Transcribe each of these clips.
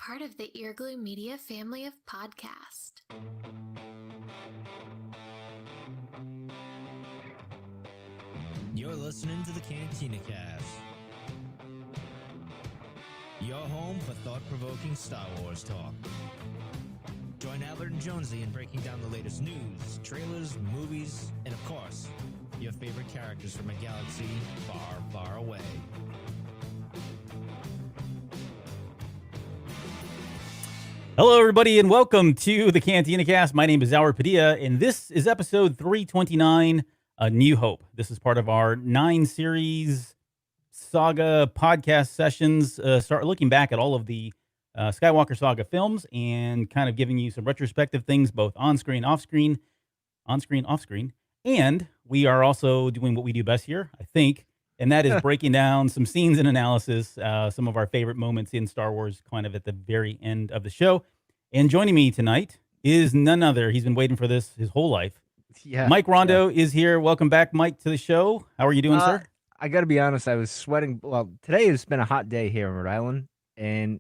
part of the Earglue Media family of podcasts. You're listening to the Cantina Cast, your home for thought-provoking Star Wars talk. Join Albert and Jonesy in breaking down the latest news, trailers, movies, and of course, your favorite characters from a galaxy far, far away. Hello, everybody, and welcome to the Cantina Cast. My name is Albert Padilla, and this is episode 329, A New Hope. This is part of our 9-series Saga podcast sessions. Start looking back at all of the Skywalker Saga films and kind of giving you some retrospective things, both on-screen, off-screen, on-screen, off-screen. And we are also doing what we do best here, I think, and that is breaking down some scenes and analysis, some of our favorite moments in Star Wars, kind of at the very end of the show. And joining me tonight is none other. He's been waiting for this his whole life. Yeah, Mike Rondo is here. Welcome back, Mike, to the show. How are you doing, sir? I got to be honest. I was sweating. Well, today has been a hot day here in Rhode Island, and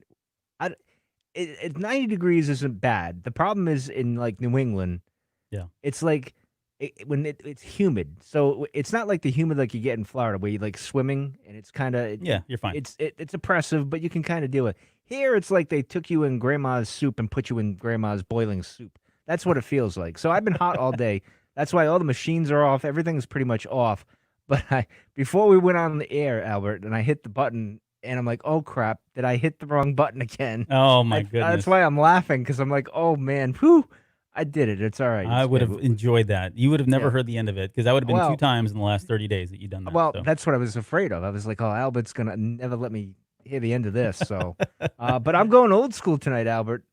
90 degrees isn't bad. The problem is in like New England. Yeah, it's like it's humid. So it's not like the humid like you get in Florida where you're like swimming and it's kind of you're fine. It's oppressive, but you can kind of deal with it. Here it's like they took you in grandma's soup and put you in grandma's boiling soup. That's what it feels like. So I've been hot all day. That's why all the machines are off. Everything's pretty much off. But before we went on the air, Albert, and I hit the button, and I'm like, oh, crap, did I hit the wrong button again? Oh, my goodness. That's why I'm laughing, because I'm like, oh, man, whew, I did it. It's all right. I would have enjoyed that. You would have never heard the end of it, because that would have been 2 times in the last 30 days that you've done that. Well, that's what I was afraid of. I was like, oh, Albert's going to never let me hear the end of this. So, but I'm going old school tonight, Albert.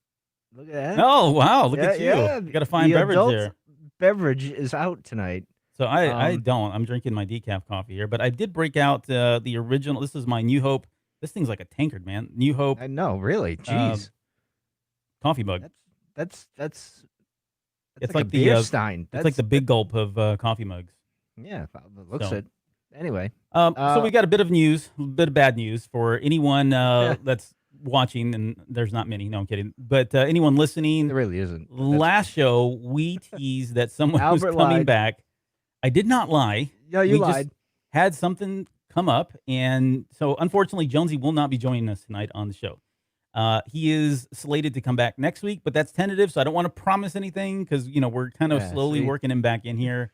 Look at that. Oh, wow. Look at you. Yeah. You got a fine beverage there. Beverage is out tonight. So I don't. I'm drinking my decaf coffee here, but I did break out the original. This is my New Hope. This thing's like a tankard, man. New Hope. I know, really. Jeez. Coffee mug. That's it's like a beer stein. It's like the big gulp of coffee mugs. Yeah, it looks it. Anyway. So we got a bit of news, a bit of bad news for anyone that's watching, and there's not many. No, I'm kidding. But anyone listening, there really isn't. Last show we teased that someone was coming back. I did not lie. No, you lied. Just had something come up, and so unfortunately, Jonesy will not be joining us tonight on the show. He is slated to come back next week, but that's tentative, so I don't want to promise anything because we're kind of slowly working him back in here.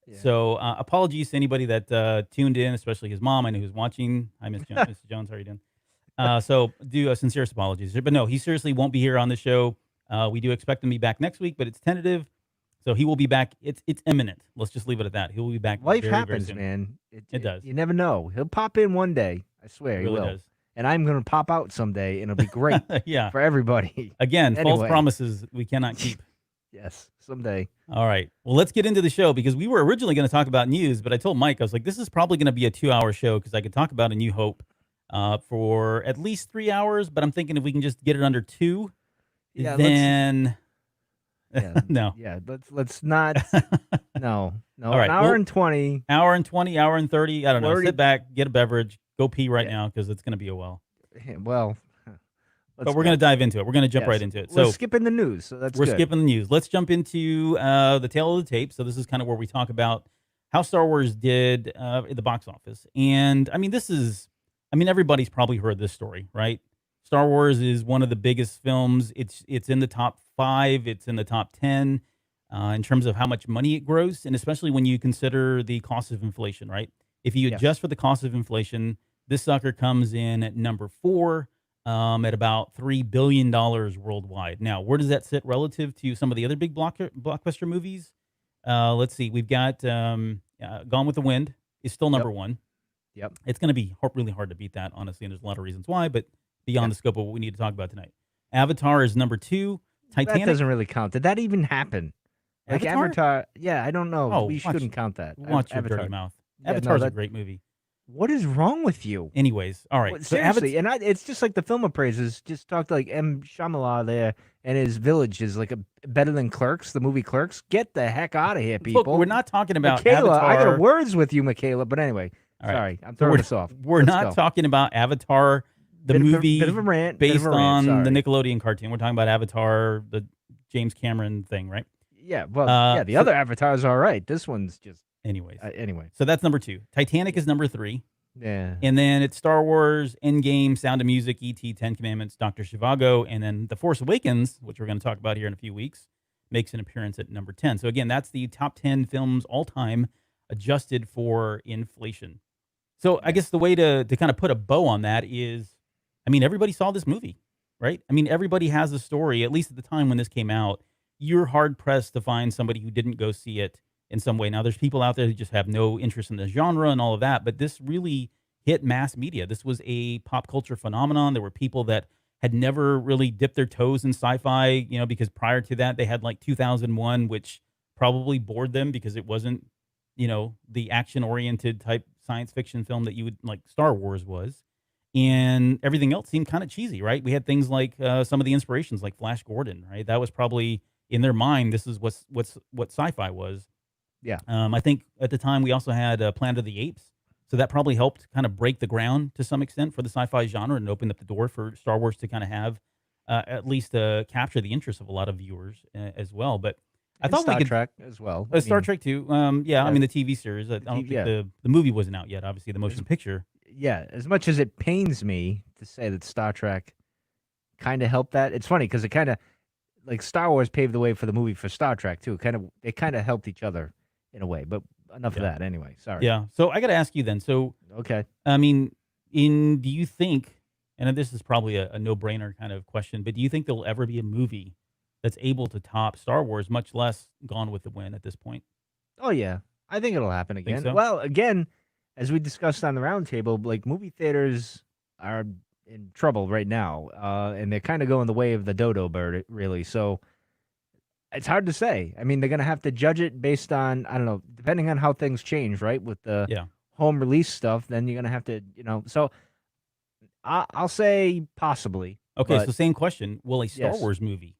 Yeah. So apologies to anybody that tuned in, especially his mom. I know who's watching. Hi, Miss Jones. Mrs. Jones, how are you doing? So do sincerest apologies. But no, he seriously won't be here on the show. We do expect him to be back next week, but it's tentative. So he will be back. It's imminent. Let's just leave it at that. He will be back. Life very, happens, very soon. Man. It does. You never know. He'll pop in one day. I swear he will. Does. And I'm going to pop out someday, and it'll be great for everybody. Again, false promises we cannot keep. Yes, someday. All right. Well, let's get into the show because we were originally going to talk about news, but I told Mike, I was like, this is probably going to be a 2-hour show because I could talk about A New Hope for at least 3 hours, but I'm thinking if we can just get it under 2, then... no. Yeah, let's not. No. All right. An hour and 20. Hour and 20, hour and 30. I don't know. Sit back, get a beverage, go pee right now because it's going to be a while. Well, but we're going to dive into it. We're going to jump right into it. So we're skipping the news. So we're skipping the news. Let's jump into the tail of the tape. So this is kind of where we talk about how Star Wars did at the box office. And I mean, everybody's probably heard this story, right? Star Wars is one of the biggest films. It's in the top 5. It's in the top 10 in terms of how much money it grossed, and especially when you consider the cost of inflation, right? If you adjust for the cost of inflation, this sucker comes in at number 4 at about $3 billion worldwide. Now, where does that sit relative to some of the other big blockbuster movies? Let's see. We've got Gone with the Wind is still number 1. Yep. It's going to be really hard to beat that, honestly, and there's a lot of reasons why, but beyond the scope of what we need to talk about tonight. Avatar is number 2. Titanic. That doesn't really count. Did that even happen? Like Avatar? Yeah, I don't know. We shouldn't count that. Watch your dirty mouth. Avatar's a great movie. What is wrong with you? Anyways, all right. Seriously, it's just like the film appraisers just talked like M. Shyamalan there, and his village is like better than Clerks, the movie Clerks. Get the heck out of here, people. Look, we're not talking about Michaela, Avatar. I got words with you, Michaela, but anyway, sorry, I'm throwing this off. We're not talking about Avatar the movie bit of a rant, bit based of a rant, on sorry. the Nickelodeon cartoon. We're talking about Avatar, the James Cameron thing, right? Yeah, well, the other Avatar's all right. This one's just Anyways. anyway. So that's number 2. Titanic is number 3. Yeah. And then it's Star Wars, Endgame, Sound of Music, E.T., Ten Commandments, Dr. Zhivago, and then The Force Awakens, which we're going to talk about here in a few weeks, makes an appearance at number 10. So again, that's the top 10 films all time adjusted for inflation. So I guess the way to kind of put a bow on that is, I mean, everybody saw this movie, right? I mean, everybody has a story, at least at the time when this came out. You're hard-pressed to find somebody who didn't go see it in some way. Now, there's people out there who just have no interest in the genre and all of that, but this really hit mass media. This was a pop culture phenomenon. There were people that had never really dipped their toes in sci-fi, because prior to that, they had like 2001, which probably bored them because it wasn't, the action-oriented type science fiction film that you would like Star Wars was. And everything else seemed kind of cheesy, right? We had things like some of the inspirations like Flash Gordon, right? That was probably in their mind, this is what sci-fi was. Yeah. I think at the time we also had Planet of the Apes. So that probably helped kind of break the ground to some extent for the sci-fi genre and opened up the door for Star Wars to kind of have at least capture the interest of a lot of viewers as well. But I thought Star Trek as well. Star Trek too. I mean the TV series. I don't think the movie wasn't out yet. Obviously, the motion picture. Yeah, as much as it pains me to say that Star Trek kind of helped that, it's funny because it kind of like Star Wars paved the way for the movie for Star Trek too. They kind of helped each other in a way, but enough of that anyway. Sorry. Yeah. So I got to ask you then. So, okay. I mean, do you think, and this is probably a no-brainer kind of question, but do you think there'll ever be a movie that's able to top Star Wars, much less Gone with the Wind at this point? Oh yeah. I think it'll happen again. So? Well, again, as we discussed on the roundtable, like movie theaters are in trouble right now. And they're kind of going the way of the dodo bird, really. So, it's hard to say. I mean, they're going to have to judge it based on, I don't know, depending on how things change, right? With the home release stuff, then you're going to have to, So I'll say possibly. Okay, so same question. Will a Star Wars movie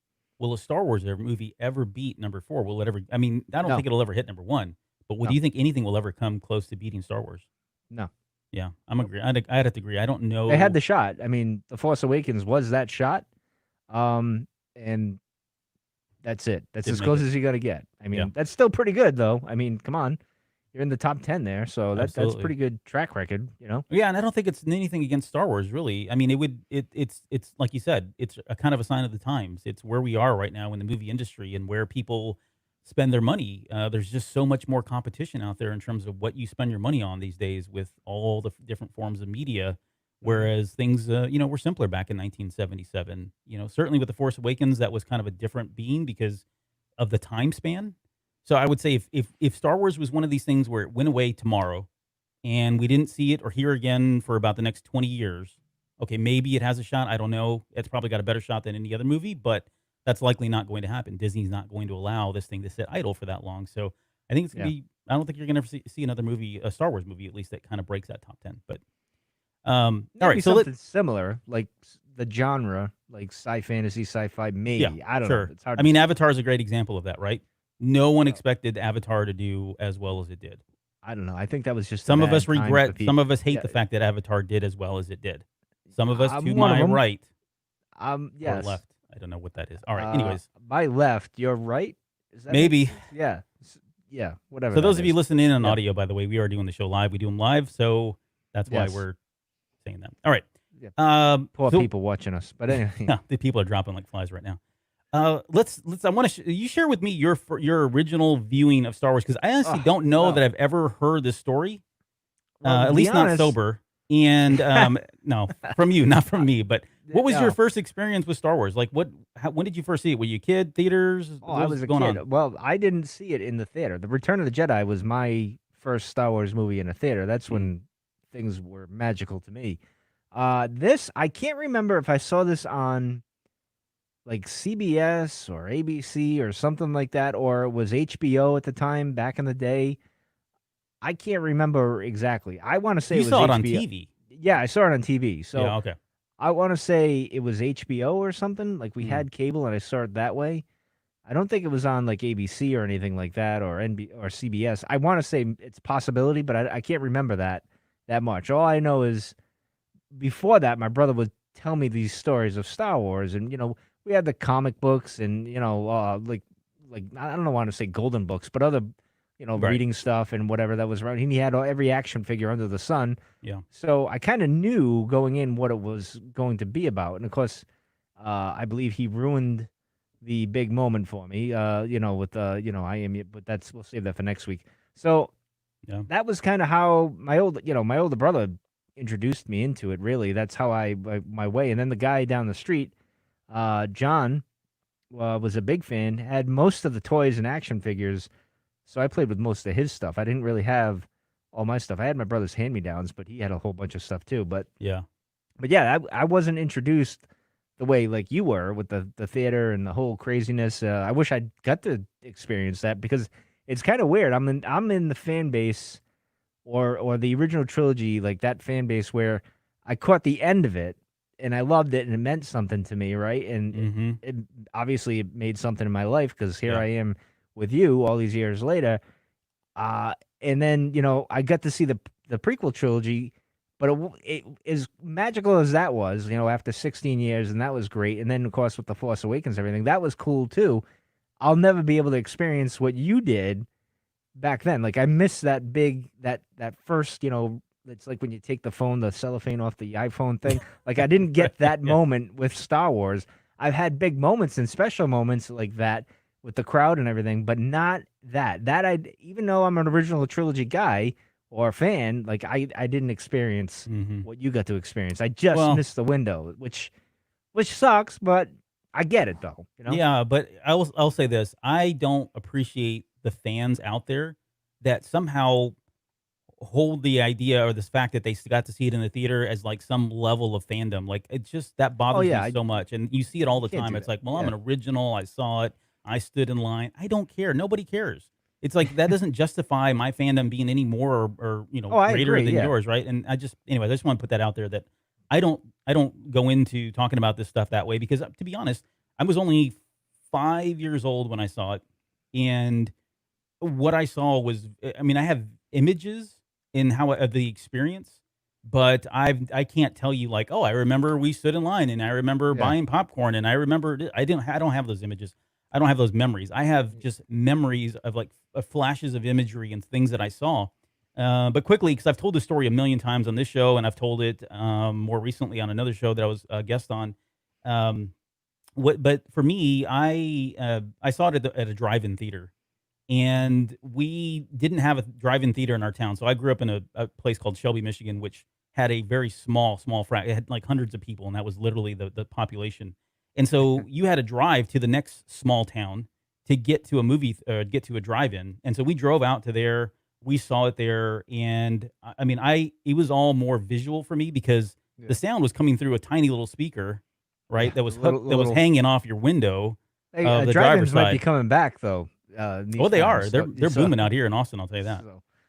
ever beat number 4? Will it ever, I mean, I don't think it'll ever hit number 1, but do you think anything will ever come close to beating Star Wars? No. Yeah, I'm agree. I'd have to agree. I don't know. They had the shot. I mean, The Force Awakens was that shot. And that's it. That's as close as you're going to get. I mean, that's still pretty good, though. I mean, come on. You're in the top 10 there, so that's pretty good track record, Yeah, and I don't think it's anything against Star Wars, really. I mean, it's like you said, it's a kind of a sign of the times. It's where we are right now in the movie industry and where people spend their money. There's just so much more competition out there in terms of what you spend your money on these days with all the different forms of media. Whereas things, were simpler back in 1977. Certainly with The Force Awakens, that was kind of a different being because of the time span. So I would say if Star Wars was one of these things where it went away tomorrow and we didn't see it or hear again for about the next 20 years, okay, maybe it has a shot. I don't know. It's probably got a better shot than any other movie, but that's likely not going to happen. Disney's not going to allow this thing to sit idle for that long. So I think it's going to be, I don't think you're going to see another movie, a Star Wars movie at least, that kind of breaks that top 10. But all right, so something similar, like the genre, like fantasy, sci-fi, maybe. Yeah, I don't know. It's hard. I mean, Avatar is a great example of that, right? No one expected Avatar to do as well as it did. I don't know. I think that was just some of us regret. Some of us hate the fact that Avatar did as well as it did. Some of us to my right, yes, or left. I don't know what that is. All right. Anyways, my left, your right. Is that maybe? Yeah. Whatever. So those of you listening in on audio, by the way, we are doing the show live. We do them live, so that's why we're saying that. All right. Yeah. Poor people watching us, but anyway, the people are dropping like flies right now. Let's. I want to. You share with me your original viewing of Star Wars, because I honestly don't know that I've ever heard this story. Well, at least not sober. And no, from you, not from me. But what was your first experience with Star Wars? Like, when did you first see it? Were you a kid? Theaters? I was a kid. Well, I didn't see it in the theater. The Return of the Jedi was my first Star Wars movie in a theater. That's when things were magical to me. This, I can't remember if I saw this on like CBS or ABC or something like that, or it was HBO at the time back in the day. I can't remember exactly. I want to say you it was saw HBO. It on TV. Yeah, I saw it on TV. So yeah, okay. I want to say it was HBO or something. Like we had cable and I saw it that way. I don't think it was on like ABC or anything like that, or or CBS. I want to say it's a possibility, but I can't remember that much. All I know is before that, my brother would tell me these stories of Star Wars, and we had the comic books, and like I don't want to say golden books, but other Right. reading stuff and whatever that was around. He had every action figure under the sun. Yeah. So I kind of knew going in what it was going to be about, and of course, I believe he ruined the big moment for me. With I am, but we'll save that for next week. So Yeah. that was kind of how my older brother introduced me into it. Really, that's how my way. And then the guy down the street, John, was a big fan. Had most of the toys and action figures, so I played with most of his stuff. I didn't really have all my stuff. I had my brother's hand-me-downs, but he had a whole bunch of stuff too. But Yeah. yeah, I wasn't introduced the way like you were with the theater and the whole craziness. I wish I'd got to experience that because it's kind of weird. I'm in the fan base or the original trilogy, like that fan base where I caught the end of it and I loved it and it meant something to me, right? And Mm-hmm. it obviously it made something in my life because here Yeah. I am with you all these years later. And then I got to see the prequel trilogy, but it as magical as that was, after 16 years, and that was great. And then of course with the Force Awakens, and everything that was cool too. I'll never be able to experience what you did back then. Like I miss that first, it's like when you take the phone, the cellophane off the iPhone thing. Like I didn't get that Yeah. moment with Star Wars. I've had big moments and special moments like that with the crowd and everything, but not that. Even though I'm an original trilogy guy or fan, like I didn't experience Mm-hmm. what you got to experience. I just Well- missed the window, which sucks, but I get it though. Yeah, but I'll say this: I don't appreciate the fans out there that somehow hold the idea or this fact that they got to see it in the theater as like some level of fandom. Like it just that bothers yeah, me so much, and you see it all the can't time. do It's that. like, well, I'm Yeah. an original. I saw it. I stood in line. I don't care. Nobody cares. It's like that doesn't justify my fandom being any more or Oh, I greater agree, than yeah. yours, right? And I just want to put that out there that I don't go into talking about this stuff that way because to be honest, I was only 5 years old when I saw it, and what I saw was, I mean, I have images in of the experience, but I can't tell you like, oh, I remember we stood in line and I remember Yeah. buying popcorn and I remember I don't have those images. I don't have those memories. I have just memories of like flashes of imagery and things that I saw. But quickly, because I've told this story a million times on this show, and I've told it more recently on another show that I was a guest on. But for me, I saw it at a drive-in theater, and we didn't have a drive-in theater in our town. So I grew up in a place called Shelby, Michigan, which had a very small it had like hundreds of people, and that was literally the population. And so you had to drive to the next small town to get to a get to a drive-in. And so we drove out to there. We saw it there, and I mean, it was all more visual for me because Yeah. the sound was coming through a tiny little speaker, right? Yeah, That was little- hooked, that was little- hanging off your window. Hey, Of the drive-ins driver's might be side. coming back though. Well, they are. They're booming out here in Austin. I'll tell you that.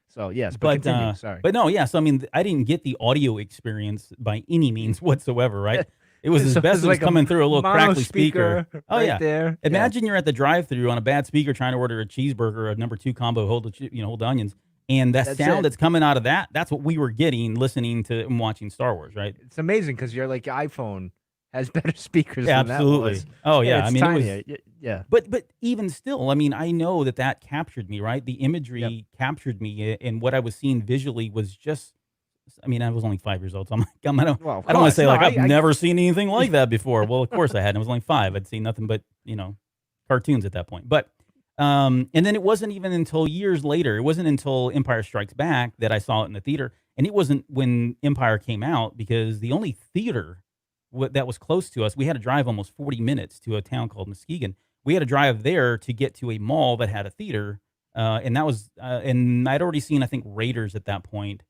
So yes, but continue. Sorry. But no, yeah. So I mean, I didn't get the audio experience by any means whatsoever, right? It was as So best it's it was like a coming through a little mono crackly speaker. Oh right yeah. there. Imagine you're at the drive-through on a bad speaker trying to order a cheeseburger, a number 2 combo, hold the onions, and that That's sound it. that's coming out of that's what we were getting listening to and watching Star Wars, right? It's amazing because your iPhone has better speakers. Yeah, than that absolutely. was. Oh yeah, it's I mean tinier. it was. Yeah. But even still, I mean, I know that captured me, right? The imagery captured me, and what I was seeing visually was just. I mean, I was only 5 years old, so I'm like, Well, of I don't want course. to say No, like I've I- never seen anything like that before. Well, of course I hadn't. I was only 5. I'd seen nothing but cartoons at that point. But and then it wasn't even until years later. It wasn't until Empire Strikes Back that I saw it in the theater, and it wasn't when Empire came out because the only theater that was close to us, we had to drive almost 40 minutes to a town called Muskegon. We had to drive there to get to a mall that had a theater, and that was and I'd already seen I think Raiders at that point.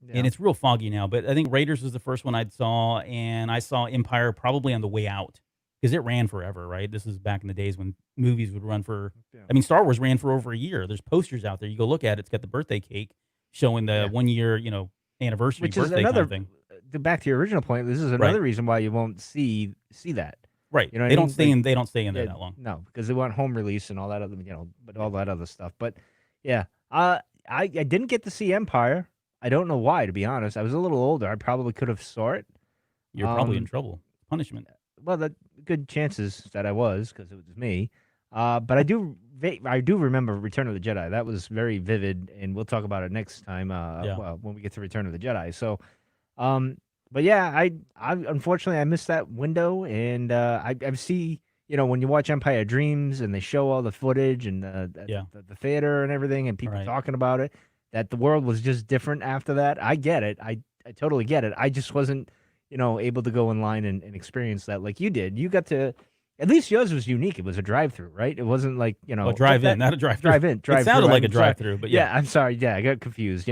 Yeah. And it's real foggy now, but I think Raiders was the first one I saw, and I saw Empire probably on the way out because it ran forever, right? This is back in the days when movies would run for. Yeah. I mean, Star Wars ran for over a year. There's posters out there. You go look at it. It's got the birthday cake showing the 1 year, anniversary Which is birthday another kind of thing. back to your original point. This is another reason why you won't see that. Right. You know what they I don't mean? stay in. They don't stay in there Yeah, that long. No, because they want home release and all that other, but all that other stuff. But yeah, I didn't get to see Empire. I don't know why, to be honest. I was a little older. I probably could have saw it. You're probably in trouble. Punishment. Well, the good chances that I was because it was me. But I do remember Return of the Jedi. That was very vivid, and we'll talk about it next time. Yeah. Well, when we get to Return of the Jedi. So, but yeah, I unfortunately I missed that window, and I see when you watch Empire Dreams and they show all the footage and the theater and everything, and people talking about it, that the world was just different after that. I get it. I totally get it. I just wasn't able to go online and experience that like you did. You got to. At least yours was unique. It was a drive-through, right? It wasn't like a drive-in, not a drive-through. Drive-in. It sounded like a drive-through, but yeah. I'm sorry. Yeah, I got confused.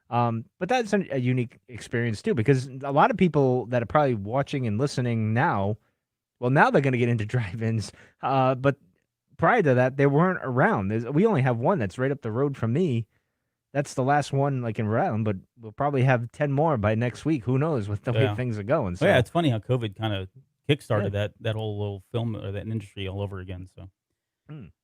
But that's a unique experience too, because a lot of people that are probably watching and listening now, well, now they're going to get into drive-ins. But prior to that, they weren't around. We only have one that's right up the road from me. That's the last one, like in Rhode Island, but we'll probably have 10 more by next week. Who knows with the way things are going? So yeah, it's funny how COVID kind of kickstarted that whole little film or that industry all over again. So,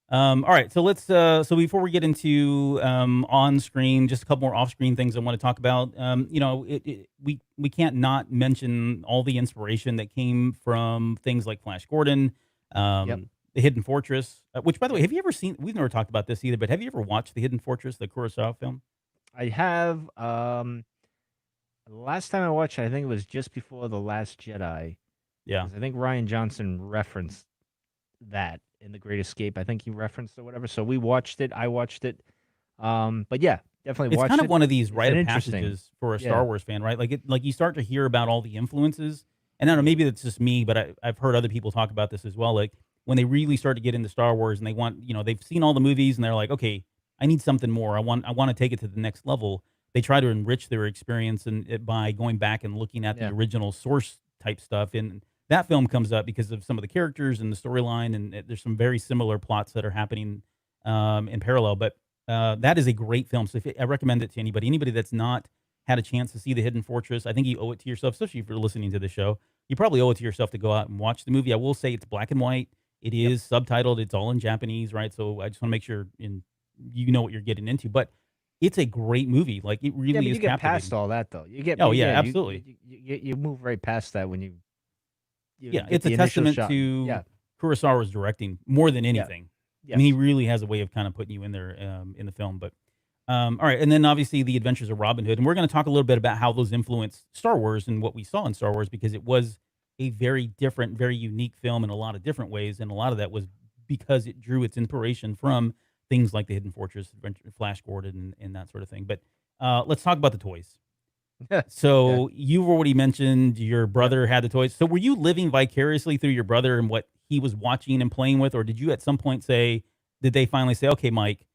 all right. So let's. So before we get into on screen, just a couple more off screen things I want to talk about. We can't not mention all the inspiration that came from things like Flash Gordon, The Hidden Fortress. Which, by the way, have you ever seen? We've never talked about this either, but have you ever watched The Hidden Fortress, the Kurosawa film? I have. The last time I watched, I think it was just before The Last Jedi. Yeah, I think Ryan Johnson referenced that in The Great Escape. I think he referenced or whatever. So we watched it. I watched it. But yeah, definitely watched it. It's kind of one of these rite of passages for a Star Wars fan, right? Like you start to hear about all the influences. And I don't know, maybe that's just me, but I've heard other people talk about this as well. Like when they really start to get into Star Wars and they want, they've seen all the movies and they're like, okay, I need something more. I want to take it to the next level. They try to enrich their experience by going back and looking at the original source type stuff. And that film comes up because of some of the characters and the storyline, and there's some very similar plots that are happening in parallel. But that is a great film, so I recommend it to anybody that's not had a chance to see The Hidden Fortress. I think you owe it to yourself, especially if you're listening to the show. You probably owe it to yourself to go out and watch the movie. I will say it's black and white. It is subtitled. It's all in Japanese, right? So I just want to make sure you know what you're getting into. But it's a great movie. Like it really is. You get past all that though. You get. Absolutely. You move right past that when you. It's a testament to Kurosawa's directing more than anything. Yeah. I mean, he really has a way of kind of putting you in there in the film. But all right, and then obviously The Adventures of Robin Hood, and we're going to talk a little bit about how those influenced Star Wars and what we saw in Star Wars, because it was a very different, very unique film in a lot of different ways, and a lot of that was because it drew its inspiration from things like The Hidden Fortress, Flash Gordon, and that sort of thing. But let's talk about the toys. So you've already mentioned your brother had the toys. So were you living vicariously through your brother and what he was watching and playing with, or did you at some point did they finally say, okay, Mike,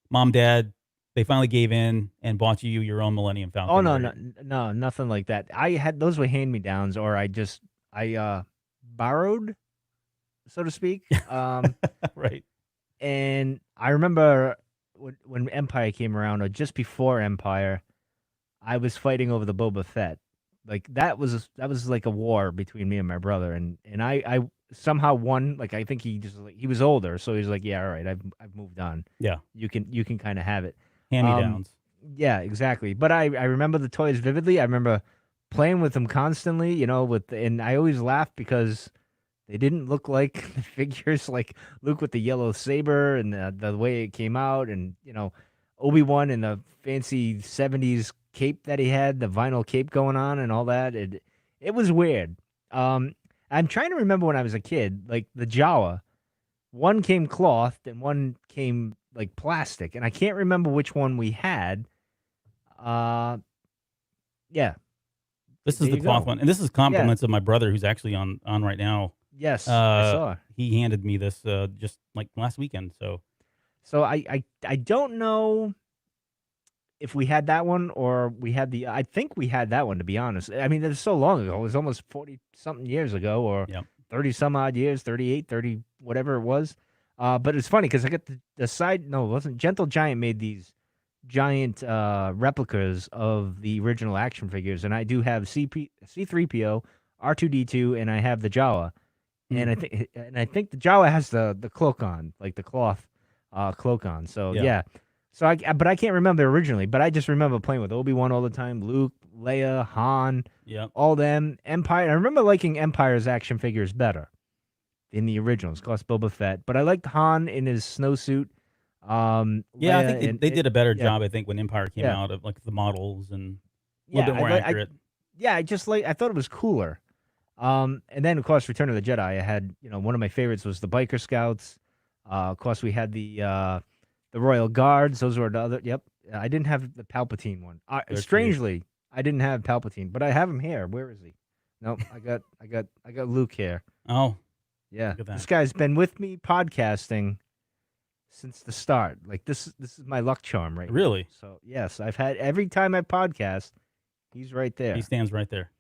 Mom, Dad, they finally gave in and bought you your own Millennium Falcon? Oh, no, nothing like that. I had, those were hand-me-downs, or I borrowed, so to speak. Right. And I remember when Empire came around, or just before Empire, I was fighting over the Boba Fett. Like that was like a war between me and my brother, and I somehow won. Like I think he was older, so he's like, yeah, all right, I've moved on. Yeah, you can kind of have it. Hand-me-downs. Yeah, exactly. But I remember the toys vividly. I remember playing with them constantly. And I always laughed because they didn't look like the figures, like Luke with the yellow saber and the way it came out, and Obi-Wan in the fancy 70s cape that he had, the vinyl cape going on and all that. It was weird. I'm trying to remember when I was a kid, like the Jawa, one came clothed and one came like plastic, and I can't remember which one we had. Yeah. This is the cloth one, and this is compliments of my brother who's actually on right now. Yes, I saw. He handed me this just like last weekend. So I don't know if we had that one or we had I think we had that one, to be honest. I mean, it was so long ago. It was almost 40-something years ago, or 30-some-odd years, 38, 30, whatever it was. But it's funny because I got the side, no, it wasn't. Gentle Giant made these giant replicas of the original action figures, and I do have C-3PO, R2-D2, and I have the Jawa. And I think the Jawa has the cloak on, like the cloth cloak on. So, yeah. So but I can't remember originally, but I just remember playing with Obi-Wan all the time, Luke, Leia, Han, Yep. all them. Empire. I remember liking Empire's action figures better in the originals, of course, Boba Fett. But I liked Han in his snowsuit. Yeah, I Leia think and they did a better yeah, job. I think when Empire came yeah, out of like the models and a little yeah. bit more accurate. I just like. I thought it was cooler. And then of course, Return of the Jedi. I had one of my favorites was the Biker Scouts. Of course, we had the Royal Guards. Those were the other. Yep, I didn't have the Palpatine one. They're cute. Strangely, I didn't have Palpatine, but I have him here. Where is he? Nope, I got Luke here. Oh, Yeah, look at that. this guy's been with me podcasting since the start. Like this is my luck charm right now. Really? So yes, I've had every time I podcast, he's right there. He stands right there.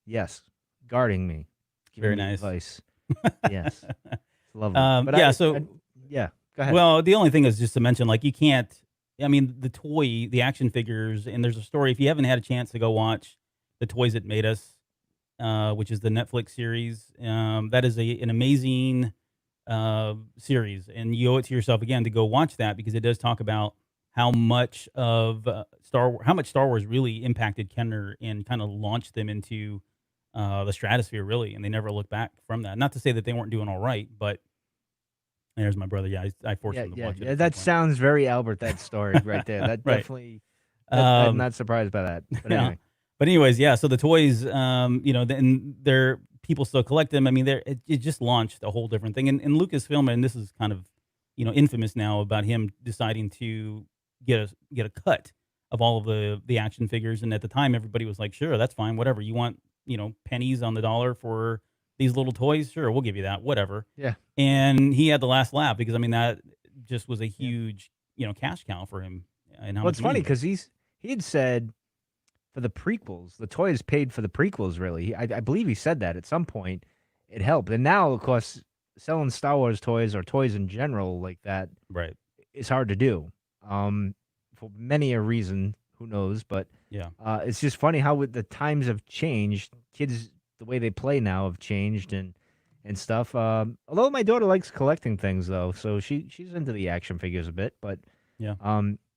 Yes, guarding me. Very giving me nice. Advice. Yes, it's lovely. Yeah. Yeah, go ahead. Well, the only thing is just to mention, like, you can't. I mean, the action figures, and there's a story. If you haven't had a chance to go watch The Toys That Made Us, which is the Netflix series, that is an amazing series, and you owe it to yourself again to go watch that because it does talk about how much of Star Wars really impacted Kenner and kind of launched them into the stratosphere, really, and they never looked back from that. Not to say that they weren't doing all right, but there's my brother. Yeah, I forced him to watch it. Yeah, that sounds very Albert. That story right there. That Right. definitely. I'm not surprised by that. But Yeah. anyway, But anyways, yeah. So the toys, and they're people still collect them. I mean, it just launched a whole different thing. And Lucasfilm, and this is kind of, infamous now about him deciding to get a cut of all of the action figures. And at the time, everybody was like, sure, that's fine, whatever. You want, pennies on the dollar for these little toys? Sure, we'll give you that, whatever. yeah. And he had the last laugh because, I mean, that just was a huge, cash cow for him. And how Well, it's much funny money- because he had said for the prequels, the toys paid for the prequels. Really, I believe he said that at some point. It helped, and now, of course, selling Star Wars toys or toys in general like that right. is hard to do. For many a reason, who knows? But Yeah. it's just funny how the times have changed. Kids, the way they play now, have changed and stuff. Although my daughter likes collecting things though, so she's into the action figures a bit. But Yeah.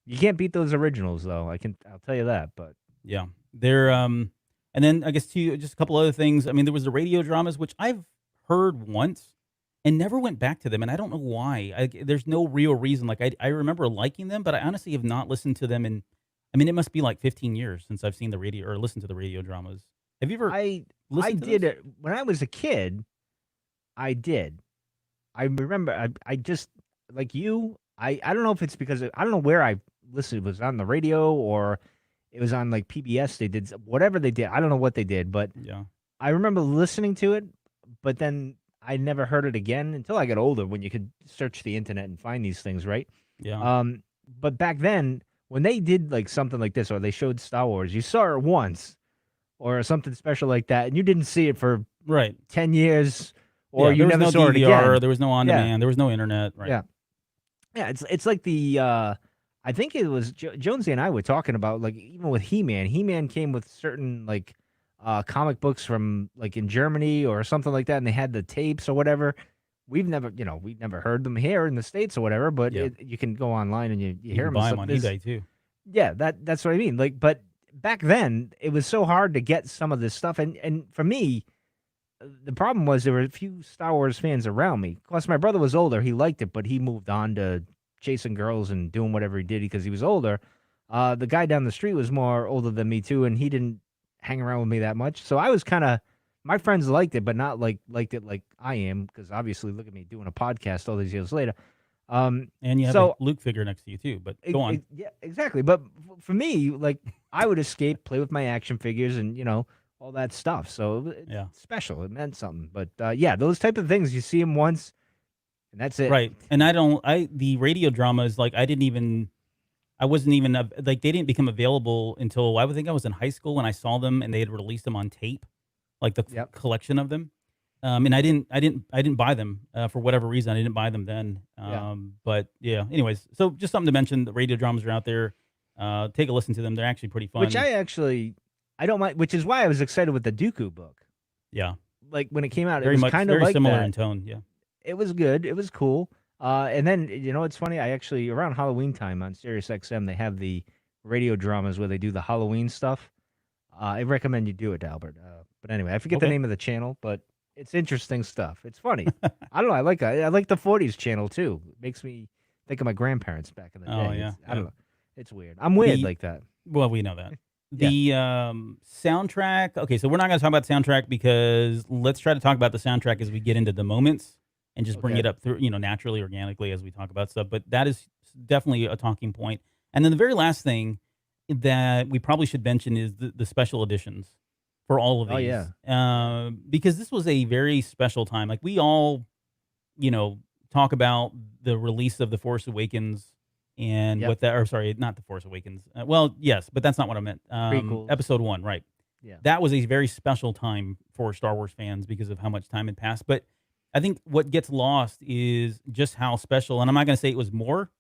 you can't beat those originals though. I'll tell you that. But Yeah. They're and then I guess just a couple other things. I mean, there was the radio dramas, which I've heard once and never went back to them, and I don't know why. There's no real reason. Like I remember liking them, but I honestly have not listened to them in. I mean, it must be like 15 years since I've seen the radio or listened to the radio dramas. Have you ever I listened to did those? it when I was a kid. I did. I remember. I just like you. I don't know if it's because I don't know where I listened. It was on the radio or it was on like PBS. They did whatever they did. I don't know what they did, but Yeah. I remember listening to it. But then I never heard it again until I got older, when you could search the internet and find these things, right? Yeah. But back then, when they did like something like this, or they showed Star Wars, you saw it once, or something special like that, and you didn't see it for Right. 10 years, or Yeah, you there was never no saw it DVR, again. there was no on Yeah. demand, there was no internet. Right. Yeah. Yeah, it's like the I think it was Jonesy and I were talking about, like, even with He-Man. He-Man came with certain like comic books from like in Germany or something like that, and they had the tapes or whatever. We've never heard them here in the States or whatever, but Yeah. you can go online and you You hear can them. buy them on eBay too. Yeah, that's what I mean. Like, but back then it was so hard to get some of this stuff, and for me, the problem was there were a few Star Wars fans around me. Of course, my brother was older; he liked it, but he moved on to chasing girls and doing whatever he did because he was older. The guy down the street was more older than me too, and he didn't hang around with me that much. So I was kind of, my friends liked it, but not liked it like I am, because obviously look at me doing a podcast all these years later. And you have So- a Luke figure next to you too, but go on. Yeah, exactly. But for me, like, I would escape, play with my action figures, and all that stuff. So it's Yeah. special. It meant something. But yeah, those type of things, you see them once, and that's it. Right. And the radio dramas, like I wasn't even, like they didn't become available until I would think I was in high school when I saw them and they had released them on tape, like the Yep. collection of them. And I didn't buy them for whatever reason. I didn't buy them then. Yeah. But yeah, anyways, so just something to mention, the radio dramas are out there. Take a listen to them. They're actually pretty fun. Which I don't mind. Which is why I was excited with the Dooku book. yeah, Like when it came out, very it was much, kind of very like similar that. in tone. Yeah. It was good. It was cool. And then it's funny. I actually, around Halloween time on Sirius XM, they have the radio dramas where they do the Halloween stuff. I recommend you do it, Albert. But anyway, I forget the Okay. name of the channel, but it's interesting stuff. It's funny. I don't know. I like the 40s channel too. It makes me think of my grandparents back in the Oh day. yeah, I yeah. don't know. It's weird. I'm weird The like that. Well, we know that. Yeah. The soundtrack. Okay, so we're not going to talk about the soundtrack because let's try to talk about the soundtrack as we get into the moments and just bring Okay. it up through, naturally, organically as we talk about stuff. But that is definitely a talking point. And then the very last thing that we probably should mention is the special editions for all of Oh these, yeah. Yeah. because this was a very special time. Like we all, talk about the release of the Force Awakens and Yep. what that, or sorry, not the Force Awakens. Well, yes, but that's not what I meant. Prequels. Episode 1, right? Yeah. That was a very special time for Star Wars fans because of how much time had passed. But I think what gets lost is just how special. And I'm not going to say it was more,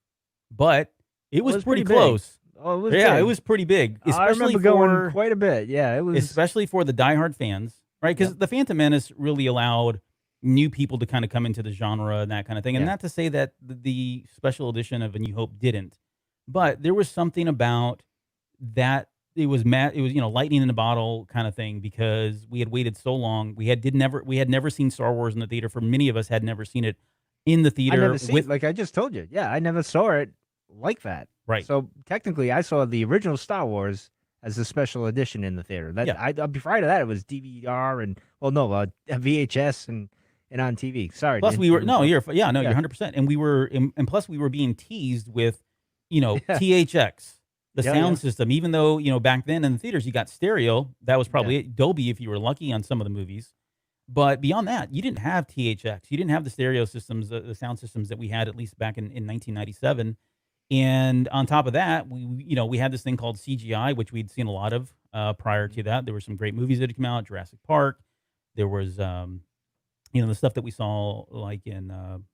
but it Oh, was it was pretty pretty big. close. Oh, it was Yeah, it big. was pretty big, I especially remember going for quite a bit. Yeah, it was. especially for the diehard fans, right? Because Yep. the Phantom Menace really allowed new people to kind of come into the genre and that kind of thing. And Yeah. not to say that the special edition of A New Hope didn't, but there was something about that. It was lightning in a bottle kind of thing because we had waited so long. We had never seen Star Wars in the theater. For many of us, had never seen it in the I theater never seen with like I just told you. Yeah, I never saw it like that. right. So technically, I saw the original Star Wars as a special edition in the theater. That Yeah. prior to that, it was DVR and VHS and on TV. Sorry. Plus, to we were interrupt. you're 100%, and and plus we were being teased with, Yeah. THX, the Yeah, sound yeah. system. Even though back then in the theaters you got stereo, that was probably Yeah. it. Dolby if you were lucky on some of the movies, but beyond that, you didn't have THX. You didn't have the stereo systems, the sound systems that we had at least back in 1997. And on top of that, we had this thing called CGI, which we'd seen a lot of prior to that. There were some great movies that had come out, Jurassic Park. There was the stuff that we saw like in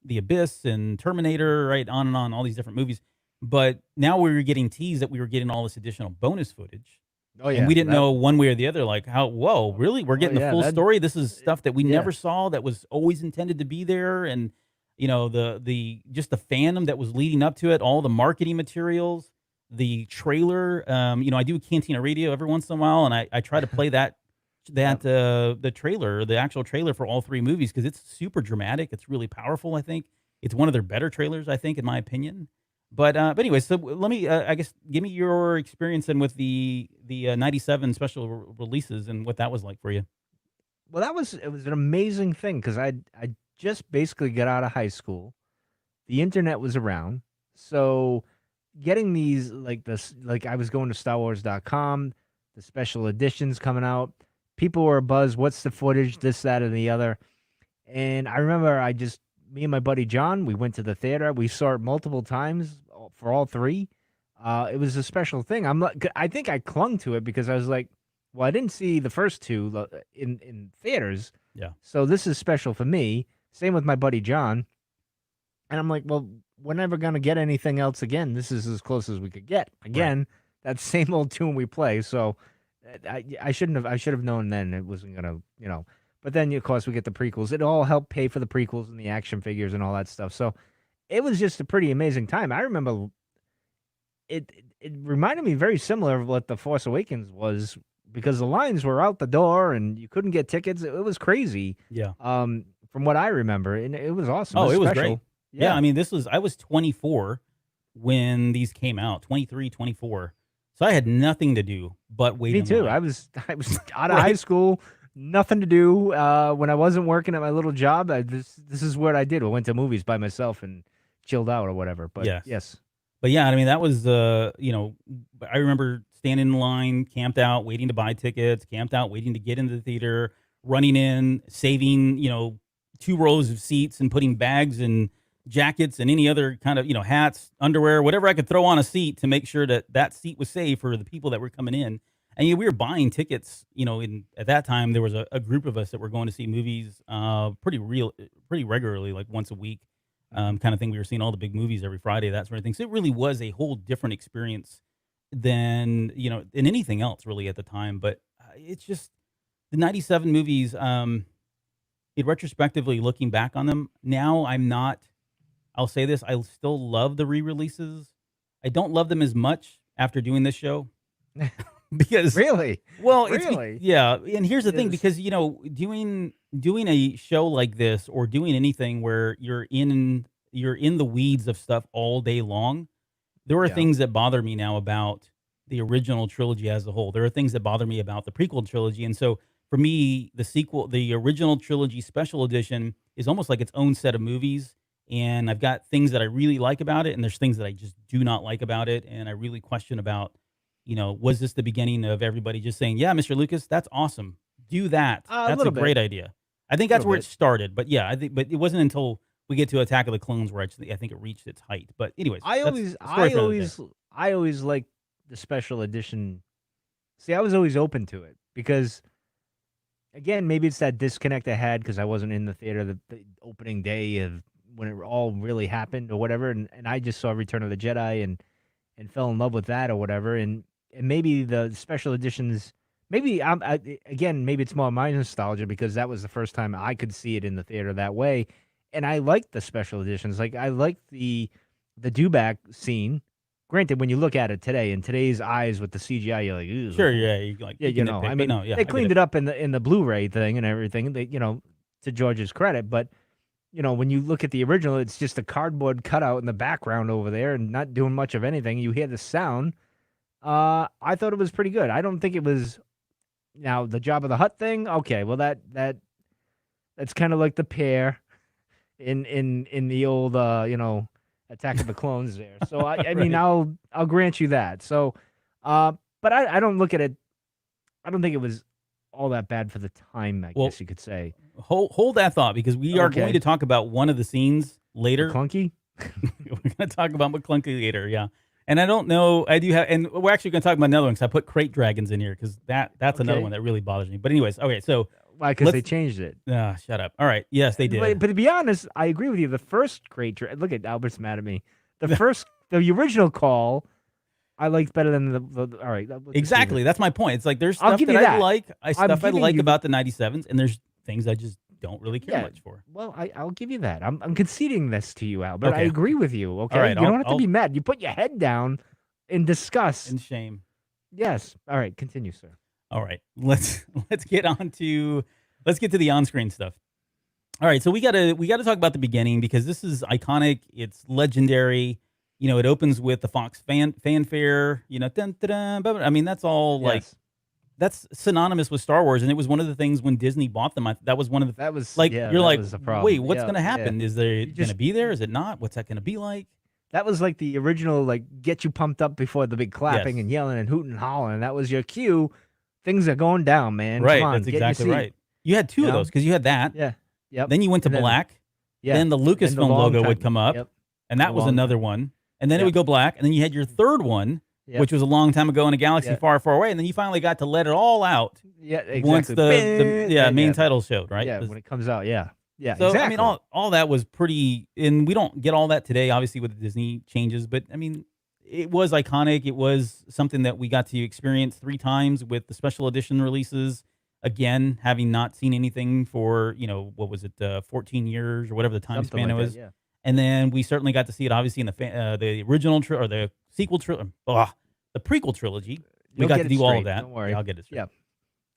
The Abyss and Terminator, right? On and on, all these different movies. But now we were getting teased that we were getting all this additional bonus footage. Oh And yeah. we didn't That, know one way or the other, like whoa, really? We're oh getting the yeah. full That story. This is stuff that we yeah. never saw that was always intended to be there. And, the just the fandom that was leading up to it, all the marketing materials, the trailer. I do Cantina Radio every once in a while, and I try to play Yep. the trailer, the actual trailer for all three movies because it's super dramatic. It's really powerful. I think it's one of their better trailers. I think, in my opinion. But anyway, so let me I guess give me your experience and with the '97 special releases and what that was like for you. Well, it was an amazing thing because I just basically got out of high school. The internet was around, so getting these like I was going to StarWars.com, the special editions coming out. People were abuzz. What's the footage? This, that, and the other. And I remember me and my buddy John, we went to the theater. We saw it multiple times for all three. It was a special thing. I think I clung to it because I was like, well, I didn't see the first two in theaters. Yeah. So this is special for me. Same with my buddy John. And I'm like, well, we're never going to get anything else again. This is as close as we could get. Again, that same old tune we play. So I should have known then it wasn't going to, but then of course we get the prequels. It all helped pay for the prequels and the action figures and all that stuff. So it was just a pretty amazing time. I remember it reminded me very similar of what The Force Awakens was because the lines were out the door and you couldn't get tickets. It was crazy. Yeah. From what I remember, and it was awesome. Oh, it was special. great. Yeah. I mean, I was 24 when these came out, 23, 24. So I had nothing to do but wait. Me in too. line. I was out of high school, nothing to do. When I wasn't working at my little job, this is what I did. I went to movies by myself and chilled out or whatever. But yes. But yeah, I mean, that was, I remember standing in line, camped out, waiting to buy tickets, camped out, waiting to get into the theater, running in, saving, 2 rows of seats and putting bags and jackets and any other kind of, hats, underwear, whatever I could throw on a seat to make sure that seat was safe for the people that were coming in. And we were buying tickets, at that time, there was a group of us that were going to see movies pretty regularly, like once a week. Kind of thing. We were seeing all the big movies every Friday, that sort of thing. So it really was a whole different experience than than anything else really at the time. But it's just the '97 movies. Retrospectively looking back on them now, I'm not. I'll say this: I still love the re-releases. I don't love them as much after doing this show. because Really? well, Really? yeah, and here's the thing, Yes. because doing a show like this or doing anything where you're in the weeds of stuff all day long, there are Yeah. things that bother me now about the original trilogy as a whole. There are things that bother me about the prequel trilogy, and so for me, the original trilogy special edition is almost like its own set of movies. And I've got things that I really like about it, and there's things that I just do not like about it, and I really question about, was this the beginning of everybody just saying, "Yeah, Mr. Lucas, that's awesome. Do that. A That's a little bit. great idea." I think that's Little where it bit. started, but yeah, but it wasn't until we get to Attack of the Clones where I think it reached its height. But anyways, I that's always, a story I for another day. always, I always liked the special edition. See, I was always open to it because, again, maybe it's that disconnect I had because I wasn't in the theater the opening day of when it all really happened or whatever, and I just saw Return of the Jedi and fell in love with that or whatever, and maybe the special editions. Maybe again, maybe it's more my nostalgia because that was the first time I could see it in the theater that way, and I liked the special editions. Like I liked the Dewback scene. Granted, when you look at it today, in today's eyes with the CGI, you're like, Sure, "Ew." yeah, you like Yeah, you can I nitpick, but mean, no, yeah, they I get cleaned it. it up in the Blu-ray thing and everything. They, to George's credit, but when you look at the original, it's just a cardboard cutout in the background over there and not doing much of anything. You hear the sound. I thought it was pretty good. I don't think it was now the Job of the Hut thing. Okay, well that's kind of like the pair in the old Attack of the Clones there. So I mean Right. I'll grant you that. So but I don't look at it. I don't think it was all that bad for the time, I Well, guess you could say. hold that thought, because we are going Okay. to talk about one of the scenes later. McClunky? We're going to talk about McClunky later, yeah. And I don't know, I do have, and we're actually going to talk about another one because I put crate dragons in here because that's another Okay. one that really bothers me. But anyways, okay, so Why? Because they let's changed it. shut up. All right, yes, they did. But to be honest, I agree with you. The first look at Albert's mad at me. The original call, I liked better than the all right. Let's just leave Exactly, it. that's my point. It's like there's I'll stuff give that you I that. like, I'm stuff I giving like you about the 97s, and there's things I just don't really care Yeah. much for. Well, I'll give you that. I'm conceding this to you, Albert. I Okay. agree with you. Okay, right, you don't I'll- have to I'll- be mad. You put your head down in disgust. And shame. Yes. All right. Continue, sir. All right, let's get to the on-screen stuff. All right, so we gotta talk about the beginning because this is iconic. It's legendary. It opens with the Fox fanfare. Dun, dun, dun, blah, blah. I mean, that's all like Yes. that's synonymous with Star Wars, and it was one of the things when Disney bought them. That was one of the That was like yeah, you're that like, was a problem. wait, what's Yeah, gonna happen? Is there You gonna just be there? Is it not? What's that gonna be like? that was like the original like get you pumped up before the big clapping Yes. and yelling and hooting and hollering. That was your cue. Things are going down, man. Right, Come on, that's get in your exactly seat. right. You had two You of know? those because you had that. Yeah. Yep. Then you went to And then- black. Yeah. Then the And the Lucasfilm long logo would time- come up, Yep. and that The was long another time. one. And then it Yep. would go black, and then you had your third one, Yep. which was a long time ago in a galaxy Yep. far, far away. And then you finally got to let it all out Yeah. Exactly. once the main title showed, right? Yeah. When it comes out. Yeah. Yeah. So exactly. I mean, all that was pretty, and we don't get all that today, obviously, with the Disney changes. But I mean, it was iconic. It was something that we got to experience 3 times with the special edition releases. Again, having not seen anything for what was it, 14 years or whatever the time Something span like it that, was. yeah. And then we certainly got to see it, obviously, in the original or the sequel trilogy, the prequel trilogy. We You'll got get to it do all straight, of that. don't worry. Yeah, I'll get it straight.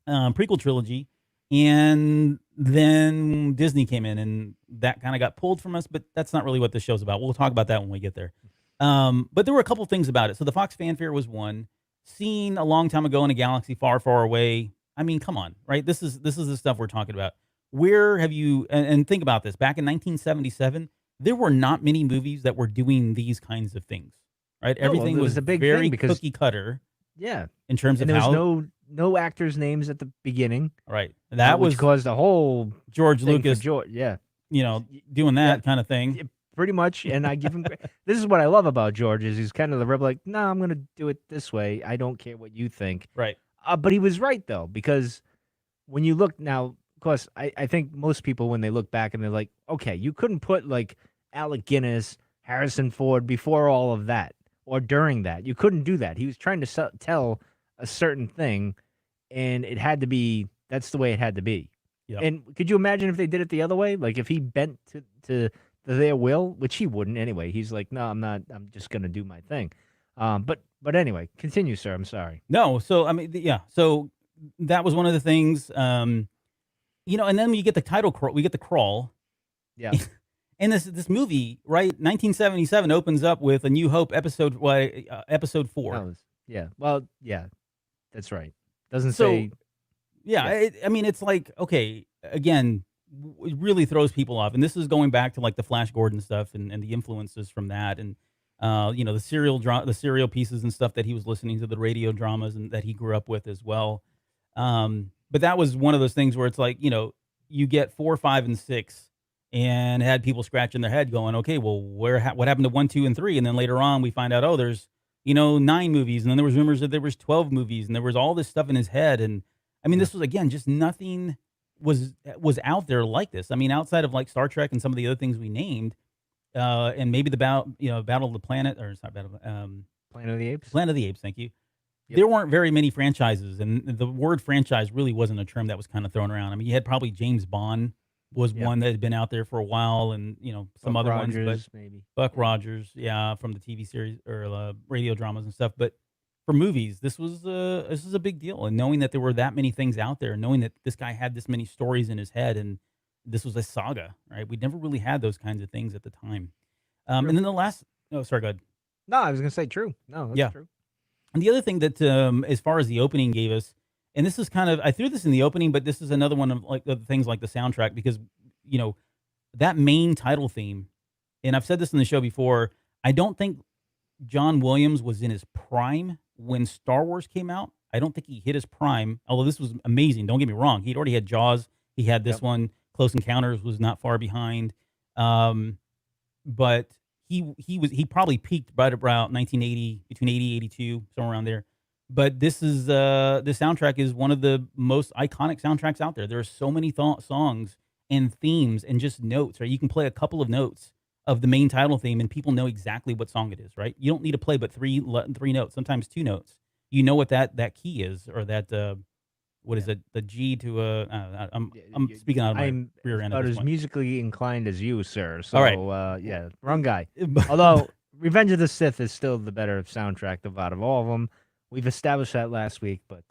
Yeah. Prequel trilogy, and then Disney came in, and that kind of got pulled from us. But that's not really what this show's about. We'll talk about that when we get there. But there were a couple things about it. So the Fox fanfare was one. Seen a long time ago in a galaxy far, far away. I mean, come on, right? This is the stuff we're talking about. Where have you? And think about this. Back in 1977, there were not many movies that were doing these kinds of things, right? No, well, Everything it was was a big very thing because- cookie cutter Yeah. in terms And of there was how. no actors' names at the beginning. Right. That which was caused a whole George thing for Lucas, George. Yeah. doing that Yeah. kind of thing. Yeah, pretty much. And I give him. This is what I love about George is he's kind of the rebel. Like, no, I'm gonna do it this way. I don't care what you think. Right. But he was right though, because when you look now, of course, I think most people when they look back and they're like, okay, you couldn't put like Alec Guinness, Harrison Ford before all of that or during that. You couldn't do that. He was trying to tell a certain thing, and it had to be. That's the way it had to be. Yep. And could you imagine if they did it the other way? Like if he bent to their will, which he wouldn't anyway. He's like, no, I'm not. I'm just gonna do my thing. But anyway, continue, sir. I'm sorry. No, so I mean, yeah, so that was one of the things. And then we get the title crawl. We get the crawl, Yeah. and this movie, right? 1977 opens up with A New Hope episode 4. That was, yeah. Well, yeah, that's right. Doesn't So say. yeah, I mean, it's like, okay, again, it really throws people off, and this is going back to like the Flash Gordon stuff and the influences from that, and the serial pieces and stuff that he was listening to, the radio dramas and that he grew up with as well. But that was one of those things where it's like, you get 4, 5, and 6, and had people scratching their head going, okay, well, what happened to 1, 2, and 3? And then later on, we find out, oh, there's 9 movies, and then there was rumors that there was 12 movies, and there was all this stuff in his head. And I mean, this was, again, just nothing was out there like this. I mean, outside of like Star Trek and some of the other things we named, and maybe the Battle of the Planet, or it's not Battle, Planet of the Apes. Planet of the Apes. Thank you. Yep. There weren't very many franchises, and the word franchise really wasn't a term that was kind of thrown around. I mean, you had probably James Bond was one that had been out there for a while, and some Buck other Rogers, ones, but maybe Buck Rogers, from the TV series or radio dramas and stuff. But for movies, this was a big deal, and knowing that there were that many things out there, knowing that this guy had this many stories in his head, and this was a saga, right? We never really had those kinds of things at the time. And then the last, sorry, go ahead. No, I was gonna say true. No, that's true. And the other thing that, as far as the opening gave us, and this is kind of, I threw this in the opening, but this is another one of like the things like the soundtrack, because that main title theme, and I've said this in the show before, I don't think John Williams was in his prime when Star Wars came out. I don't think he hit his prime, although this was amazing. Don't get me wrong. He'd already had Jaws. He had this one. Close Encounters was not far behind. But he probably peaked right around 1980, between 80 82, somewhere around there. But this soundtrack is one of the most iconic soundtracks out there. There are so many songs and themes and just notes, right? You can play a couple of notes of the main title theme and people know exactly what song it is, right? You don't need to play but three notes, sometimes 2 notes. You know what that key is, or that what is it? The G to I'm speaking out of my rear end. I'm about as musically inclined as you, sir. So, all right. Yeah, wrong guy. Although Revenge of the Sith is still the better soundtrack out of all of them. We've established that last week, but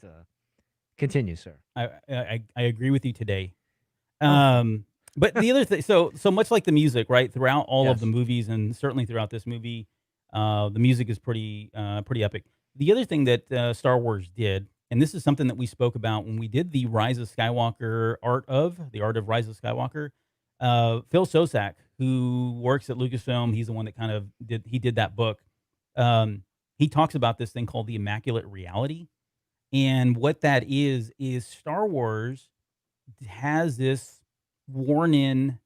continue, sir. I agree with you today. But the other thing, so much like the music, right? Throughout all of the movies, and certainly throughout this movie, the music is pretty epic. The other thing that Star Wars did, and this is something that we spoke about when we did the Rise of Skywalker the Art of Rise of Skywalker. Phil Sosak, who works at Lucasfilm, he's the one that kind of did that book. He talks about this thing called the Immaculate Reality. And what that is Star Wars has this worn in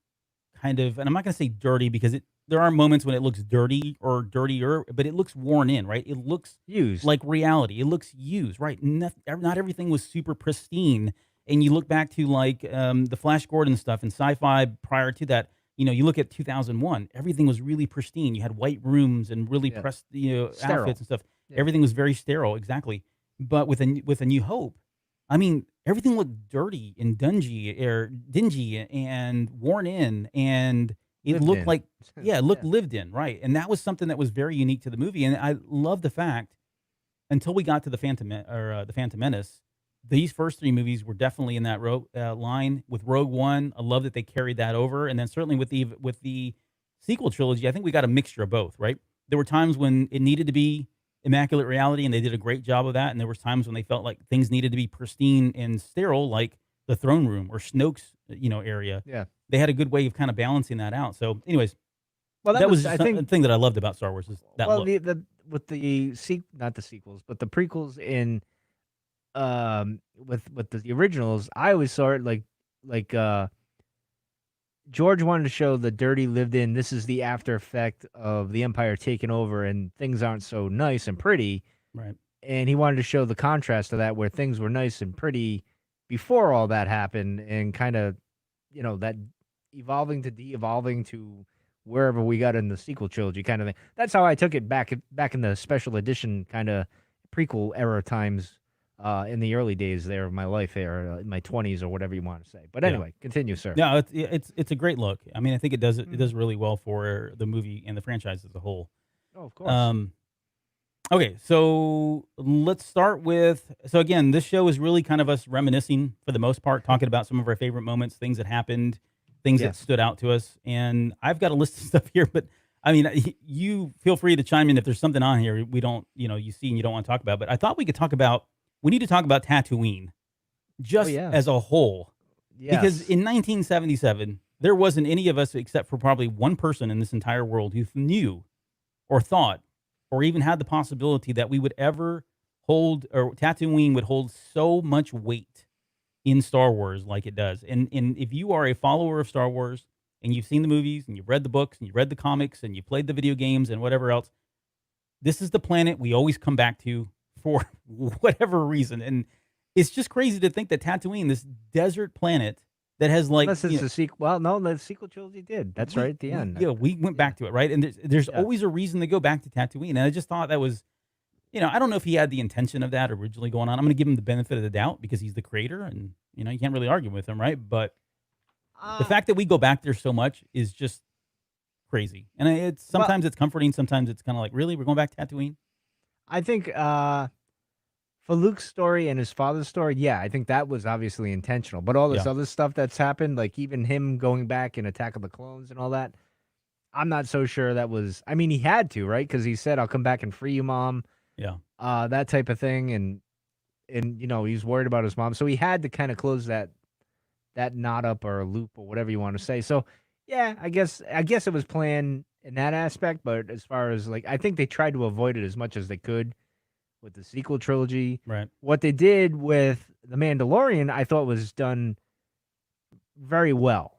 kind of, and I'm not going to say dirty, because there are moments when it looks dirty or dirtier, but it looks worn in, right? It looks used, like reality. It looks used, right? Not everything was super pristine. And you look back to like the Flash Gordon stuff and sci-fi prior to that. You look at 2001, everything was really pristine. You had white rooms and really pressed, outfits and stuff. Yeah. Everything was very sterile, exactly. But with a New Hope, I mean, everything looked dirty and dingy and worn in, and it looked like, lived in, right? And that was something that was very unique to the movie. And I love the fact, until we got to the Phantom Menace, these first 3 movies were definitely in that line. With Rogue One, I love that they carried that over, and then certainly with the sequel trilogy, I think we got a mixture of both, right? There were times when it needed to be Immaculate Reality, and they did a great job of that, and there was times when they felt like things needed to be pristine and sterile, like the throne room or Snoke's area. Yeah, they had a good way of kind of balancing that out. So, anyways, well, that was just the thing that I loved about Star Wars is that look. With not the sequels, but the prequels in with the originals, I always saw it like George wanted to show the dirty lived in. This is the after effect of the Empire taking over, and things aren't so nice and pretty. Right. And he wanted to show the contrast of that, where things were nice and pretty before all that happened, and kind of, that evolving to de-evolving to wherever we got in the sequel trilogy kind of thing. That's how I took it back in the special edition kind of prequel era times. In the early days there of my life here, in my 20s or whatever you want to say. But anyway, continue, sir. No, it's a great look. I mean, I think it does really well for the movie and the franchise as a whole. Oh, of course. Okay, so let's start with. So again, this show is really kind of us reminiscing for the most part, talking about some of our favorite moments, things that happened, things that Yes. stood out to us. And I've got a list of stuff here, but I mean, you feel free to chime in if there's something on here we don't, you see and you don't want to talk about. But I thought we could talk about. We need to talk about Tatooine, just yeah. as a whole, because Yes. in 1977 there wasn't any of us except for probably one person in this entire world who knew or thought or even had the possibility that we would ever hold or Tatooine would hold so much weight in Star Wars like it does. And if you are a follower of Star Wars and you've seen the movies and you've read the books and you've read the comics and you played the video games and whatever else, this is the planet we always come back to for whatever reason. And it's just crazy to think that Tatooine, this desert planet that has like Unless it's a sequel. Well, no, the sequel trilogy did. That's right at the end. Yeah, we went back to it, right? And there's Yeah. always a reason to go back to Tatooine. And I just thought that was, I don't know if he had the intention of that originally going on. I'm going to give him the benefit of the doubt because he's the creator and, you can't really argue with him, right? But the fact that we go back there so much is just crazy. And it's sometimes it's comforting. Sometimes it's kind of like, really? We're going back to Tatooine? I think for Luke's story and his father's story, yeah, I think that was obviously intentional. But all this other stuff that's happened, like even him going back in Attack of the Clones and all that, I'm not so sure that was. I mean, he had to, right? Because he said, "I'll come back and free you, Mom." Yeah. That type of thing, and he's worried about his mom, so he had to kind of close that knot up or loop or whatever you want to say. So yeah, I guess it was planned in that aspect. But as far as like, I think they tried to avoid it as much as they could with the sequel trilogy. Right. What they did with The Mandalorian, I thought was done very well,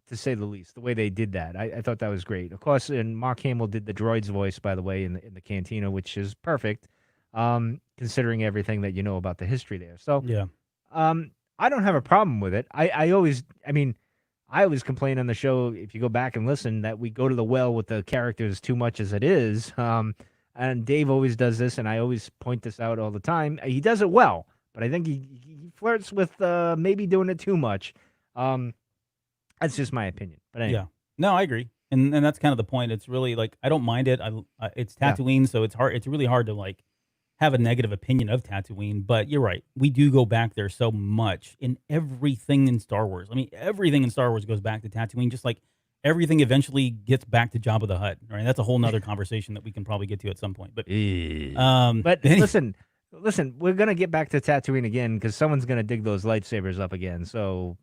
to say the least. The way they did that, I thought that was great. Of course, and Mark Hamill did the droid's voice, by the way, in the cantina, which is perfect, considering everything that you know about the history there. So Yeah. I don't have a problem with it. I always complain on the show, if you go back and listen, that we go to the well with the characters too much as it is. And Dave always does this, and I always point this out all the time. He does it well, but I think he flirts with maybe doing it too much. That's just my opinion. But anyway. Yeah. No, I agree. And that's kind of the point. It's really like, I don't mind it. It's Tatooine, so it's hard. It's really hard to like have a negative opinion of Tatooine, but you're right. We do go back there so much in everything in Star Wars. I mean, everything in Star Wars goes back to Tatooine, just like everything eventually gets back to Jabba the Hutt, right? That's a whole nother conversation that we can probably get to at some point. But listen, we're going to get back to Tatooine again because someone's going to dig those lightsabers up again. So,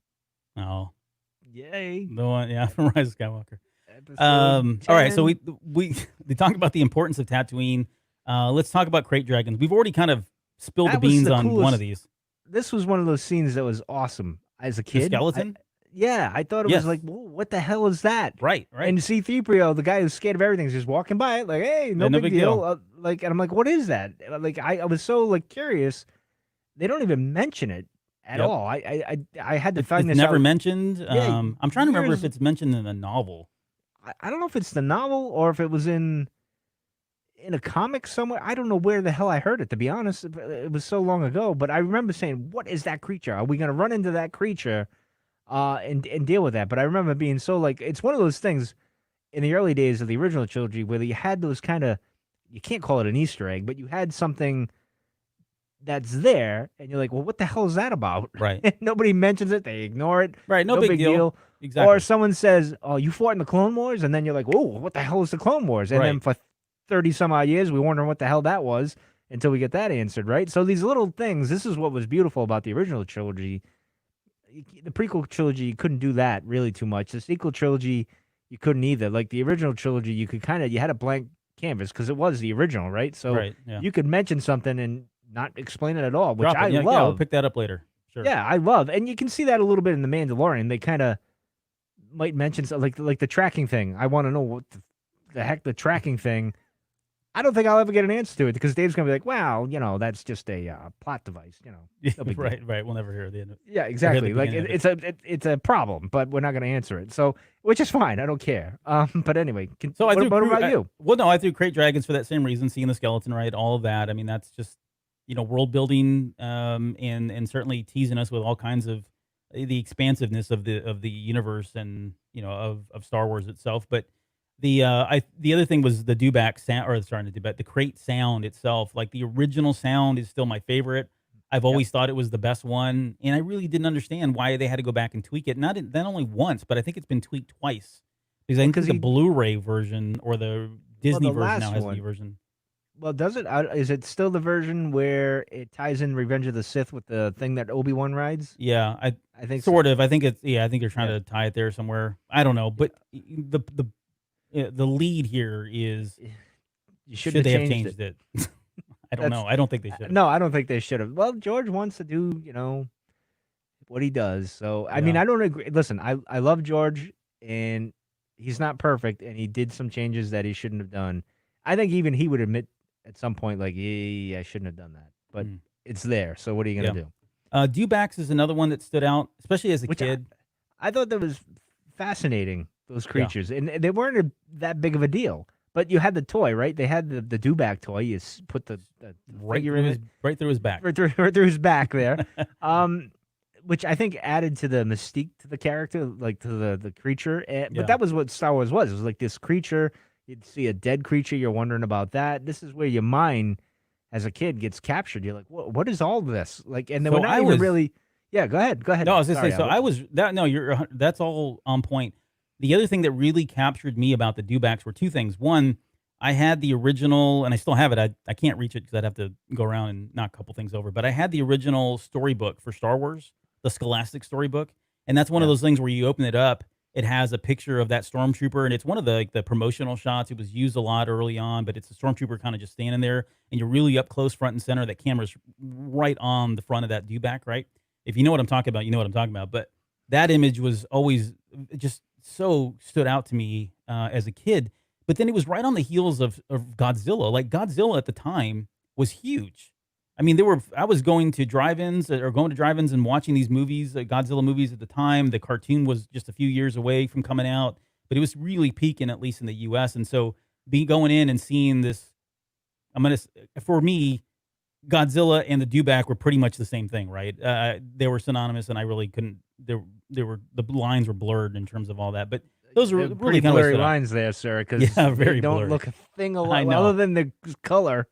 yay. The one, yeah, from Rise of Skywalker. Episode All right, so 10. we talked about the importance of Tatooine. Let's talk about crate dragons. We've already kind of spilled That the was beans the on one coolest- of these. This was one of those scenes that was awesome as a The kid. skeleton? I thought it Yes. was like, whoa, what the hell is that? Right. And C-3PO, the guy who's scared of everything, is just walking by it like, hey, no, big deal. And I'm like, what is that? Like, I was so like curious. They don't even mention it at Yep. all. I had to It's find this never out. mentioned. Yeah, I'm trying to remember if years- it's mentioned in the novel. I don't know if it's the novel or if it was in a comic somewhere. I don't know where the hell I heard it, to be honest. It was so long ago. But I remember saying, what is that creature? Are we going to run into that creature and deal with that? But I remember being so like, it's one of those things in the early days of the original trilogy where you had those kind of, you can't call it an Easter egg, but you had something that's there and you're like, well, what the hell is that about? Right. Nobody mentions it. They ignore it. Right. No big deal. Exactly. Or someone says, oh, you fought in the Clone Wars? And then you're like, whoa, what the hell is the Clone Wars? And then for 30 some odd years, we wonder what the hell that was until we get that answered, right? So these little things, this is what was beautiful about the original trilogy. The prequel trilogy, you couldn't do that really too much. The sequel trilogy, you couldn't either. Like the original trilogy, you had a blank canvas because it was the original, right? So you could mention something and not explain it at all, which I love. Yeah, we'll pick that up later. Sure. Yeah, I love. And you can see that a little bit in The Mandalorian. They kind of might mention something like the tracking thing. I want to know what the heck the tracking thing. I don't think I'll ever get an answer to it because Dave's gonna be like, "Well, that's just a plot device, no big deal." Right. We'll never hear the end of it. Yeah, exactly. Like it's a problem, but we're not gonna answer it. So, which is fine. I don't care. But anyway, what about you? Well, no, I threw crate dragons for that same reason. Seeing the skeleton, right? All of that. I mean, that's just world building, and certainly teasing us with all kinds of the expansiveness of the universe and of Star Wars itself. But The other thing was the dewback sound, or sorry, the dewback, the crate sound itself. Like the original sound is still my favorite. I've Yep. always thought it was the best one, and I really didn't understand why they had to go back and tweak it. Not only once, but I think it's been tweaked twice. Because I Well, think 'cause the he Blu-ray version or the Disney the version now last has one the version. well, does it? Is it still the version where it ties in Revenge of the Sith with the thing that Obi-Wan rides? Yeah, I think so. sort of. I think it's I think they're trying Yeah. to tie it there somewhere. I don't know, Yeah. but the lead here is You should shouldn't they have have changed changed it. it? I don't know. I don't think they should. No, I don't think they should have. Well, George wants to do, what he does. So, I mean, Yeah. I don't agree. Listen, I love George, and he's not perfect, and he did some changes that he shouldn't have done. I think even he would admit at some point, like, yeah, I shouldn't have done that. But Mm. it's there. So, what are you going to do? Dewbacks is another one that stood out, especially as a Which kid. I thought that was fascinating, those Yeah. creatures. And they weren't that big of a deal. But you had the toy, right? They had the Dewback toy. You put the Right figure through in his it. right through his back. Right through his back there. Which I think added to the mystique to the character, like to the creature. Yeah. But that was what Star Wars was. It was like this creature. You'd see a dead creature. You're wondering about that. This is where your mind, as a kid, gets captured. You're like, what is all this? Like, and then So we're not I even was- really. Yeah, go ahead. No, I was gonna Sorry, say. So Albert. I was that. No, that's all on point. The other thing that really captured me about the Dewbacks were two things. One, I had the original, and I still have it. I can't reach it because I'd have to go around and knock a couple things over. But I had the original storybook for Star Wars, the Scholastic storybook, and that's one of Yeah. those things where you open it up, it has a picture of that stormtrooper, and it's one of the promotional shots. It was used a lot early on, but it's a stormtrooper kind of just standing there, and you're really up close, front and center. That camera's right on the front of that Dewback, right? If you know what I'm talking about, you know what I'm talking about. But that image was always just so stood out to me as a kid. But then it was right on the heels of Godzilla. Like Godzilla at the time was huge. I mean, I was going to drive-ins and watching these movies, Godzilla movies at the time. The cartoon was just a few years away from coming out, but it was really peaking, at least in the U.S. And so going in and seeing this, for me, Godzilla and the Dewback were pretty much the same thing, right? They were synonymous, and I really couldn't. The lines were blurred in terms of all that, but those were They're really pretty kind of blurry lines there, sir. Because Yeah, they very don't blurry. look a thing I alike. know. Other than the color,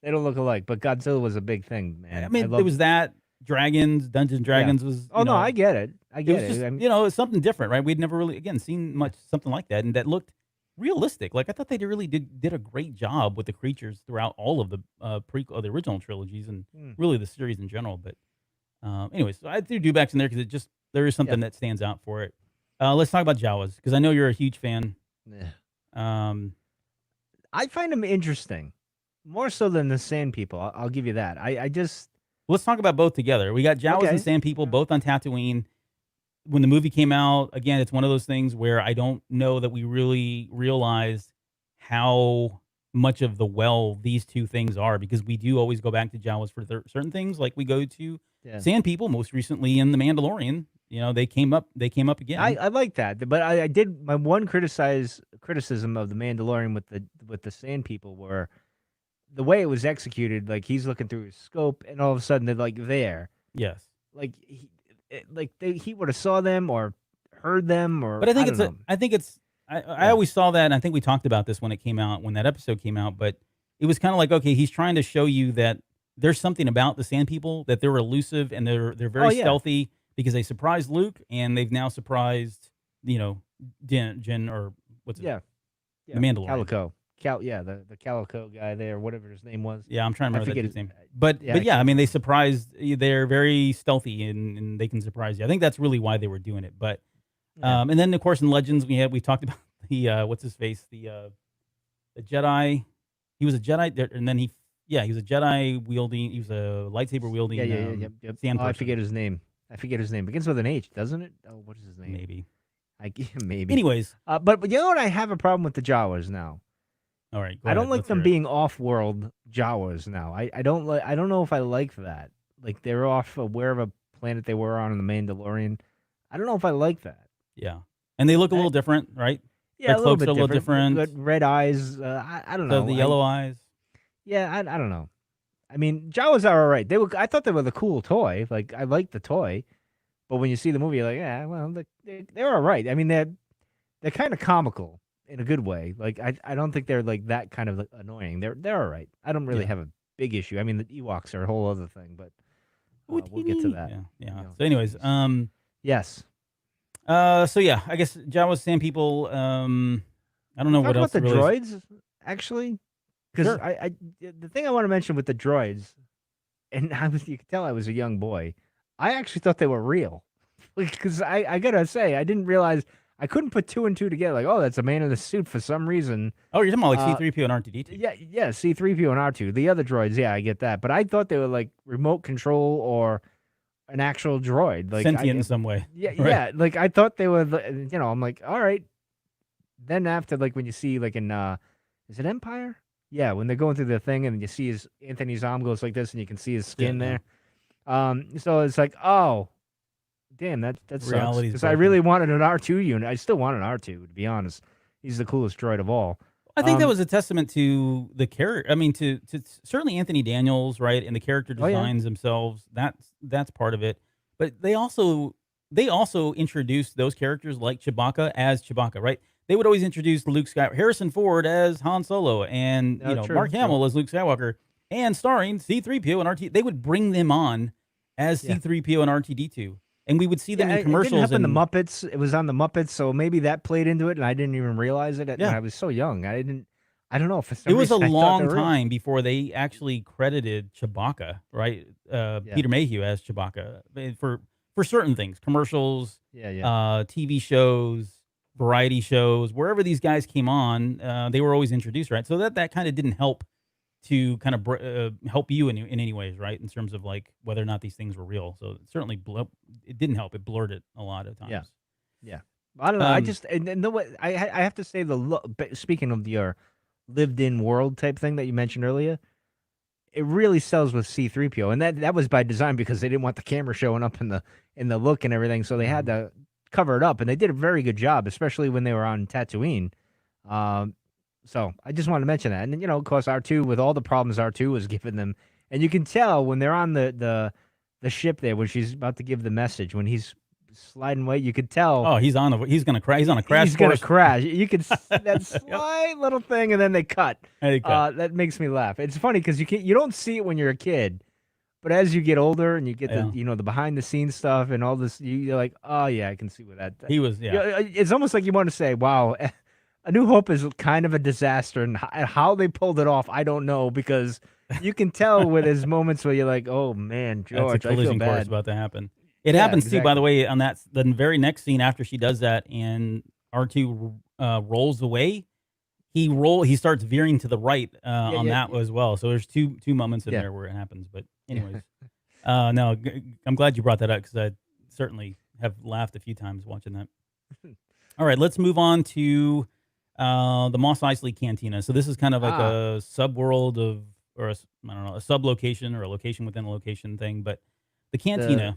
they don't look alike. But Godzilla was a big thing, man. I mean, love- it was that Dungeons and Dragons was. Oh no, I get it. I It get was it. just, I mean, it's something different, right? We'd never really, again, seen much something like that, and that looked realistic. Like I thought they really did a great job with the creatures throughout all of the the original trilogies, and really the series in general. But anyways, so I threw Dewbacks in there because there is something that stands out for it. Let's talk about Jawas because I know you're a huge fan. yeah. I find them interesting, more so than the Sand People. I'll give you that. I just Let's talk about both together. We got Jawas Okay. and Sand People both on Tatooine. When the movie came out, again, it's one of those things where I don't know that we really realized how much of the well these two things are, because we do always go back to Jawas for certain things, like we go to yeah. Sand People, most recently in The Mandalorian. They came up again. I like that, but I did my one criticism of the Mandalorian with the Sand People were the way it was executed. Like he's looking through his scope, and all of a sudden they're like there. Yes. Like he would have saw them or heard them, or But I think don't know. I always saw that, and I think we talked about this when that episode came out, but it was kind of like, okay, he's trying to show you that there's something about the Sand People, that they're elusive and they're very stealthy, because they surprised Luke and they've now surprised, Jin, or what's it? Yeah. The Mandalorian. Calico. The Calico guy there, whatever his name was. Yeah, I'm trying to remember that forget dude's his- name. But yeah, I yeah, I mean, they're very stealthy and they can surprise you. I think that's really why they were doing it. But Yeah. and then of course in Legends we talked about the what's his face, the Jedi. He was a Jedi there, and then he was a Jedi wielding. He was a lightsaber wielding. Yep. Sand Oh, I person. forget his name. Begins with an H, doesn't it? Oh, what is his name? Maybe. Maybe. Anyways, but you know what? I have a problem with the Jawas now. all right. Go I don't ahead, like let's them hear it. being off-world Jawas now. I don't like. I don't know if I like that. Like they're off of wherever planet they were on in the Mandalorian. I don't know if I like that. Yeah, and they look a little different, right? Yeah, Their a little cloaks bit are a little different. different. Good red eyes. I don't know. The yellow eyes. Yeah, I don't know. I mean, Jawas are all right. I thought they were the cool toy. Like I liked the toy, but when you see the movie, you're like, yeah, well, they're all right. I mean, they're kind of comical in a good way. Like I don't think they're like that kind of annoying. They're all right. I don't really Yeah. have a big issue. I mean, the Ewoks are a whole other thing, but we'll get to that. Yeah, yeah. You know, So, anyways, yes. so yeah, I guess Jawas, Sand People. I don't know Talk what else about the really. droids, actually, because Sure. the thing I want to mention with the droids, and you could tell I was a young boy. I actually thought they were real, because I gotta say I didn't realize I couldn't put two and two together. Like, oh, that's a man in a suit for some reason. Oh, you're talking about like C-3PO and R2-D2. Yeah, C-3PO and R2. The other droids, yeah, I get that, but I thought they were like remote control or an actual droid, like Sentient in some way. Yeah, Right. yeah. Like I thought they were, I'm like, all right. Then after, like when you see, like in, is it Empire? Yeah, when they're going through the thing and you see Anthony's arm goes like this, and you can see his skin there. So it's like, oh, damn, that sucks. Reality's Because I broken. really wanted an R2 unit. I still want an R2, to be honest. He's the coolest droid of all. I think that was a testament to the character. I mean, to certainly Anthony Daniels, right, and the character Oh, yeah. designs themselves. That's part of it. But they also introduced those characters like Chewbacca as Chewbacca, right? They would always introduce Luke Skywalker, Harrison Ford as Han Solo, and True, Mark true. Hamill as Luke Skywalker, and starring C-3PO and RT. They would bring them on as Yeah. C-3PO and R2-D2, and we would see them in It commercials. didn't happen and the Muppets. It was on the Muppets, so maybe that played into it, and I didn't even realize it. Yeah. I was so young. I don't know. For some it was a reason, I thought they long were real. time before they actually credited Chewbacca, right? Peter Mayhew as Chewbacca for certain things, commercials, Yeah. TV shows, variety shows, wherever these guys came on, they were always introduced, right? So that kind of didn't help to kind of help you in any ways, right? In terms of like whether or not these things were real. So it certainly it didn't help. It blurred it a lot of times. Yeah. I don't know. I Um, just and the way I have to say speaking of your lived-in world type thing that you mentioned earlier, it really sells with C-3PO, and that was by design because they didn't want the camera showing up in the look and everything, so they had to cover it up, and they did a very good job, especially when they were on Tatooine. So I just wanted to mention that, and then, of course, R2 with all the problems R2 was giving them, and you can tell when they're on the ship there when she's about to give the message when he's sliding away, you could tell. Oh, he's gonna crash. He's on a crash He's gonna course. crash. You could that slight little thing, and then they cut. That makes me laugh. It's funny because you don't see it when you're a kid, but as you get older and you get the behind the scenes stuff and all this, you're like, oh yeah, I can see what that. He was It's almost like you want to say, wow, A New Hope is kind of a disaster, and how they pulled it off, I don't know, because you can tell with his moments where you're like, oh man, George, That's a I feel collision course bad. about to happen. It Yeah, happens too, by the exactly. way, on the very next scene after she does that, and R2 rolls away. He starts veering to the right on yeah. that as well. So there's two moments in Yeah. there where it happens. But anyways, no, I'm glad you brought that up because I certainly have laughed a few times watching that. All right, let's move on to the Mos Eisley Cantina. So this is kind of like a subworld of, or I don't know, a sub location or a location within a location thing. But the cantina.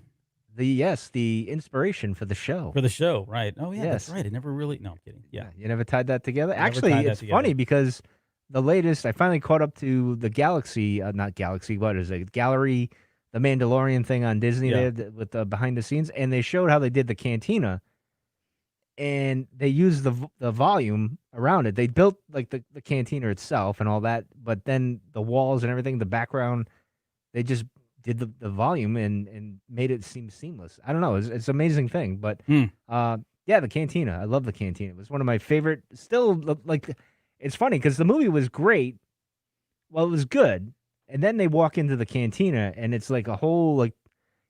The inspiration for the show. For the show, right? Oh yeah, that's Yes. right. It never really. No, I'm kidding. Yeah, You never tied that together? Never Actually, tied that it's funny together. because the latest, I finally caught up to the Galaxy, not Galaxy, what is it? Gallery, the Mandalorian thing on Disney Yeah. there with the behind the scenes, and they showed how they did the cantina, and they used the volume around it. They built like the cantina itself and all that, but then the walls and everything, the background, they just did the volume and made it seem seamless. I don't know. It's an amazing thing. But yeah, the cantina. I love the cantina. It was one of my favorite. Still, like, it's funny because the movie was great. Well, it was good. And then they walk into the cantina and it's like a whole, like,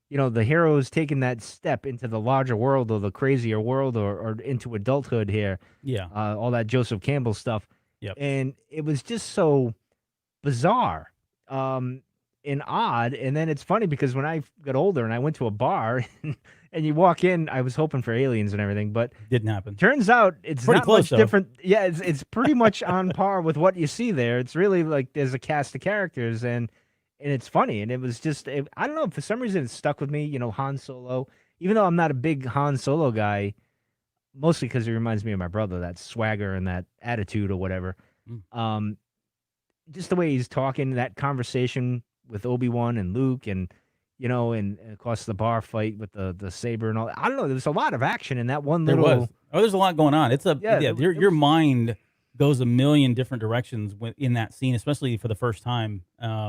the heroes taking that step into the larger world or the crazier world or into adulthood here. Yeah. All that Joseph Campbell stuff. Yep. And it was just so bizarre. And odd, and then it's funny because when I got older and I went to a bar and you walk in, I was hoping for aliens and everything, but Didn't happen. turns out it's Pretty not close, much though. different. Yeah, it's pretty much on par with what you see there. It's really like there's a cast of characters and it's funny, and it was just I don't know, for some reason it stuck with me. Han Solo, even though I'm not a big Han Solo guy, mostly because he reminds me of my brother, that swagger and that attitude or whatever. Just the way he's talking, that conversation with Obi-Wan and Luke and and of course the bar fight with the saber and all. I don't know. There was a lot of action in that one There little was. Oh, there's a lot going on. It's your was- mind goes a million different directions in that scene, especially for the first time.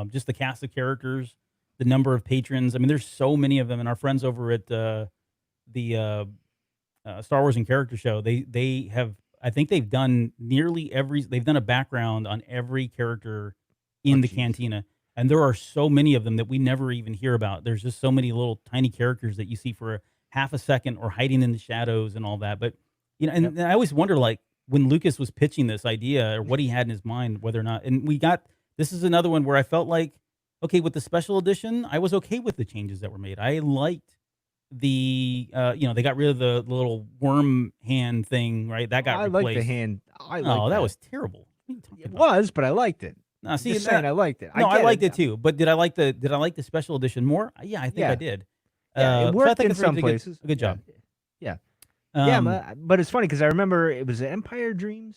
Just the cast of characters, the number of patrons. I mean, there's so many of them, and our friends over at the Star Wars and Character Show, they have, I think they've done they've done a background on every character in the cantina, and there are so many of them that we never even hear about. There's just so many little tiny characters that you see for half a second or hiding in the shadows and all that. But and I always wonder, like, when Lucas was pitching this idea or what he had in his mind, whether or not, and this is another one where I felt like, okay, with the special edition, I was okay with the changes that were made. I liked the they got rid of the little worm hand thing, right? That got replaced. I like the hand. That was terrible. It was, but I liked it. No, see, Just saying, I liked it. No, I liked it too. But did I like the special edition more? Yeah, I think I did. It worked in some really places. Good job. Yeah. Yeah. But it's funny because I remember it was Empire Dreams.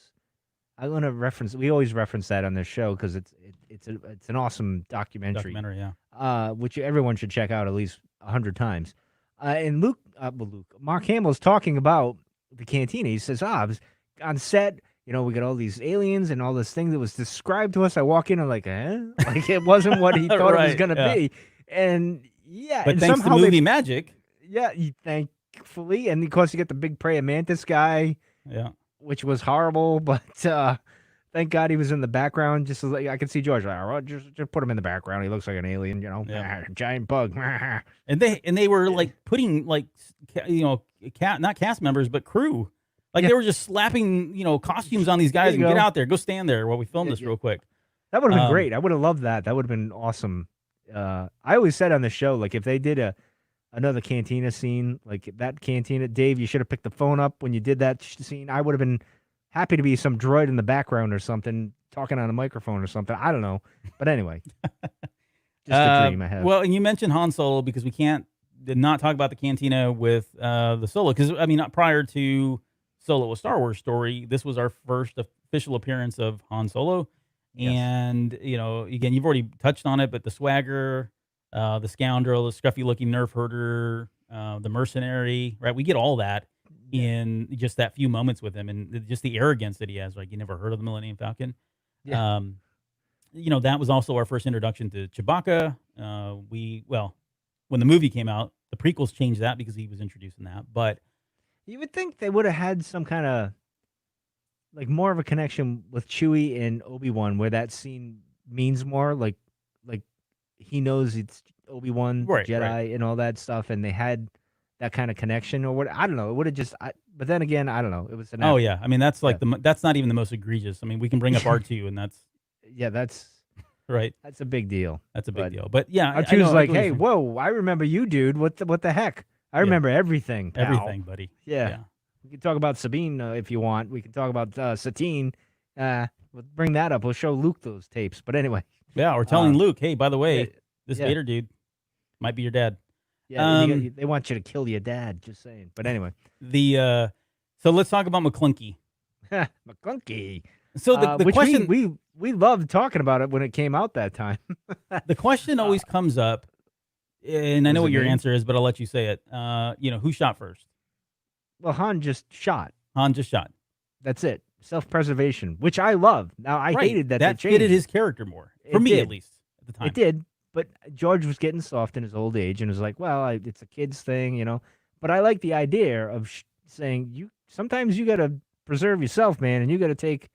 I want to reference. We always reference that on this show because it's an awesome documentary. Yeah. Which everyone should check out at least 100 times. And Mark Hamill's talking about the cantina. He says, I was on set. We got all these aliens and all this thing that was described to us. I walk in and like, like it wasn't what he thought it was going to be. And but and thanks to movie magic. Yeah, thankfully, and of course you get the big praying mantis guy. Yeah, which was horrible, but thank God he was in the background. Just like I could see George, like, just put him in the background. He looks like an alien, giant bug. And they were like putting like not cast members but crew. Like they were just slapping costumes on these guys and get out there, go stand there while we film this real quick. That would have been great. I would have loved that. That would have been awesome. I always said on the show, like if they did another cantina scene, like that cantina, Dave, you should have picked the phone up when you did that scene. I would have been happy to be some droid in the background or something, talking on a microphone or something. I don't know, but anyway, just a dream I have. Well, and you mentioned Han Solo because we did not talk about the cantina with the Solo, because I mean, prior to Solo: A Star Wars Story, this was our first official appearance of Han Solo. Yes. And, again, you've already touched on it, but the swagger, the scoundrel, the scruffy-looking nerf herder, the mercenary, right? We get all that in just that few moments with him, and just the arrogance that he has. Like, you never heard of the Millennium Falcon. Yeah. That was also our first introduction to Chewbacca. When the movie came out, the prequels changed that because he was introduced in that. But you would think they would have had some kind of like more of a connection with Chewie and Obi-Wan, where that scene means more. Like he knows it's Obi-Wan, Jedi, and all that stuff, and they had that kind of connection, or what? I don't know. It would have just. But then again, I don't know. It was an. Oh yeah, I mean that's like that's not even the most egregious. I mean, we can bring up R2, and that's. Yeah, that's right. That's a big deal. That's a big deal. But yeah, R2's like, hey, whoa! I remember you, dude. What the heck? I remember everything. Pal. Everything, buddy. Yeah. We can talk about Sabine if you want. We can talk about Satine. We'll bring that up. We'll show Luke those tapes. But anyway. Yeah, we're telling Luke, hey, by the way, this Vader dude might be your dad. Yeah, they want you to kill your dad. Just saying. But anyway. So let's talk about McClunky. McClunky. So the which question we loved talking about it when it came out that time. The question always comes up, and I know what your answer is, but I'll let you say it. Who shot first? Well, Han just shot. That's it. Self-preservation, which I love. Now, I hated that they changed. Fitted his character more. For me, at least, at the time. It did, but George was getting soft in his old age and was like, well, it's a kid's thing, But I like the idea of saying, sometimes you got to preserve yourself, man, and you got to take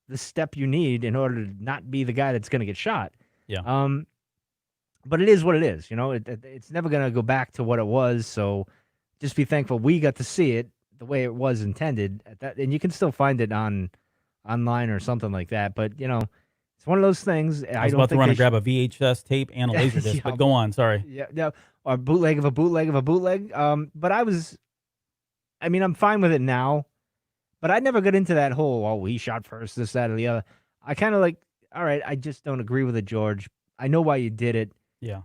the step you need in order to not be the guy that's going to get shot. Yeah. But it is what it is, It's never going to go back to what it was, so just be thankful we got to see it the way it was intended at that, and you can still find it online or something like that. But it's one of those things. I was about to run and grab a VHS tape and a laser disc, but go on. Sorry. Yeah, or bootleg of a bootleg of a bootleg. But I'm fine with it now. But I never got into that whole he shot first, this, that, or the other. I kind of like, all right, I just don't agree with it, George. I know why you did it. Yeah.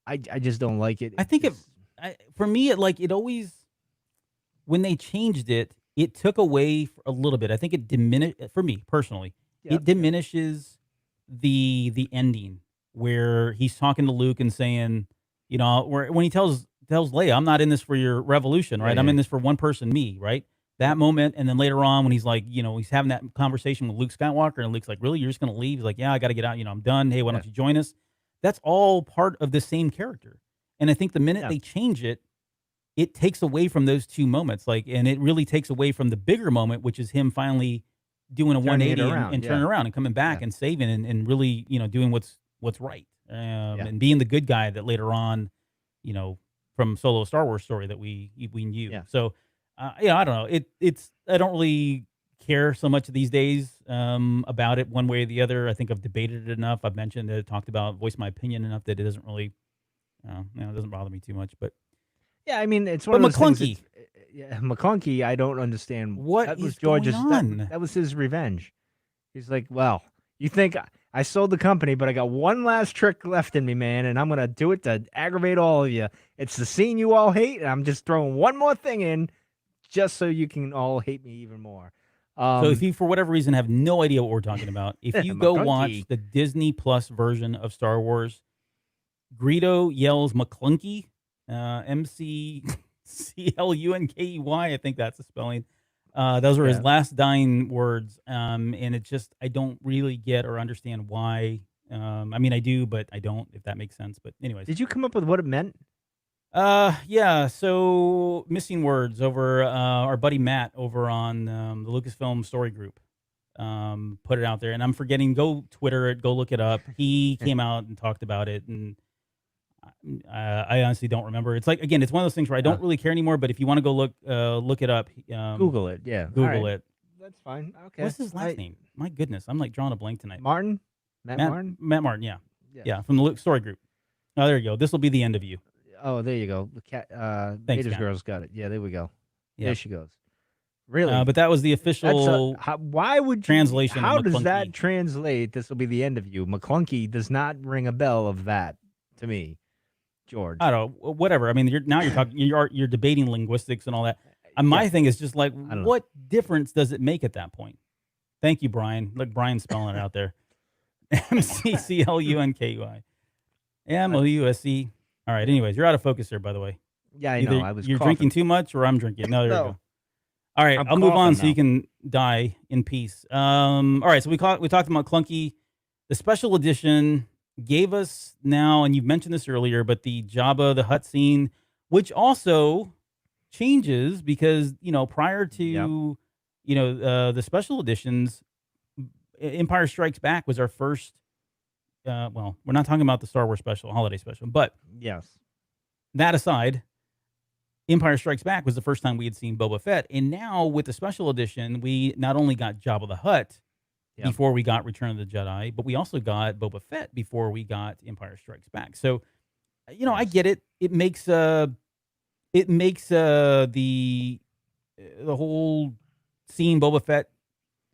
I just don't like it. I think for me, it always, when they changed it, it took away a little bit. I think it diminished, for me personally, it diminishes the ending where he's talking to Luke and saying, when he tells Leia, I'm not in this for your revolution, right? I'm in this for one person, me, right? That moment, and then later on when he's like, he's having that conversation with Luke Skywalker, and Luke's like, "Really, you're just gonna leave?" He's like, "Yeah, I got to get out. I'm done. Hey, why don't you join us?" That's all part of the same character. And I think the minute they change it, it takes away from those two moments. And it really takes away from the bigger moment, which is him finally doing a 180 and turning around and coming back and saving and really, doing what's right. And being the good guy that later on, from Solo Star Wars story that we knew. Yeah. So, I don't know. I don't really care so much these days about it one way or the other. I think I've debated it enough. I've mentioned it, talked about, voiced my opinion enough that it doesn't really, it doesn't bother me too much. But yeah, I mean, it's one of those McClunky. McClunky, I don't understand. What that is was George's, going on? That was his revenge. He's like, well, you think I sold the company, but I got one last trick left in me, man, and I'm going to do it to aggravate all of you. It's the scene you all hate, and I'm just throwing one more thing in just so you can all hate me even more. So if you, for whatever reason, have no idea what we're talking about, if you go watch the Disney Plus version of Star Wars, Greedo yells McClunky, McClunkey. I think that's the spelling. Those were his last dying words, and it just, I don't really get or understand why. I mean, I do, but I don't, if that makes sense. But anyways. Did you come up with what it meant? Yeah, so Missing Words over our buddy Matt over on the Lucasfilm story group put it out there, and I'm forgetting, go Twitter it, go look it up. He came out and talked about it, and I honestly don't remember. It's like, again, it's one of those things where I don't really care anymore, but if you want to go look it up, Google it, Google it. That's fine. Okay. What's his last name? My goodness, I'm like drawing a blank tonight. Martin? Matt Martin? Matt Martin, yeah, from the Luke story group. Oh, there you go. This will be the end of you. Oh, there you go. The cat, Thanks, Gators Girl's got it. Yeah, there we go. Yep. There she goes. Really? But that was the official why would you, translation. How of does that translate? This will be the end of you. McClunky does not ring a bell of that to me, George. I don't know. Whatever. I mean, you're talking. You're debating linguistics and all that. My thing is just like, what difference does it make at that point? Thank you, Brian. Look, Brian's spelling it out there. McClunkey. MOUSC. All right. Anyways, you're out of focus here, by the way. Yeah, I know. I was. You're coughing. drinking too much, or I'm drinking. No, there you go. All right, I'll move on so you can die in peace. All right, so we talked about Clunky. The special edition gave us now, and you've mentioned this earlier, but the Jabba the Hutt scene, which also changes because prior to the special editions, Empire Strikes Back was our first. Well, we're not talking about the Star Wars holiday special, but yes. That aside, Empire Strikes Back was the first time we had seen Boba Fett, and now with the special edition, we not only got Jabba the Hutt before we got Return of the Jedi, but we also got Boba Fett before we got Empire Strikes Back. So, I get it. It makes the whole seeing Boba Fett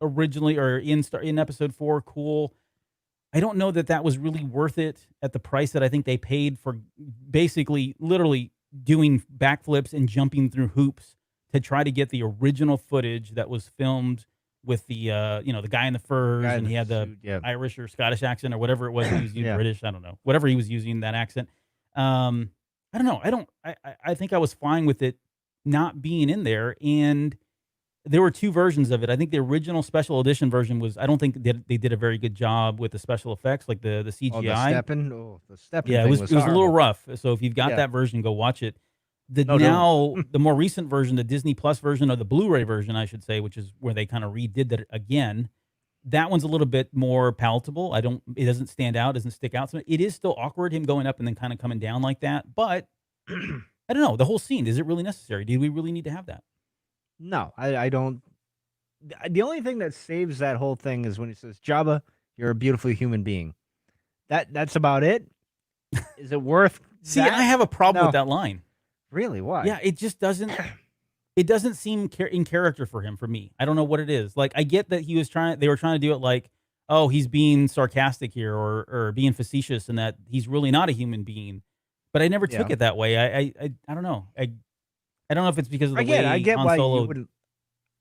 originally or in Episode 4 cool. I don't know that was really worth it at the price that I think they paid for basically literally doing backflips and jumping through hoops to try to get the original footage that was filmed with the the guy in the furs and he had the Irish or Scottish accent or whatever it was he was using. British, I don't know, whatever he was using, that accent. I don't know. I think I was fine with it not being in there, and there were two versions of it. I think the original special edition version was, I don't think they did a very good job with the special effects, like the CGI. Oh, the stepping. Yeah, it was a little rough. So if you've got that version, go watch it. The more recent version, the Disney Plus version, or the Blu-ray version, I should say, which is where they kind of redid that again. That one's a little bit more palatable. It doesn't stand out, doesn't stick out. So it is still awkward, him going up and then kind of coming down like that. But I don't know, the whole scene, is it really necessary? Do we really need to have that? No, I don't. The only thing that saves that whole thing is when he says, "Jabba, you're a beautiful human being." That's about it. Is it worth? See, I have a problem with that line. Really? Why? Yeah, it just doesn't. It doesn't seem in character for him. For me, I don't know what it is. Like, I get that they were trying to do it like, oh, he's being sarcastic here or being facetious, and that he's really not a human being. But I never took it that way. I don't know. I don't know if it's because of the way I get Han why Solo you wouldn't.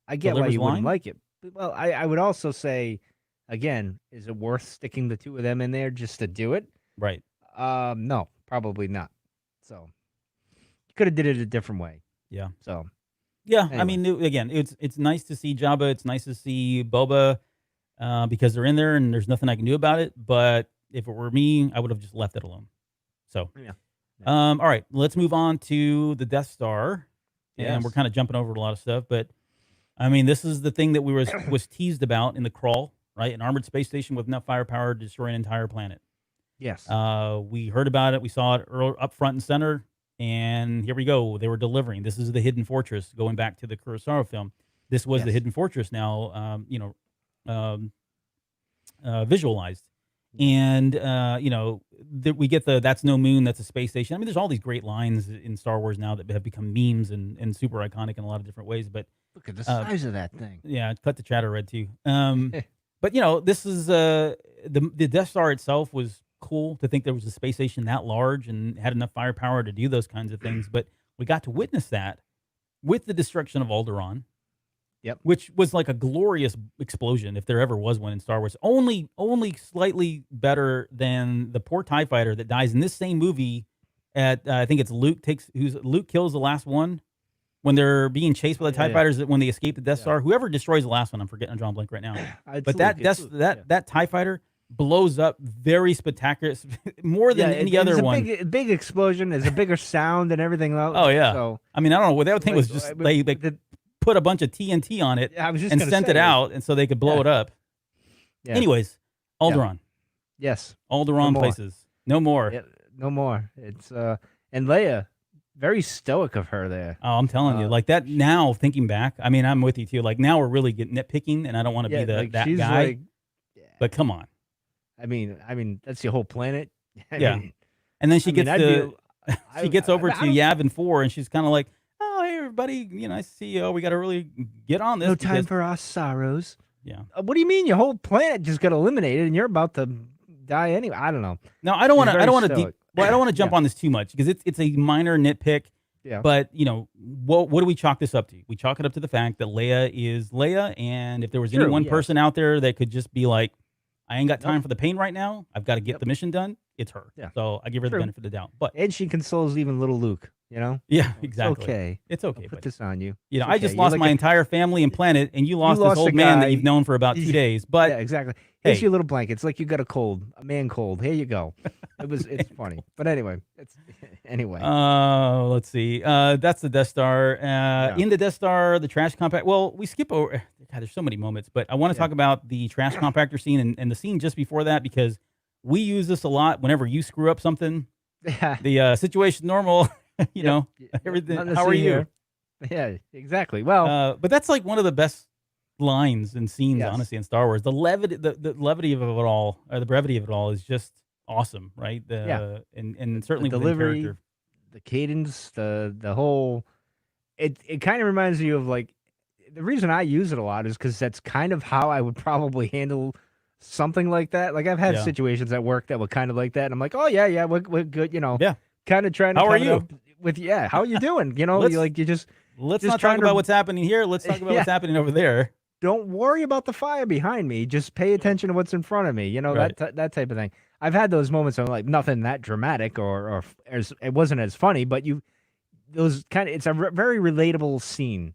I get why you wouldn't like it. Well, I would also say, again, is it worth sticking the two of them in there just to do it? Right. No, probably not. So you could have did it a different way. Yeah. So Yeah, I Anyway. mean, again, it's nice to see Jabba. It's nice to see Boba because they're in there and there's nothing I can do about it. But if it were me, I would have just left it alone. So, Yeah. all right, let's move on to the Death Star. And we're Yes. kind of jumping over a lot of stuff, but I mean, this is the thing that we was teased about in the crawl, right? An armored space station with enough firepower to destroy an entire planet. Yes. We heard about it. We saw it up front and center. And here we go. They were delivering. This is the Hidden Fortress, going back to the Kurosawa film. This was the Yes. Hidden Fortress now, visualized. And, we get that's no moon, that's a space station. I mean, there's all these great lines in Star Wars now that have become memes and super iconic in a lot of different ways. But Look at the size of that thing. yeah, cut the chatter red too. But, this is the Death Star itself was cool to think there was a space station that large and had enough firepower to do those kinds of things. But we got to witness that with the destruction of Alderaan. Yep. Which was like a glorious explosion, if there ever was one in Star Wars. Only slightly better than the poor TIE fighter that dies in this same movie. At I think it's Luke kills the last one when they're being chased by the TIE fighters. When they escape the Death Star, whoever destroys the last one, I'm forgetting. I'm drawing a blank right now. But that TIE fighter blows up very spectacular, more than any other one. Big explosion. There's a bigger sound and everything else. Oh yeah. So I mean, I don't know. That thing was just they put a bunch of TNT on it and sent it out, and so they could blow it up. Yeah. Anyways, Alderaan. Yes. Alderaan places. No more. Yeah, no more. It's and Leia, very stoic of her there. Oh, I'm telling you, like that. Now thinking back, I mean, I'm with you too. Like now we're really getting nitpicking, and I don't want to be that guy. Like, but come on. I mean, that's your whole planet. I mean, and then she gets she gets over to Yavin 4, and she's kind of like, "Oh, hey everybody, nice to see you. We got to really get on this. No time for our sorrows." Yeah. What do you mean your whole planet just got eliminated and you're about to die anyway? I don't know. No, I don't want to. I don't want to jump on this too much because it's a minor nitpick. Yeah. But what do we chalk this up to? We chalk it up to the fact that Leia is Leia, and if there was any one person out there that could just be like, I ain't got time for the pain right now, I've got to get the mission done, it's her. Yeah. So I give her the benefit of the doubt. And she consoles even little Luke, Yeah, exactly. It's okay. It's okay. Put this on you. I just lost my entire family and planet, and you lost this old man that you've known for about 2 days. But yeah, exactly. Here's your little blanket. It's like you got a man cold. Here you go. It's funny. But anyway, let's see. That's the Death Star. In the Death Star, the trash compactor. Well, we skip over. God, there's so many moments, but I want to talk about the trash compactor scene and the scene just before that, because we use this a lot whenever you screw up something. The situation normal. Everything. How are you? Here. Yeah, exactly. Well, but that's like one of the best lines and scenes, honestly, in Star Wars. The levity, the levity of it all, or the brevity of it all, is just awesome, right? And certainly the delivery, the cadence, the whole. It kind of reminds you of like the reason I use it a lot is because that's kind of how I would probably handle something like that. Like I've had situations at work that were kind of like that, and I'm like, oh yeah, we're good, kind of trying to. How are you? How are you doing? Let's not talk about what's happening here. Let's talk about what's happening over there. Don't worry about the fire behind me. Just pay attention to what's in front of me. That type of thing. I've had those moments of like nothing that dramatic or it wasn't as funny, but it's a very relatable scene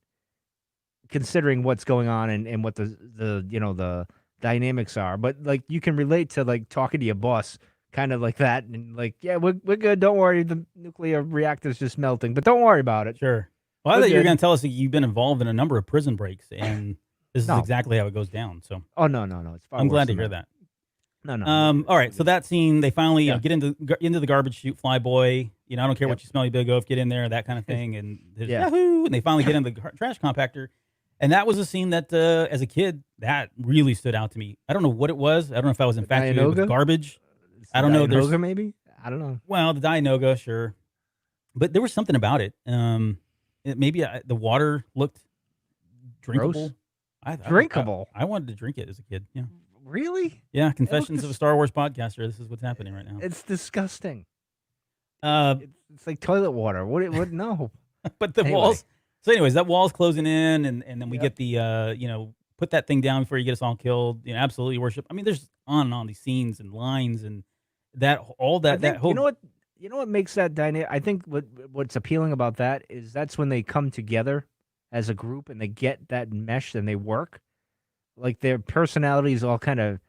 considering what's going on and what the dynamics are. But like you can relate to like talking to your boss kind of like that, and like, yeah, we're good. Don't worry, the nuclear reactor's just melting, but don't worry about it. Sure. Well, I thought you were going to tell us that you've been involved in a number of prison breaks, and this is exactly how it goes down. So. Oh no, it's far. I'm glad to hear that. No. All right. So that scene, they finally get into the garbage chute, Flyboy. I don't care what you smell, you better go. Get in there, that kind of thing, and yahoo! And they finally get in the trash compactor, and that was a scene that, as a kid, that really stood out to me. I don't know what it was. I don't know if I was infatuated with garbage. I don't know. Dianoga, maybe? I don't know. Well, the Dianoga, sure. But there was something about it. Maybe the water looked drinkable. Drinkable? I wanted to drink it as a kid, yeah. Really? Yeah, Confessions of a Star Wars Podcaster. This is what's happening right now. It's disgusting. It's like toilet water. What? No. But the walls. So anyways, that wall's closing in, and then we get the, put that thing down before you get us all killed. Absolutely worship. I mean, there's on and on these scenes and lines and that whole. You know what makes that dynamic? I think what's appealing about that is that's when they come together as a group and they get that mesh and they work, like their personalities all kind of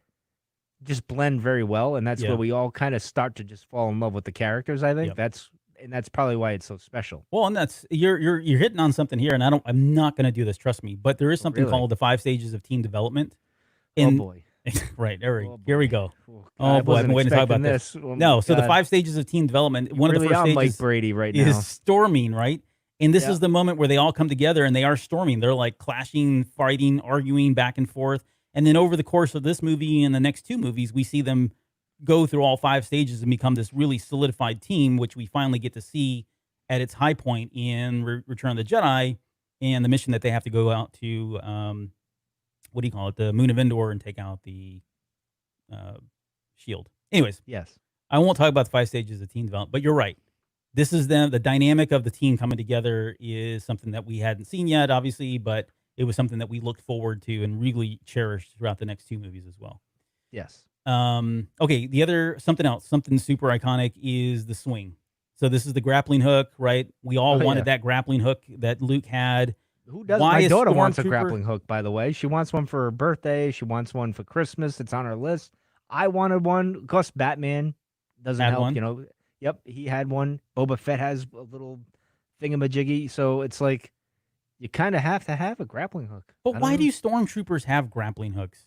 just blend very well, and that's Yeah. where we all kind of start to just fall in love with the characters. I think Yep. that's probably why it's so special. Well, and that's you're hitting on something here, and I'm not going to do this, trust me. But there is something Really? called the 5 stages of team development. Oh boy. Right, Oh, here we boy. go. Oh, Oh boy, I've wasn't been waiting to talk about expecting this. Oh, No, my so the God. 5 stages of team development. One of Really the first are Mike stages Brady right is now. storming, right? And this Yeah. is the moment where they all come together and they are storming. They're like clashing, fighting, arguing back and forth. And then over the course of this movie and the next 2 movies, we see them go through all 5 stages and become this really solidified team, which we finally get to see at its high point in Return of the Jedi and the mission that they have to go out to, what do you call it, the Moon of Endor and take out the shield. Anyways, Yes. I won't talk about the 5 stages of team development, but you're right. This is the dynamic of the team coming together is something that we hadn't seen yet, obviously, but it was something that we looked forward to and really cherished throughout the next 2 movies as well. Yes. Okay, the other something super iconic is the swing. So this is the grappling hook, right? We all wanted that grappling hook that Luke had. Who does? Why My a daughter wants a stormtrooper- grappling hook, by the way. She wants one for her birthday. She wants one for Christmas. It's on her list. I wanted one. Of course, Batman doesn't Had help, one? you know. Yep, he had one. Boba Fett has a little thingamajiggy. So it's like you kind of have to have a grappling hook. But why do stormtroopers have grappling hooks?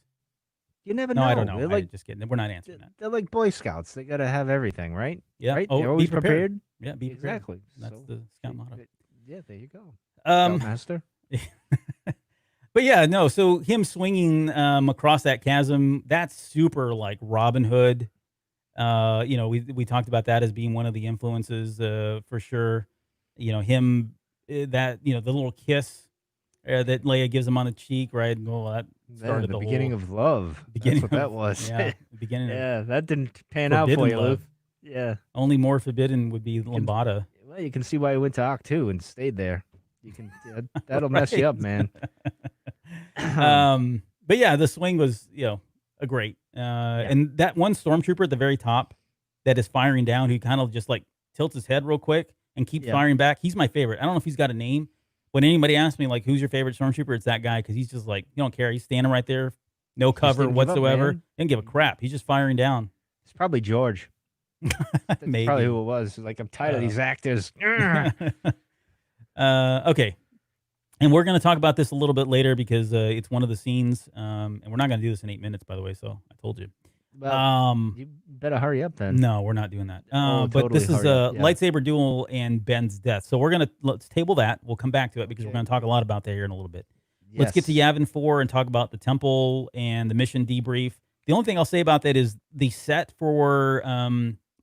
You never No, know. I don't know. They're I'm like just kidding. We're not answering that. they're like Boy Scouts. They got to have everything, right? Yeah. Right? Oh, They're always be prepared. prepared. Yeah, be prepared. Exactly. That's So, the scout motto. Yeah, there you go. Um, Master. But yeah, no. So him swinging across that chasm, that's super like Robin Hood. You know, we talked about that as being one of the influences for sure. You know, him that the little kiss that Leia gives him on the cheek, right? Well, that started the beginning of love. beginning That's what that of- was. Yeah, the beginning. Of Yeah, that didn't pan out for forbidden you, love. Luke. Yeah. Only more forbidden would be Lambada. Well, you can see why he went to Oct 2 and stayed there. You can that'll mess you up, man. But yeah, the swing was a great. And that one stormtrooper at the very top that is firing down, who kind of just like tilts his head real quick and keeps Yeah. firing back. He's my favorite. I don't know if he's got a name. When anybody asks me like, who's your favorite stormtrooper, it's that guy because he's just like, you don't care. He's standing right there, no cover didn't give up, whatsoever. man. Didn't give a crap. He's just firing down. It's probably George. That's Maybe. probably who it was. Like, I'm tired of these actors. Okay. And we're going to talk about this a little bit later because it's one of the scenes. And we're not going to do this in 8 minutes, by the way. So I told you. Well, you better hurry up then. No, we're not doing that. Oh, But this totally is a hurry up, yeah. lightsaber duel and Ben's death. So let's table that. We'll come back to it because we're going to talk a lot about that here in a little bit. Let's get to Yes. Yavin 4 and talk about the temple and the mission debrief. The only thing I'll say about that is the set for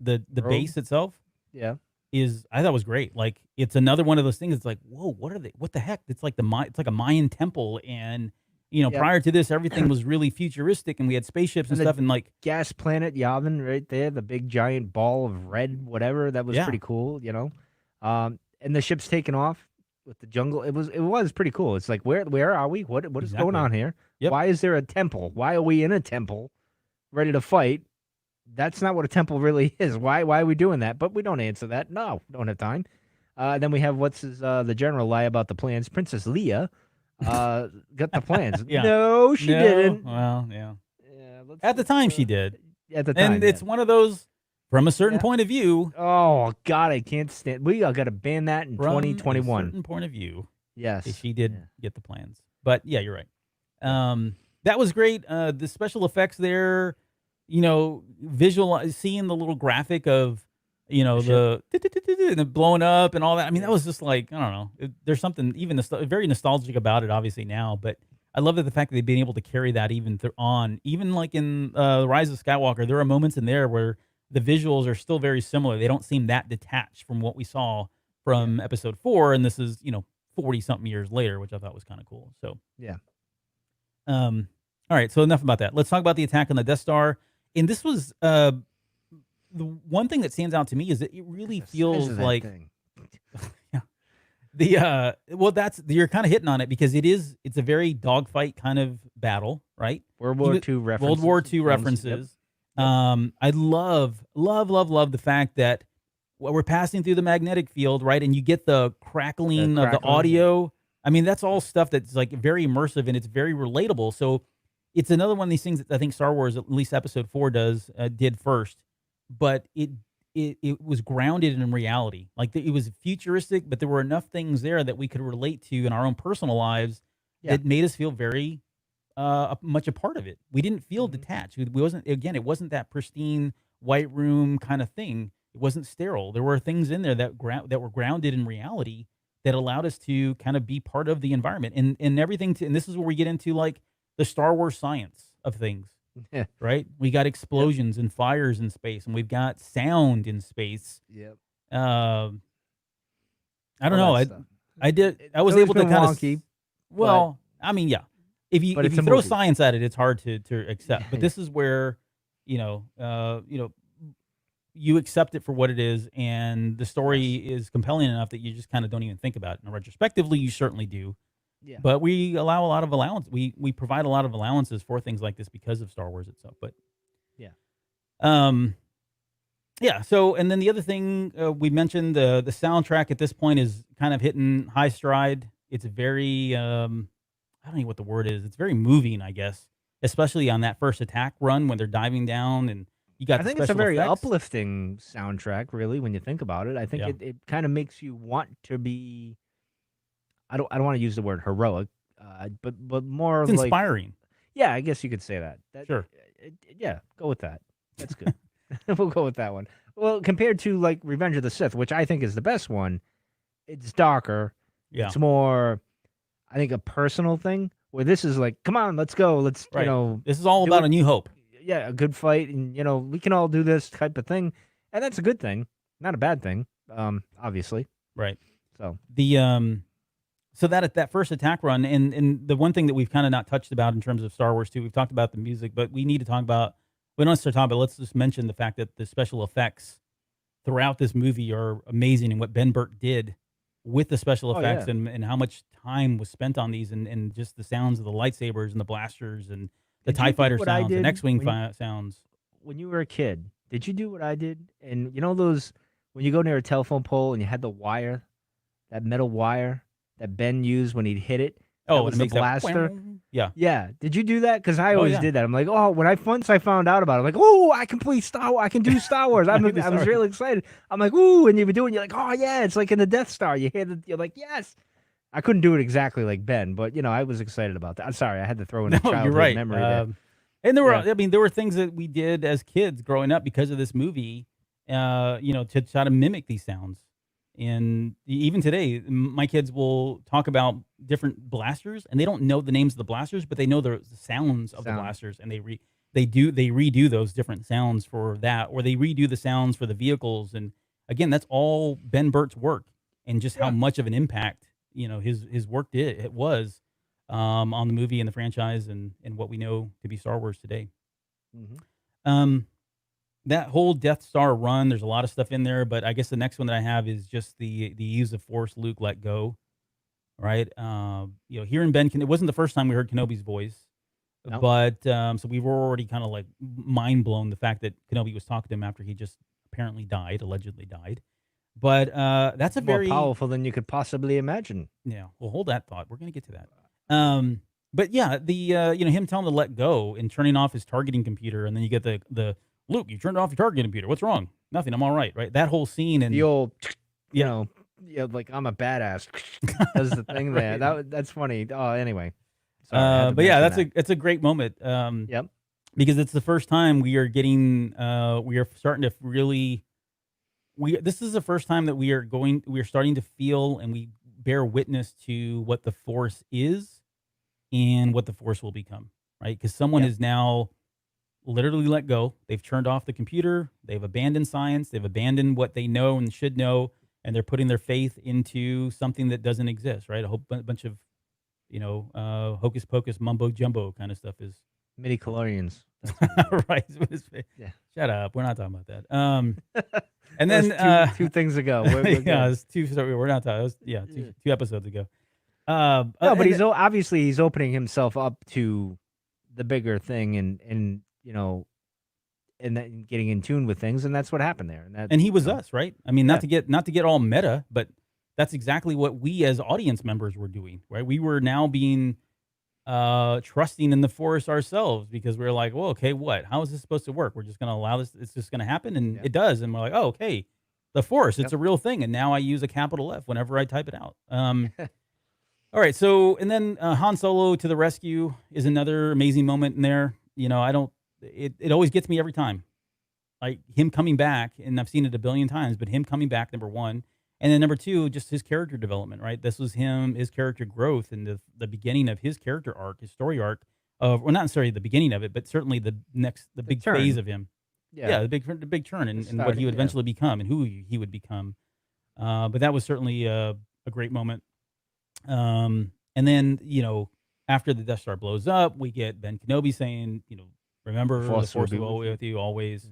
the Rogue? base itself Yeah. I thought was great. Like it's another one of those things. It's like, whoa, what the heck? It's like it's like a Mayan temple, and Yep. prior to this, everything was really futuristic, and we had spaceships and And the stuff, and like Gas planet Yavin right there, the big giant ball of red, whatever. That was Yeah. pretty cool, And the ship's taking off with the jungle. It was pretty cool. It's like where are we? What is going Exactly. on here? Yep. Why is there a temple? Why are we in a temple ready to fight? That's not what a temple really is. Why are we doing that? But we don't answer that. No, don't have time. Then we have the general lie about the plans. Princess Leia got the plans. Yeah. No, she didn't. Well, yeah. Yeah, At the time, she did, At the time, and it's one of those from a certain Yeah. point of view. Oh God, I can't stand. We got to ban that in From a 2021. certain point of view, Yes, she did Yeah. get the plans. But yeah, you're right. That was great. The special effects there, seeing the little graphic of, the blowing up and all that. I mean, that was just like, I don't know. There's something even very nostalgic about it, obviously now, but I love that the fact that they've been able to carry that even even like in The Rise of Skywalker, there are moments in there where the visuals are still very similar. They don't seem that detached from what we saw from episode 4. And this is, 40 something years later, which I thought was kind of cool. So, Yeah. All right. So enough about that. Let's talk about the attack on the Death Star. And this was, the one thing that stands out to me is that it really The size feels of that like thing. you're kind of hitting on it because it's a very dogfight kind of battle, right? World War II references. World War II Yep. references. I love the fact that we're passing through the magnetic field, right? And you get the crackling of the crackling, audio I mean, that's all stuff that's like very immersive and it's very relatable. So it's another one of these things that I think Star Wars, at least Episode 4, did first, but it was grounded in reality. Like it was futuristic, but there were enough things there that we could relate to in our own personal lives that made us feel very much a part of it. We didn't feel detached. We wasn't, again, it wasn't that pristine white room kind of thing. It wasn't sterile. There were things in there that were grounded in reality that allowed us to kind of be part of the environment and everything. And this is where we get into like the Star Wars science of things, right? We got explosions and fires in space, and we've got sound in space. Yep. I don't All know. that stuff. I was always able to been kind wonky, of. Well, I mean, yeah. If you it's a throw movie. science at it, it's hard to accept. But this is where, you accept it for what it is, and the story is compelling enough that you just kind of don't even think about it. Now, retrospectively, you certainly do. Yeah. But we allow a lot of allowance. We provide a lot of allowances for things like this because of Star Wars itself. But So, and then the other thing we mentioned, the soundtrack at this point is kind of hitting high stride. It's very I don't know what the word is. It's very moving, I guess, especially on that first attack run when they're diving down and you got. I think it's a very uplifting soundtrack, really, when you think about it. I think it kind of makes you want to be. I don't want to use the word heroic, but more it's like inspiring. Yeah, I guess you could say that. Sure. Yeah, go with that. That's good. We'll go with that one. Well, compared to like Revenge of the Sith, which I think is the best one, it's darker. Yeah. It's more, I think, a personal thing. Where this is like, come on, let's go. Let's This is all about a new hope. Yeah, a good fight, and we can all do this type of thing, and that's a good thing, not a bad thing. Obviously. Right. So So that first attack run, and the one thing that we've kind of not touched about in terms of Star Wars 2, we've talked about the music, but we need to talk about, we don't start talking about, let's just mention the fact that the special effects throughout this movie are amazing, and what Ben Burtt did with the special effects and how much time was spent on these, and just the sounds of the lightsabers and the blasters and the TIE fighter sounds and X-Wing sounds. When you were a kid, did you do what I did? And those, when you go near a telephone pole and you had the wire, that metal wire that Ben used when he'd hit it. Oh, it was the blaster. Yeah. Did you do that? Because I always did that. I'm like, once I found out about it, I'm like, oh, I can play Star Wars. I can do Star Wars. I was really excited. I'm like, ooh, and you were doing, you're like, oh yeah, it's like in the Death Star. You're like, yes. I couldn't do it exactly like Ben, but I was excited about that. I'm sorry, I had to throw in a childhood memory there. And there were, there were things that we did as kids growing up because of this movie, to try to mimic these sounds. And even today, my kids will talk about different blasters, and they don't know the names of the blasters, but they know the sounds of the blasters, and they redo those different sounds for that, or they redo the sounds for the vehicles. And again, that's all Ben Burtt's work, and just how much of an impact his work was on the movie and the franchise and what we know to be Star Wars today. Mm-hmm. That whole Death Star run, there's a lot of stuff in there, but I guess the next one that I have is just the use of Force Luke let go, right? Hearing Ben, it wasn't the first time we heard Kenobi's voice, but so we were already kind of like mind blown the fact that Kenobi was talking to him after he just apparently allegedly died. But that's more powerful than you could possibly imagine. Yeah, well, hold that thought. We're gonna get to that. But yeah, the him telling him to let go and turning off his targeting computer, and then you get the Luke, you turned off your targeting computer. What's wrong? Nothing. I'm all right. Right. That whole scene and the old, like I'm a badass. Does the thing right. there? That's funny. Oh, anyway. Sorry, but yeah, it's a great moment. Yep. Because it's the first time we are getting, we are starting to really, this is the first time that we are starting to feel and we bear witness to what the Force is and what the Force will become. Right. Because someone is now literally let go. They've turned off the computer. They've abandoned science. They've abandoned what they know and should know, and they're putting their faith into something that doesn't exist. Right, a whole bunch of, hocus pocus, mumbo jumbo kind of stuff is midi-chlorians. Right. Yeah. Shut up. We're not talking about that. And then two things ago. It's two. Sorry, we're not talking. Two episodes ago. No, but he's opening himself up to the bigger thing, and getting in tune with things, and that's what happened there. And he was us, right? I mean, not to get all meta, but that's exactly what we as audience members were doing, right? We were now being trusting in the Force ourselves because we were like, well, okay, what? How is this supposed to work? We're just going to allow this. It's just going to happen, and Yep. it does. And we're like, oh, okay, the Force, it's Yep. a real thing. And now I use a capital F whenever I type it out. All right, so and then Han Solo to the rescue is another amazing moment in there. You know, I don't. It always gets me every time. Like him coming back, and I've seen it a billion times, but him coming back, number one. And then number two, just his character development, right? This was his character growth and the beginning of his character arc, his story arc of, well, not necessarily the beginning of it, but certainly the big turn. phase of him. Yeah, the big turn and what he would eventually become and who he would become. But that was certainly a great moment. And then, you know, after the Death Star blows up, we get Ben Kenobi saying, you know, remember the Force will be with you always.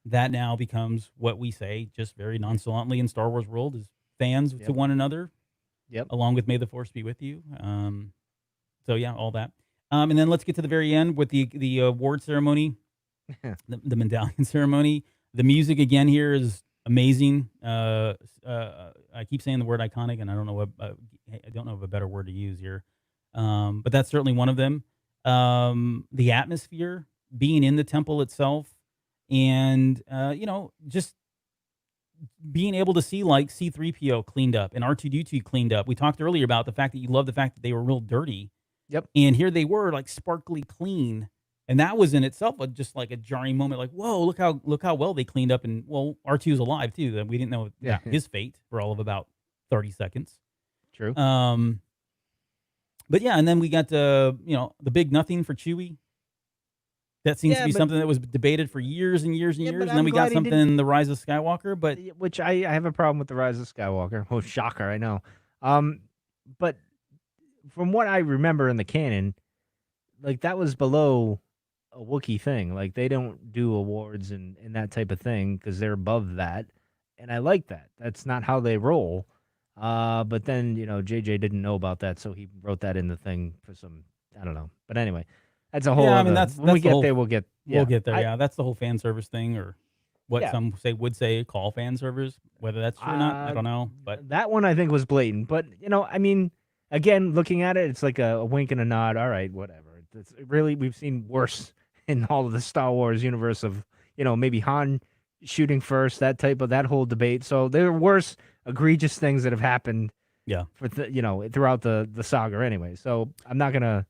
That now becomes what we say just very nonchalantly in Star Wars world as fans to one another. Yep. Along with May the Force be with you. So yeah, all that. And then let's get to the very end with the award ceremony, the Medallion Ceremony. The music again here is amazing. I keep saying the word iconic, and I don't know of a better word to use here. But that's certainly one of them. The atmosphere, being in the temple itself, and you know, just being able to see like C-3PO cleaned up and R2-D2 cleaned up. We talked earlier about the fact that you love the fact that they were real dirty. Yep. And here they were like sparkly clean. And that was in itself just like a jarring moment. Like, whoa, look how well they cleaned up. And well, R2's alive too. That we didn't know his fate for all of about 30 seconds. True. But yeah, and then we got the big nothing for Chewie. That seems to be something that was debated for years and years and years. And then we got something in The Rise of Skywalker, but which I have a problem with The Rise of Skywalker. Oh, shocker, I know. But from what I remember in the canon, like that was below a Wookiee thing. Like they don't do awards and that type of thing because they're above that. And I like that. That's not how they roll. But then, you know, JJ didn't know about that, so he wrote that in the thing for some, I don't know. But anyway, that's a whole I mean, when we get there, we'll get there. Yeah, that's the whole fan service thing, or what some would say call fan service. Whether that's true or not, I don't know. But that one I think was blatant. But, you know, I mean, again, looking at it, it's like a wink and a nod. All right, whatever. It's really, we've seen worse in all of the Star Wars universe of, you know, maybe Han shooting first, that whole debate. So there are worse egregious things that have happened. Yeah. For throughout the saga anyway. So I'm not gonna.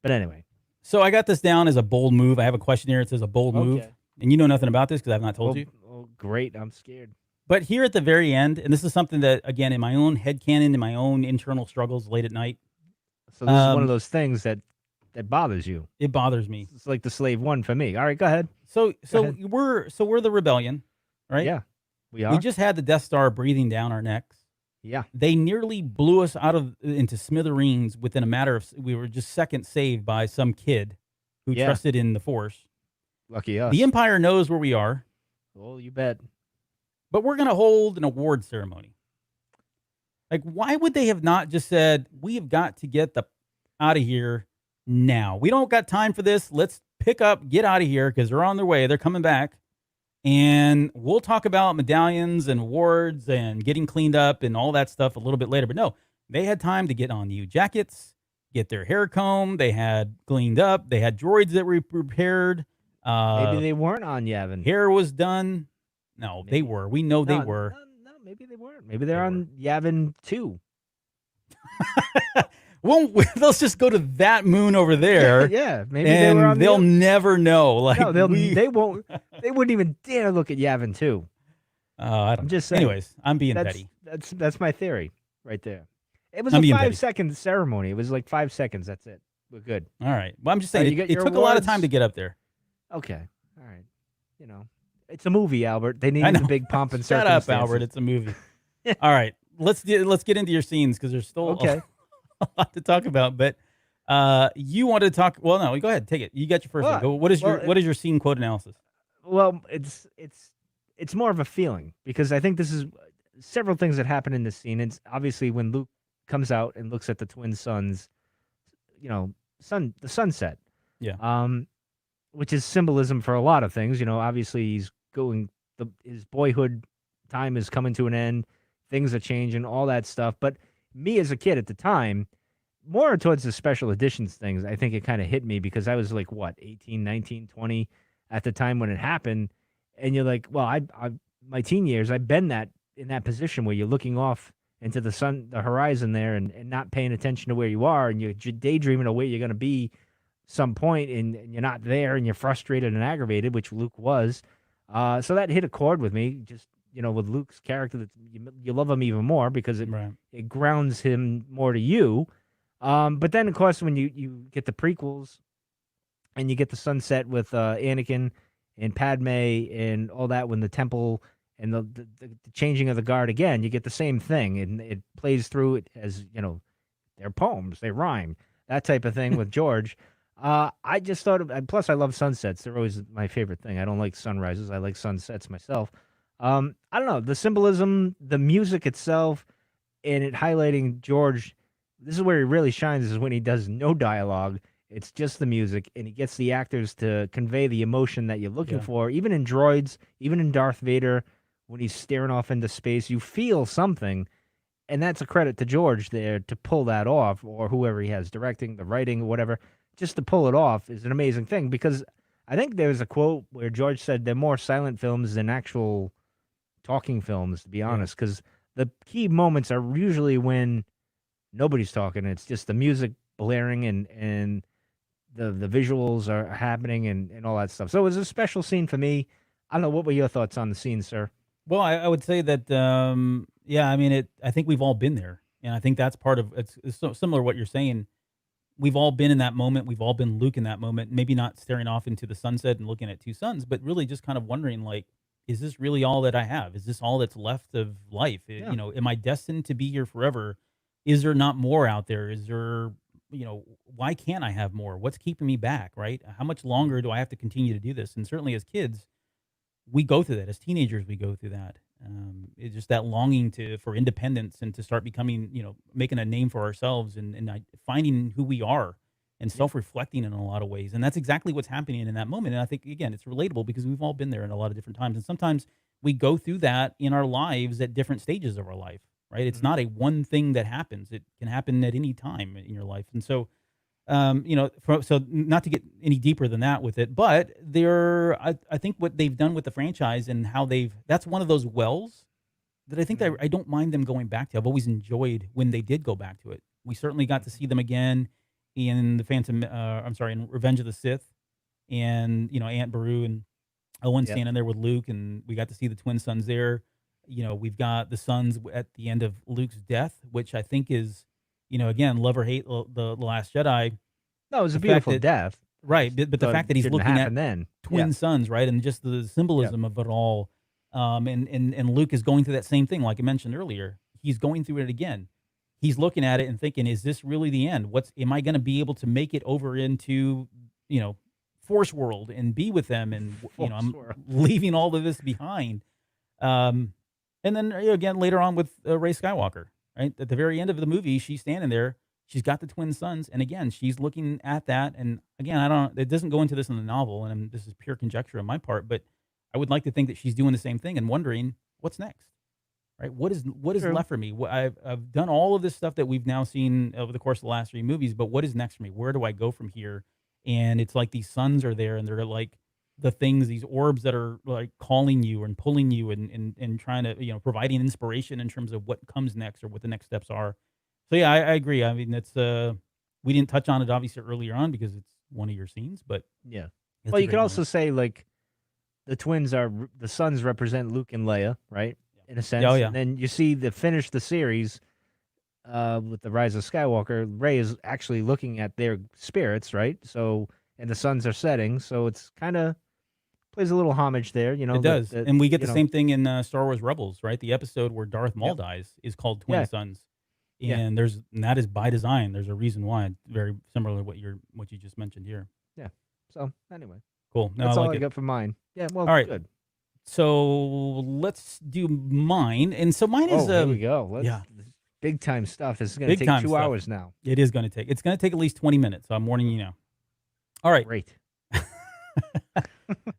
But anyway. So I got this down as a bold move. I have a question here. It says a bold move, and you know nothing about this because I've not told you. Oh, great! I'm scared. But here at the very end, and this is something that, again, in my own headcanon, in my own internal struggles late at night. So this is one of those things that bothers you. It bothers me. It's like the Slave One for me. All right, go ahead. So we're the rebellion, right? Yeah, we are. We just had the Death Star breathing down our necks. Yeah. They nearly blew us into smithereens within a matter of, we were just seconds saved by some kid who trusted in the Force. Lucky us. The Empire knows where we are. Oh, you bet. But we're going to hold an award ceremony. Like, why would they have not just said, we have got to get out of here now. We don't got time for this. Let's pick up, get out of here because they're on their way. They're coming back. And we'll talk about medallions and awards and getting cleaned up and all that stuff a little bit later. But no, they had time to get on new jackets, get their hair combed. They had cleaned up. They had droids that were prepared. Maybe they weren't on Yavin. Hair was done. No, maybe. They were. We know they were. No, maybe they weren't. Maybe they're on Yavin 2. Well, let's just go to that moon over there. Yeah, maybe and they were on they'll never know. Like, no, they won't. They wouldn't even dare look at Yavin 2. I don't. I'm just saying. Anyways, I'm being petty. That's my theory right there. It was a 5-second ceremony. It was like 5 seconds. That's it. We're good. All right. Well, I'm just saying it took awards? a lot of time to get up there. Okay. All right. You know, it's a movie, Albert. They needed the big pomp and circumstances. Shut up, Albert. It's a movie. All right. Let's get into your scenes because there's still a lot to talk about. But you wanted to talk. Well, no, go ahead. Take it. You got your first one. What is your scene quote analysis? Well, it's more of a feeling because I think this is several things that happen in this scene. It's obviously when Luke comes out and looks at the twin suns, you know, the sunset. Yeah. Which is symbolism for a lot of things. You know, obviously he's his boyhood time is coming to an end. things are changing, all that stuff. But me as a kid at the time, more towards the special editions things, I think it kind of hit me because I was like, what, 18, 19, 20 at the time when it happened. And you're like, well, I my teen years, I've been in that position where you're looking off into the horizon there and not paying attention to where you are, and you're daydreaming of where you're going to be some point, and you're not there, and you're frustrated and aggravated, which Luke was. So that hit a chord with me, just, with Luke's character, that you love him even more because it grounds him more to you. But then, of course, when you get the prequels and you get the sunset with Anakin and Padme and all that, when the temple and the changing of the guard again, you get the same thing, and it plays through it as, they're poems, they rhyme, that type of thing with George. I just thought plus I love sunsets. They're always my favorite thing. I don't like sunrises. I like sunsets myself. I don't know, the symbolism, the music itself, and it highlighting George. This is where he really shines, is when he does no dialogue. It's just the music, and he gets the actors to convey the emotion that you're looking for. Even in Droids, even in Darth Vader, when he's staring off into space, you feel something, and that's a credit to George there to pull that off, or whoever he has directing, the writing, whatever. Just to pull it off is an amazing thing, because I think there's a quote where George said they're more silent films than actual talking films, to be honest, because the key moments are usually when nobody's talking. It's just the music blaring and the visuals are happening and all that stuff. So it was a special scene for me. I don't know, what were your thoughts on the scene, sir? Well, I would say that, I mean, I think we've all been there. And I think that's part of it's so similar to what you're saying. We've all been in that moment. We've all been Luke in that moment. Maybe not staring off into the sunset and looking at two suns, but really just kind of wondering, like, is this really all that I have? Is this all that's left of life? Am I destined to be here forever? Is there not more out there? Is there, why can't I have more? What's keeping me back, right? How much longer do I have to continue to do this? And certainly as kids, we go through that. As teenagers, we go through that. It's just that longing for independence and to start becoming, making a name for ourselves and finding who we are and self-reflecting in a lot of ways. And that's exactly what's happening in that moment. And I think, again, it's relatable because we've all been there in a lot of different times. And sometimes we go through that in our lives at different stages of our life, right? It's not a one thing that happens. It can happen at any time in your life. And so, so not to get any deeper than that with it, but I think what they've done with the franchise and how that's one of those wells that I think that I don't mind them going back to. I've always enjoyed when they did go back to it. We certainly got to see them again in in Revenge of the Sith, and, Aunt Beru and Owen standing there with Luke, and we got to see the twin sons there. We've got the sons at the end of Luke's death, which I think is, again, love or hate the Last Jedi. No, it was a beautiful death. Right. But the fact that he's looking at twin sons, right. And just the symbolism of it all. And Luke is going through that same thing. Like I mentioned earlier, he's going through it again. He's looking at it and thinking, is this really the end? Am I going to be able to make it over into, Force World and be with them? And, I'm leaving all of this behind. And then again, later on with Rey Skywalker, right? At the very end of the movie, she's standing there. She's got the twin sons. And again, she's looking at that. And again, it doesn't go into this in the novel. And this is pure conjecture on my part, but I would like to think that she's doing the same thing and wondering what's next, right? What is left for me? I've done all of this stuff that we've now seen over the course of the last 3 movies, but what is next for me? Where do I go from here? And it's like these suns are there, and they're like the things, these orbs that are like calling you and pulling you and trying to, providing inspiration in terms of what comes next or what the next steps are. So yeah, I agree. I mean, it's we didn't touch on it obviously earlier on because it's one of your scenes, but yeah. Well, you could also say like the sons represent Luke and Leia, right? In a sense. Oh, yeah. And then you see finish the series with the Rise of Skywalker. Rey is actually looking at their spirits, right? So, and the suns are setting, so it's kind of plays a little homage there, It does, and we get the same thing in Star Wars Rebels, right? The episode where Darth Maul dies is called Twin Sons, and that is by design. There's a reason why. Very similar to what you just mentioned here. Yeah. So anyway, cool. No, that's I all like I got for mine. Yeah. Well, all right. Good. So let's do mine, and so mine is. Here we go. Big time stuff. This is going to take 2 hours now. It is going to take. It's going to take at least 20 minutes. So I'm warning you now. All right. Great.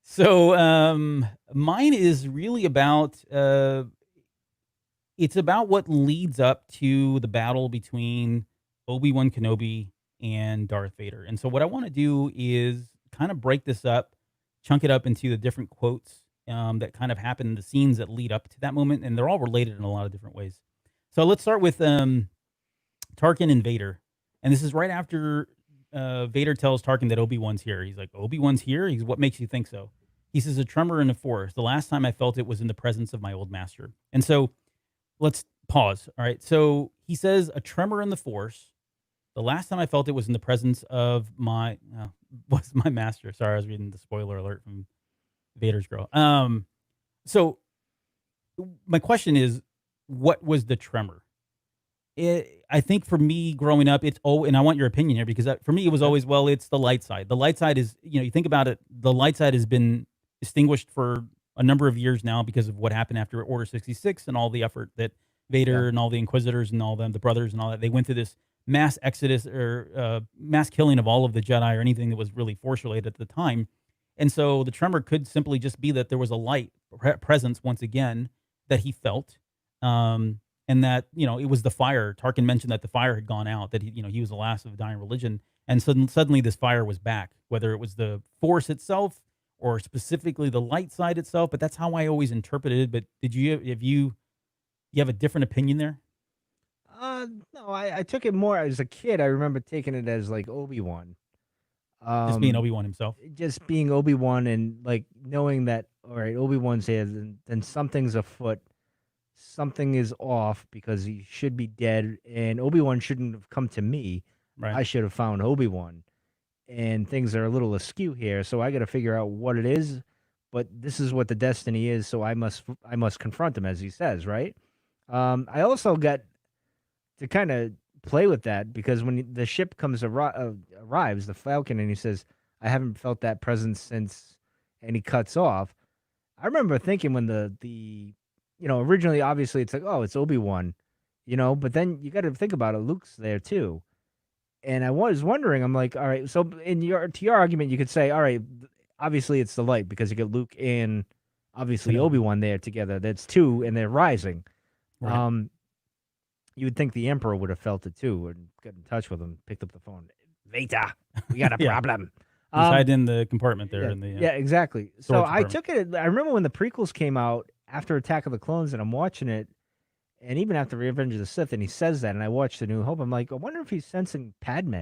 So mine is really about It's about what leads up to the battle between Obi-Wan Kenobi and Darth Vader. And so what I want to do is kind of break this up, chunk it up into the different quotes that kind of happen, the scenes that lead up to that moment, and they're all related in a lot of different ways. So let's start with Tarkin and Vader. And this is right after Vader tells Tarkin that Obi-Wan's here. He's like, Obi-Wan's here? He's, what makes you think so? He says, a tremor in the force. The last time I felt it was in the presence of my old master. And so let's pause. All right. So he says, a tremor in the force. The last time I felt it was in the presence of was my master. Sorry, I was reading the spoiler alert from Vader's girl. So my question is, what was the tremor? I think for me growing up, and I want your opinion here, because for me it was always, well, it's the light side. The light side is, you think about it, the light side has been extinguished for a number of years now because of what happened after Order 66 and all the effort that Vader and all the Inquisitors and all them, the brothers and all that, they went through this mass exodus or mass killing of all of the Jedi or anything that was really force related at the time. And so the tremor could simply just be that there was a light presence once again that he felt. And that, it was the fire. Tarkin mentioned that the fire had gone out, that he was the last of the dying religion. And suddenly this fire was back, whether it was the force itself or specifically the light side itself. But that's how I always interpreted it. But you have a different opinion there? No, I took it more as a kid. I remember taking it as like Obi-Wan. Just being Obi-Wan himself? Just being Obi-Wan and like knowing that, all right, Obi-Wan's here, then something's afoot. Something is off because he should be dead, and Obi-Wan shouldn't have come to me. Right. I should have found Obi-Wan, and things are a little askew here. So I got to figure out what it is. But this is what the destiny is, so I must confront him, as he says, right? I also got to kind of play with that because when the ship arrives, the Falcon, and he says, "I haven't felt that presence since," and he cuts off. I remember thinking when the originally, obviously, it's like, oh, it's Obi-Wan, but then you got to think about it. Luke's there too. And I was wondering, I'm like, all right, so to your argument, you could say, all right, obviously it's the light because you get Luke and obviously Obi-Wan there together. That's two, and they're rising. Right. You would think the Emperor would have felt it too and got in touch with him, picked up the phone. Vader, we got a problem. He's hiding in the compartment there. Yeah, exactly. So I took it. I remember when the prequels came out, after Attack of the Clones, and I'm watching it, and even after Revenge of the Sith, and he says that, and I watched The New Hope, I'm like, I wonder if he's sensing Padme,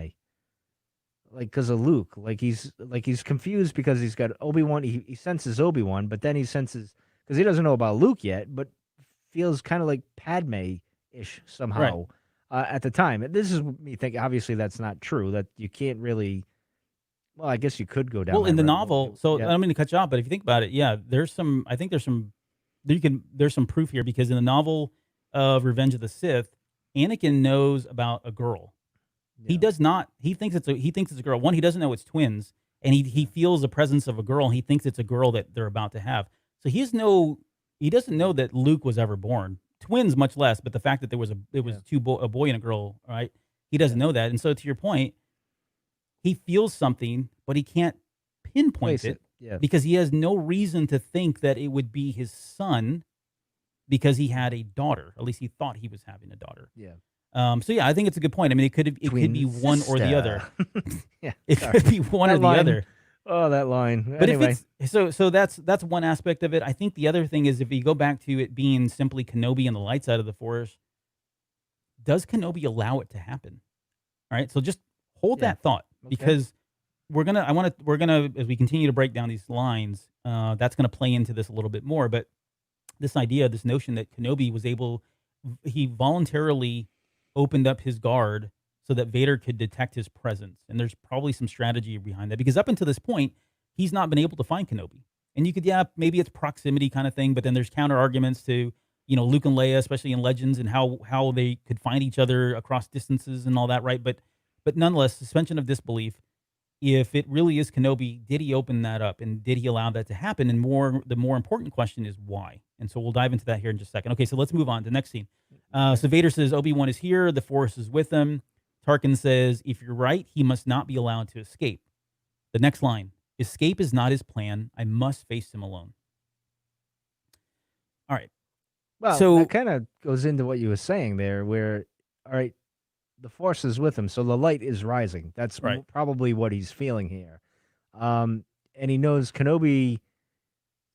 like, because of Luke, like he's confused because he's got Obi-Wan, he senses Obi-Wan, but then he senses, because he doesn't know about Luke yet, but feels kind of like Padme-ish somehow at the time. This is me thinking, obviously that's not true, that you can't really, well, I guess you could go down. Well, in the novel, I don't mean to cut you off, but if you think about it, there's some proof here, because in the novel of Revenge of the Sith, Anakin knows about a girl. Yeah. He does not. He thinks it's a girl. One, he doesn't know it's twins, and he feels the presence of a girl. And he thinks it's a girl that they're about to have. So he doesn't know that Luke was ever born. Twins, much less. But the fact that there was a boy and a girl, right? He doesn't know that. And so, to your point, he feels something, but he can't pinpoint it. Yeah. Because he has no reason to think that it would be his son, because he had a daughter. At least he thought he was having a daughter. Yeah. I think it's a good point. I mean, it could be one or the other. Could be one or the other. Oh, that line. But anyway, so that's one aspect of it. I think the other thing is, if you go back to it being simply Kenobi on the light side of the Force, does Kenobi allow it to happen? All right. So just hold that thought, because we're gonna, as we continue to break down these lines, that's gonna play into this a little bit more. But this idea, this notion that Kenobi he voluntarily opened up his guard so that Vader could detect his presence, and there's probably some strategy behind that, because up until this point, he's not been able to find Kenobi. And you could, maybe it's proximity kind of thing, but then there's counter arguments to, Luke and Leia, especially in Legends, and how they could find each other across distances and all that, right? But nonetheless, suspension of disbelief. If it really is Kenobi, did he open that up, and did he allow that to happen? And the more important question is why. And so we'll dive into that here in just a second. Okay, so let's move on to the next scene. So Vader says Obi-Wan is here, the Force is with him. Tarkin says, if you're right, he must not be allowed to escape. The next line, escape is not his plan. I must face him alone. All right. Well, So that kind of goes into what you were saying there, where, all right, the Force is with him, so the light is rising. That's right. probably what he's feeling here. And he knows Kenobi,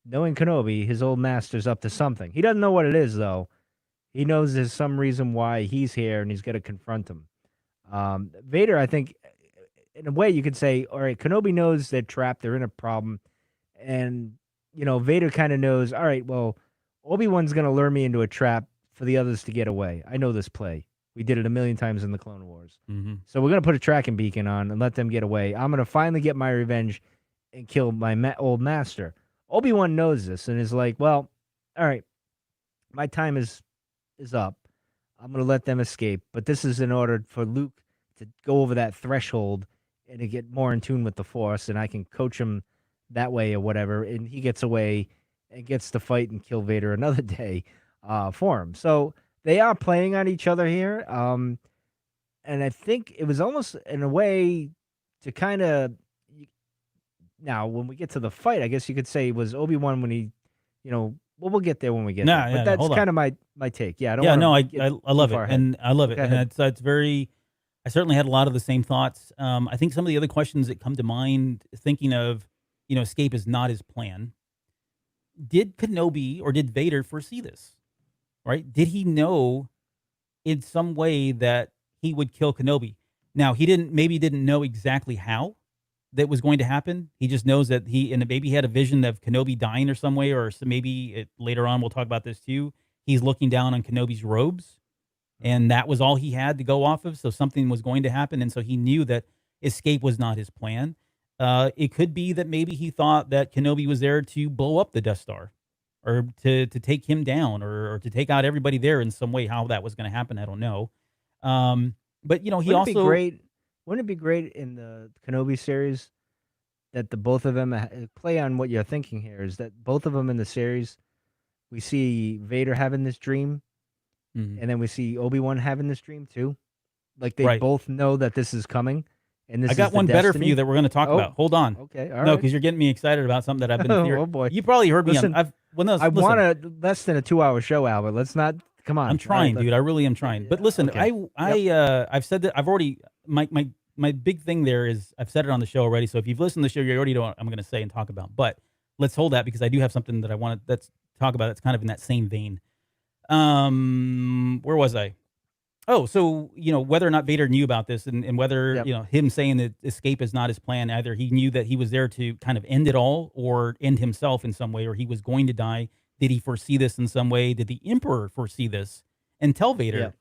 knowing Kenobi, his old master's up to something. He doesn't know what it is, though. He knows there's some reason why he's here, and he's got to confront him. Vader, I think, in a way, you could say, all right, Kenobi knows they're trapped, they're in a problem, and Vader kind of knows, all right, well, Obi-Wan's going to lure me into a trap for the others to get away. I know this play. We did it a million times in the Clone Wars. Mm-hmm. So we're going to put a tracking beacon on and let them get away. I'm going to finally get my revenge and kill my old master. Obi-Wan knows this and is like, well, all right, my time is up. I'm going to let them escape. But this is in order for Luke to go over that threshold and to get more in tune with the Force, and I can coach him that way or whatever, and he gets away and gets to fight and kill Vader another day for him. So they are playing on each other here. And I think it was almost in a way to kind of, now when we get to the fight, I guess you could say it was Obi-Wan when he, well, we'll get there when we get there. But that's kind of my take. Yeah, I don't I love it. ahead. And I love it. And it's very, I certainly had a lot of the same thoughts. I think some of the other questions that come to mind, thinking of, escape is not his plan. Did Kenobi or did Vader foresee this? Right? Did he know in some way that he would kill Kenobi? Now, he maybe didn't know exactly how that was going to happen. He just knows that maybe he had a vision of Kenobi dying or some way, or maybe later on, we'll talk about this too. He's looking down on Kenobi's robes, and that was all he had to go off of. So something was going to happen. And so he knew that escape was not his plan. It could be that maybe he thought that Kenobi was there to blow up the Death Star, or to take him down, or to take out everybody there in some way. How that was going to happen, I don't know. But he Wouldn't also Wouldn't it be great in the Kenobi series that the both of them play on what you're thinking here? Is that both of them in the series, we see Vader having this dream, and then we see Obi-Wan having this dream too. Like they both know that this is coming. And I got one better for you that we're going to talk about. Hold on. Okay. All right. No, because you're getting me excited about something that I've been. Oh boy. You probably heard me. Listen, I want a less than a 2-hour show, Albert. Let's not. Come on. I'm trying, dude. I really am trying. But listen, okay. I've said that I've already my big thing there is I've said it on the show already. So if you've listened to the show, you already know what I'm going to say and talk about. But let's hold that because I do have something that I want to talk about. That's kind of in that same vein. Where was I? Oh, so, whether or not Vader knew about this and whether, him saying that escape is not his plan, either he knew that he was there to kind of end it all or end himself in some way, or he was going to die. Did he foresee this in some way? Did the Emperor foresee this and tell Vader,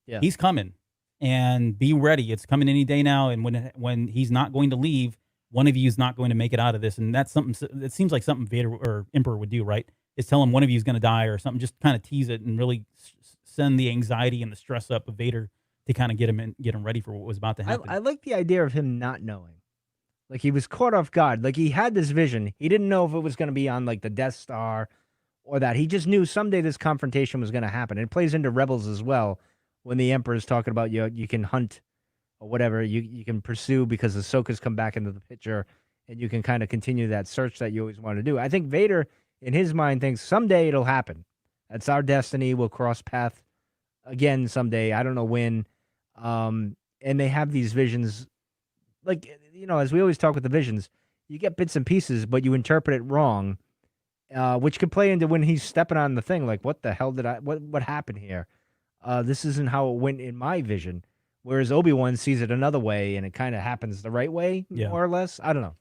he's coming and be ready. It's coming any day now. And when he's not going to leave, one of you is not going to make it out of this. And that's something, it seems like something Vader or Emperor would do, right? Is tell him one of you is going to die or something, just kind of tease it and really send the anxiety and the stress up of Vader to kind of get him ready for what was about to happen. I like the idea of him not knowing. Like he was caught off guard. Like he had this vision. He didn't know if it was going to be on like the Death Star or that. He just knew someday this confrontation was going to happen. It plays into Rebels as well when the Emperor's talking about you can hunt or whatever. You can pursue because Ahsoka's come back into the picture and you can kind of continue that search that you always want to do. I think Vader in his mind thinks someday it'll happen. That's our destiny. We'll cross path again someday. I don't know when. And they have these visions. Like, as we always talk with the visions, you get bits and pieces, but you interpret it wrong, which could play into when he's stepping on the thing. Like, what the hell what happened here? This isn't how it went in my vision. Whereas Obi-Wan sees it another way, and it kind of happens the right way, more or less. I don't know.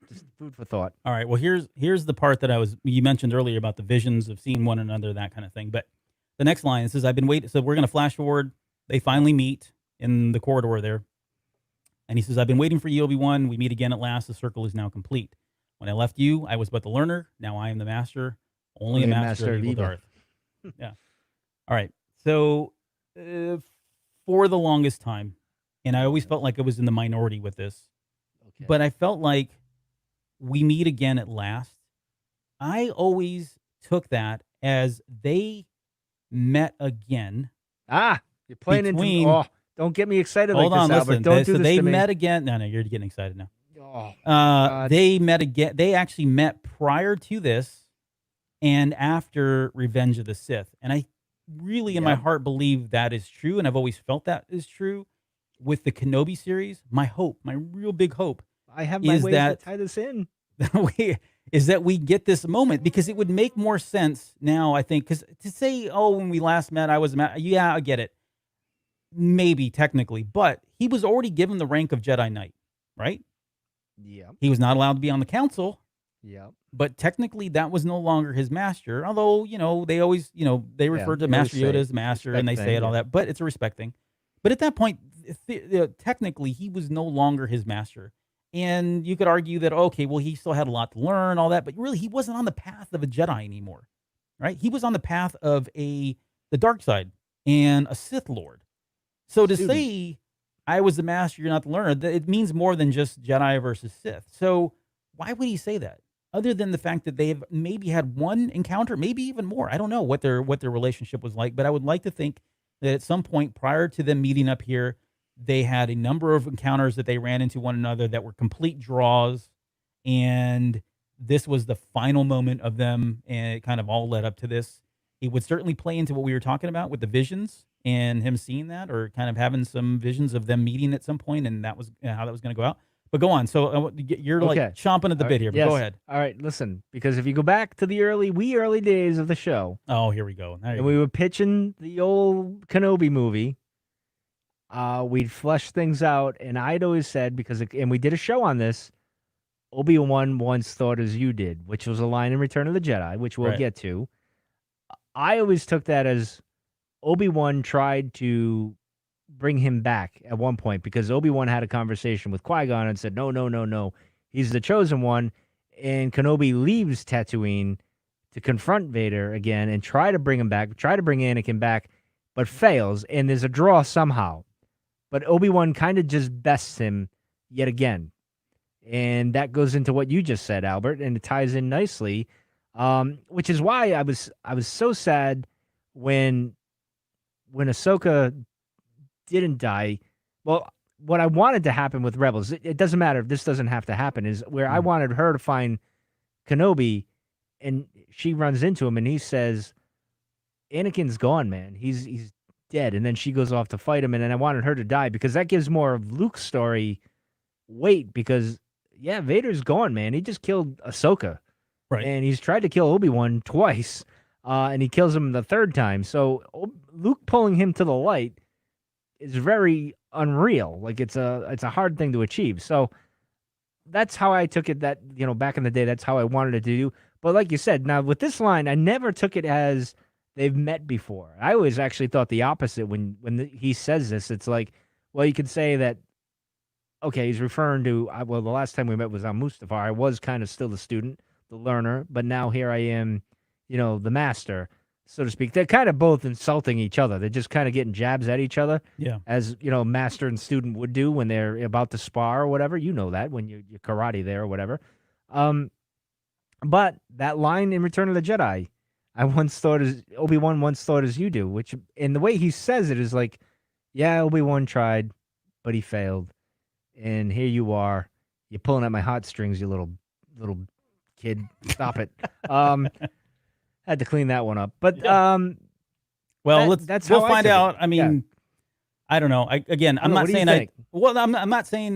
Just food for thought. All right. Well, here's the part that you mentioned earlier about the visions of seeing one another, that kind of thing. But the next line says, I've been waiting. So we're going to flash forward. They finally meet in the corridor there. And he says, I've been waiting for you, Obi-Wan. We meet again at last. The circle is now complete. When I left you, I was but the learner. Now I am the master. Only a master of evil Darth. Yeah. All right. So for the longest time, and I always felt like I was in the minority with this, but I felt like we meet again at last. I always took that as they met again. You're playing into don't get me excited like this, Albert. Listen. Don't do this they to me. met again. No, you're getting excited now. They met again. They actually met prior to this and after Revenge of the Sith. And I really in my Yep. heart believe that is true, and I've always felt that is true with the Kenobi series. My hope, my real big hope, I have my is ways to that tie this in. we get this moment, because it would make more sense now, I think, because to say, oh, when we last met, I was yeah, I get it, maybe technically, but he was already given the rank of Jedi Knight, right? Yep. He was not allowed to be on the council, Yep. but technically that was no longer his master. Although, they always, they refer to they always Master Yoda say as master, and they respect say thing, it all yeah. that, but it's a respect thing. But at that point, technically, he was no longer his master. And you could argue that, okay, well, he still had a lot to learn, all that, but really, he wasn't on the path of a Jedi anymore, right? He was on the path of the dark side and a Sith Lord. So to Student. say, I was the master, you're not the learner, it means more than just Jedi versus Sith. So why would he say that? Other than the fact that they've maybe had one encounter, maybe even more. I don't know what their relationship was like, but I would like to think that at some point prior to them meeting up here, they had a number of encounters that they ran into one another that were complete draws, and this was the final moment of them, and it kind of all led up to this. It would certainly play into what we were talking about with the visions and him seeing that, or kind of having some visions of them meeting at some point, and that was how that was going to go out. But go on. So you're like Okay. chomping at the All bit right, here, but yes. go ahead. All right, listen, because if you go back to the early days of the show, Oh, here we go. There you and go. we were pitching the old Kenobi movie, we'd flesh things out, and I'd always said, and we did a show on this, Obi-Wan once thought as you did, which was a line in Return of the Jedi, which we'll Right. get to. I always took that as Obi-Wan tried to bring him back at one point, because Obi-Wan had a conversation with Qui-Gon and said, no, he's the chosen one. And Kenobi leaves Tatooine to confront Vader again and try to bring him back, try to bring Anakin back, but fails. And there's a draw somehow. But Obi-Wan kind of just bests him yet again. And that goes into what you just said, Albert, and it ties in nicely, which is why I was so sad when Ahsoka didn't die. Well, what I wanted to happen with Rebels, it doesn't matter if this doesn't have to happen, is where I wanted her to find Kenobi, and she runs into him, and he says, Anakin's gone, man. He's dead. And then she goes off to fight him, and then I wanted her to die, because that gives more of Luke's story weight, because, yeah, Vader's gone, man. He just killed Ahsoka. Right. And he's tried to kill Obi-Wan twice, and he kills him the third time. So Luke pulling him to the light is very unreal. Like, it's a hard thing to achieve. So that's how I took it, that, back in the day, that's how I wanted it to do. But like you said, now with this line, I never took it as they've met before. I always actually thought the opposite when he says this. It's like, well, you could say that, okay, he's referring to, the last time we met was on Mustafar. I was kind of still the student, the learner, but now here I am, the master, so to speak. They're kind of both insulting each other. They're just kind of getting jabs at each other. Yeah. As, master and student would do when they're about to spar or whatever. You know that when you're karate there or whatever. But that line in Return of the Jedi, Obi-Wan once thought as you do, which, in the way he says it, is like, yeah, Obi-Wan tried, but he failed. And here you are. You're pulling at my heartstrings, you little kid. Stop it. Had to clean that one up. But well, we'll find out. I mean, I don't know. I'm not saying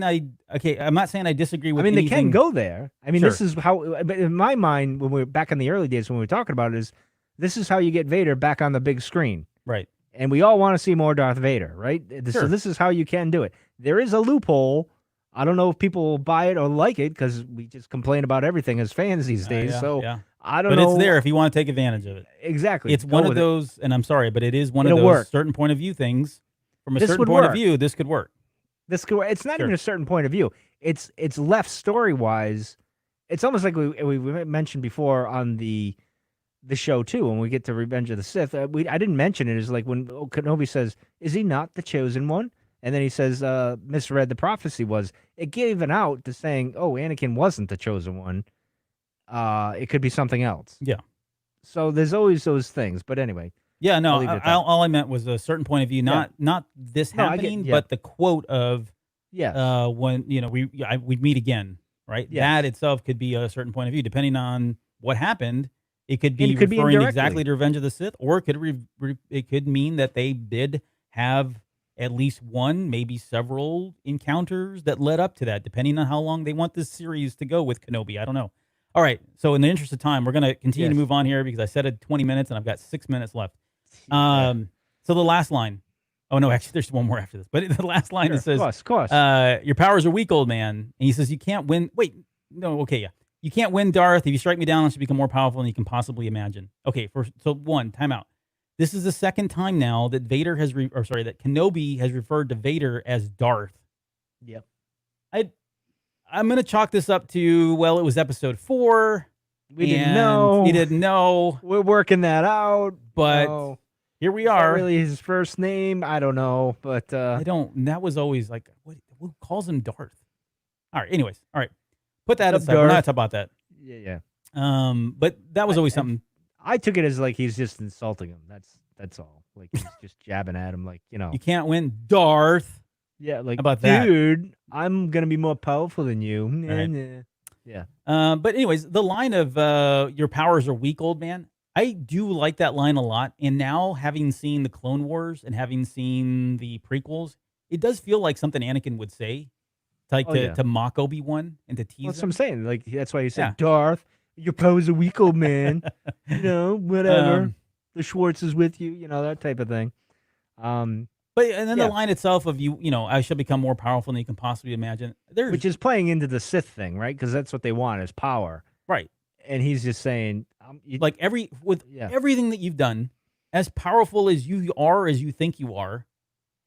I'm not saying I disagree with they anything. can go there. Sure. This is how, but in my mind, when we were back in the early days when we were talking about it, this is how you get Vader back on the big screen. Right. And we all want to see more Darth Vader, right? Sure. So this is how you can do it. There is a loophole. I don't know if people will buy it or like it, because we just complain about everything as fans these days. I don't know. But it's there if you want to take advantage of it. Exactly. It's one of those, and I'm sorry, but it is one of those certain point of view things. From a certain point of view, this could work. It's not even a certain point of view. It's left story-wise. It's almost like we mentioned before on the show, too, when we get to Revenge of the Sith. I didn't mention it. It's like when Kenobi says, is he not the chosen one? And then he says, misread the prophecy was. It gave an out to saying, oh, Anakin wasn't the chosen one. It could be something else. Yeah. So there's always those things. But ananyway. Yeah, no, all I meant was a certain point of view, not this happening, but the quote of when we'd meet again, right? Yes. That itself could be a certain point of view, depending on what happened. It could be It could be referring indirectly. exactly to Revenge of the Sith, or it could mean that they did have at least one, maybe several encounters that led up to that, depending on how long they want this series to go with Kenobi. I don't know. All right, so in the interest of time, we're going to continue to Yes. move on here because I said it 20 minutes and I've got 6 minutes left. Yeah. So the last line. Oh no, actually, there's one more after this. But the last line it says, Of course. "Your powers are weak, old man." And he says, "You can't win." Wait, no, okay, yeah. You can't win, Darth. If you strike me down, I should become more powerful than you can possibly imagine. Okay, time out. This is the second time now that that Kenobi has referred to Vader as Darth. Yep. I'm going to chalk this up to, well, it was episode 4. We didn't know. He didn't know. We're working that out. But here we Is that are. really his first name? I don't know. But I don't. And that was always like, who calls him Darth? All right. Anyways. All right. Put that aside. We're not talking about that. Yeah. But that was always something. I took it as like he's just insulting him. That's all. Like he's just jabbing at him. Like, You can't win, Darth. Yeah. Like, how about that? Dude, I'm gonna be more powerful than you. Right. Yeah. But anyways, the line of your powers are weak, old man. I do like that line a lot. And now, having seen the Clone Wars and having seen the prequels, it does feel like something Anakin would say, to mock Obi-Wan and to tease That's what him. I'm saying. Like that's why he said, Yeah. Darth, your powers are weak, old man. Whatever. The Schwartz is with you. That type of thing. But the line itself of I shall become more powerful than you can possibly imagine. Which is playing into the Sith thing, right? Because that's what they want is power, right? And he's just saying, everything that you've done, as powerful as you are, as you think you are,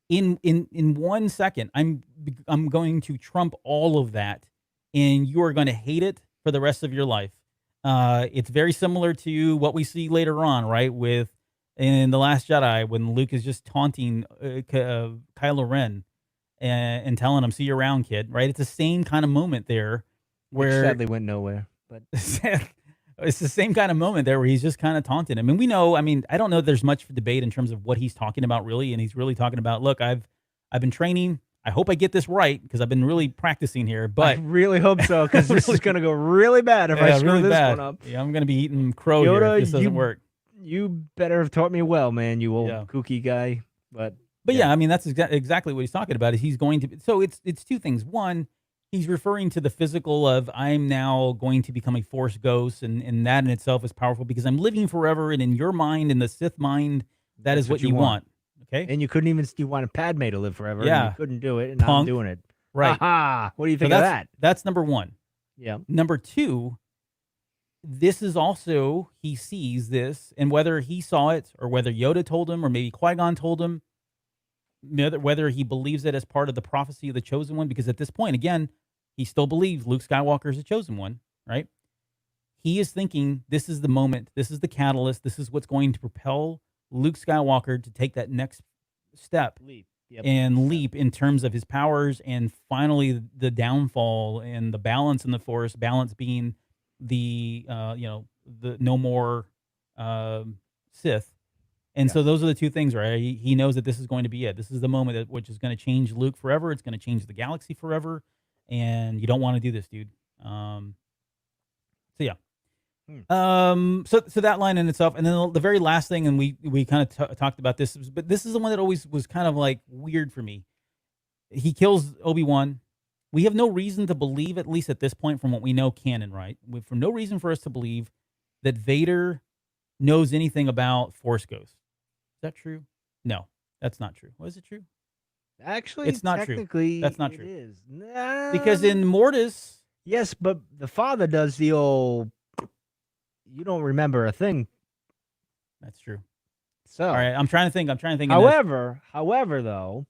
in 1 second, I'm going to trump all of that, and you are going to hate it for the rest of your life. It's very similar to what we see later on, right? In The Last Jedi, when Luke is just taunting Kylo Ren and telling him, "See you around, kid." Right? It's the same kind of moment there, where which sadly went nowhere. But it's the same kind of moment there where he's just kind of taunting him. And we know, I don't know if there's much debate in terms of what he's talking about really, and he's really talking about, look, I've been training. I hope I get this right because I've been really practicing here. But I really hope so because this is going to go really bad if I screw this one up. Yeah, I'm going to be eating crow Yoda, here if this doesn't work. You better have taught me well, man, you old kooky guy. But yeah, that's exactly what he's talking about. Is he's going to? So it's two things. One, he's referring to the physical of I'm now going to become a Force ghost, and that in itself is powerful because I'm living forever, and in your mind, in the Sith mind, that's what you want. Okay, and you couldn't even you wanted Padme to live forever. Yeah, and you couldn't do it, and I'm doing it. Right? Aha! What do you think of that? That's number one. Yeah. Number two. This is also, he sees this, and whether he saw it or whether Yoda told him or maybe Qui-Gon told him, whether he believes it as part of the prophecy of the chosen one, because at this point, again, he still believes Luke Skywalker is the chosen one, right? He is thinking this is the moment, this is the catalyst, this is what's going to propel Luke Skywalker to take that next step leap in terms of his powers, and finally the downfall and the balance in the Force, balance being the no more Sith. And so those are the two things, right? He knows that this is going to be it. This is the moment which is going to change Luke forever. It's going to change the galaxy forever. And you don't want to do this, dude. So that line in itself. And then the very last thing, and we kind of talked about this, but this is the one that always was kind of like weird for me. He kills Obi-Wan. We have no reason to believe, at least at this point, from what we know canon, right? For no reason for us to believe that Vader knows anything about Force Ghosts. Is that true? No, that's not true. Was it true? Actually, it's not true. That's not true. It is. Because in Mortis... Yes, but the father does the old... You don't remember a thing. That's true. So, all right, I'm trying to think. However, though...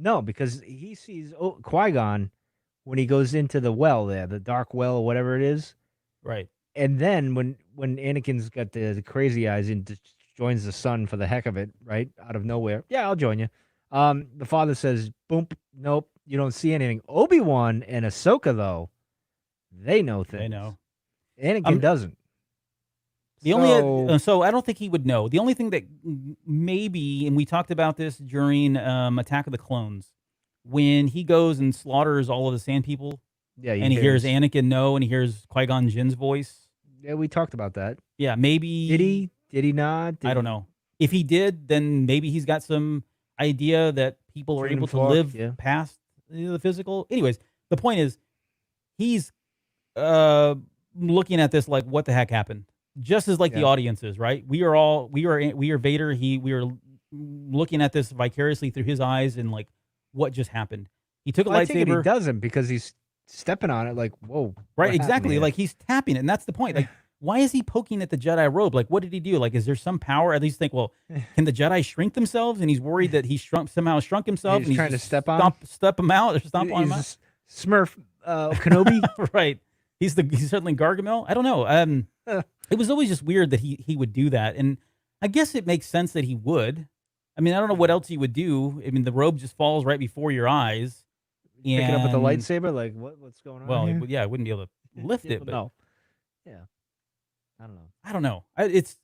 No, because he sees Qui-Gon when he goes into the well there, the dark well or whatever it is. Right. And then when Anakin's got the crazy eyes and joins the son for the heck of it, right? Out of nowhere. Yeah, I'll join you. The father says, boom, nope, you don't see anything. Obi-Wan and Ahsoka, though, they know things. They know. Anakin doesn't. So I don't think he would know. The only thing that maybe, and we talked about this during Attack of the Clones, when he goes and slaughters all of the Sand People, yeah, and he hears Anakin and he hears Qui-Gon Jinn's voice. Yeah, we talked about that. Yeah, maybe. Did he? Did he not? I don't know. If he did, then maybe he's got some idea that people are Human able to fork, live yeah. past the physical. Anyways, the point is, he's looking at this like, what the heck happened? Just as like the Yeah. audience is, right? We are Vader. We are looking at this vicariously through his eyes and like, what just happened? He took a I think he lightsaber. doesn't because he's stepping on it like, whoa. Right, what happened exactly. here? Like he's tapping it, and that's the point. Like, why is he poking at the Jedi robe? Like, what did he do? Like, is there some power? At least think, well, can the Jedi shrink themselves? And he's worried that he somehow shrunk himself. He's and trying to just step on? step him out, or stomp on him out. He's Smurf Kenobi. Right. He's certainly Gargamel. I don't know. It was always just weird that he would do that, and I guess it makes sense that he would. I mean, I don't know what else he would do. I mean, the robe just falls right before your eyes. Pick it up with the and- lightsaber. Like, what's going on? Well, here? yeah, I wouldn't be able to lift it, but no. Yeah. I don't know. I don't know. It's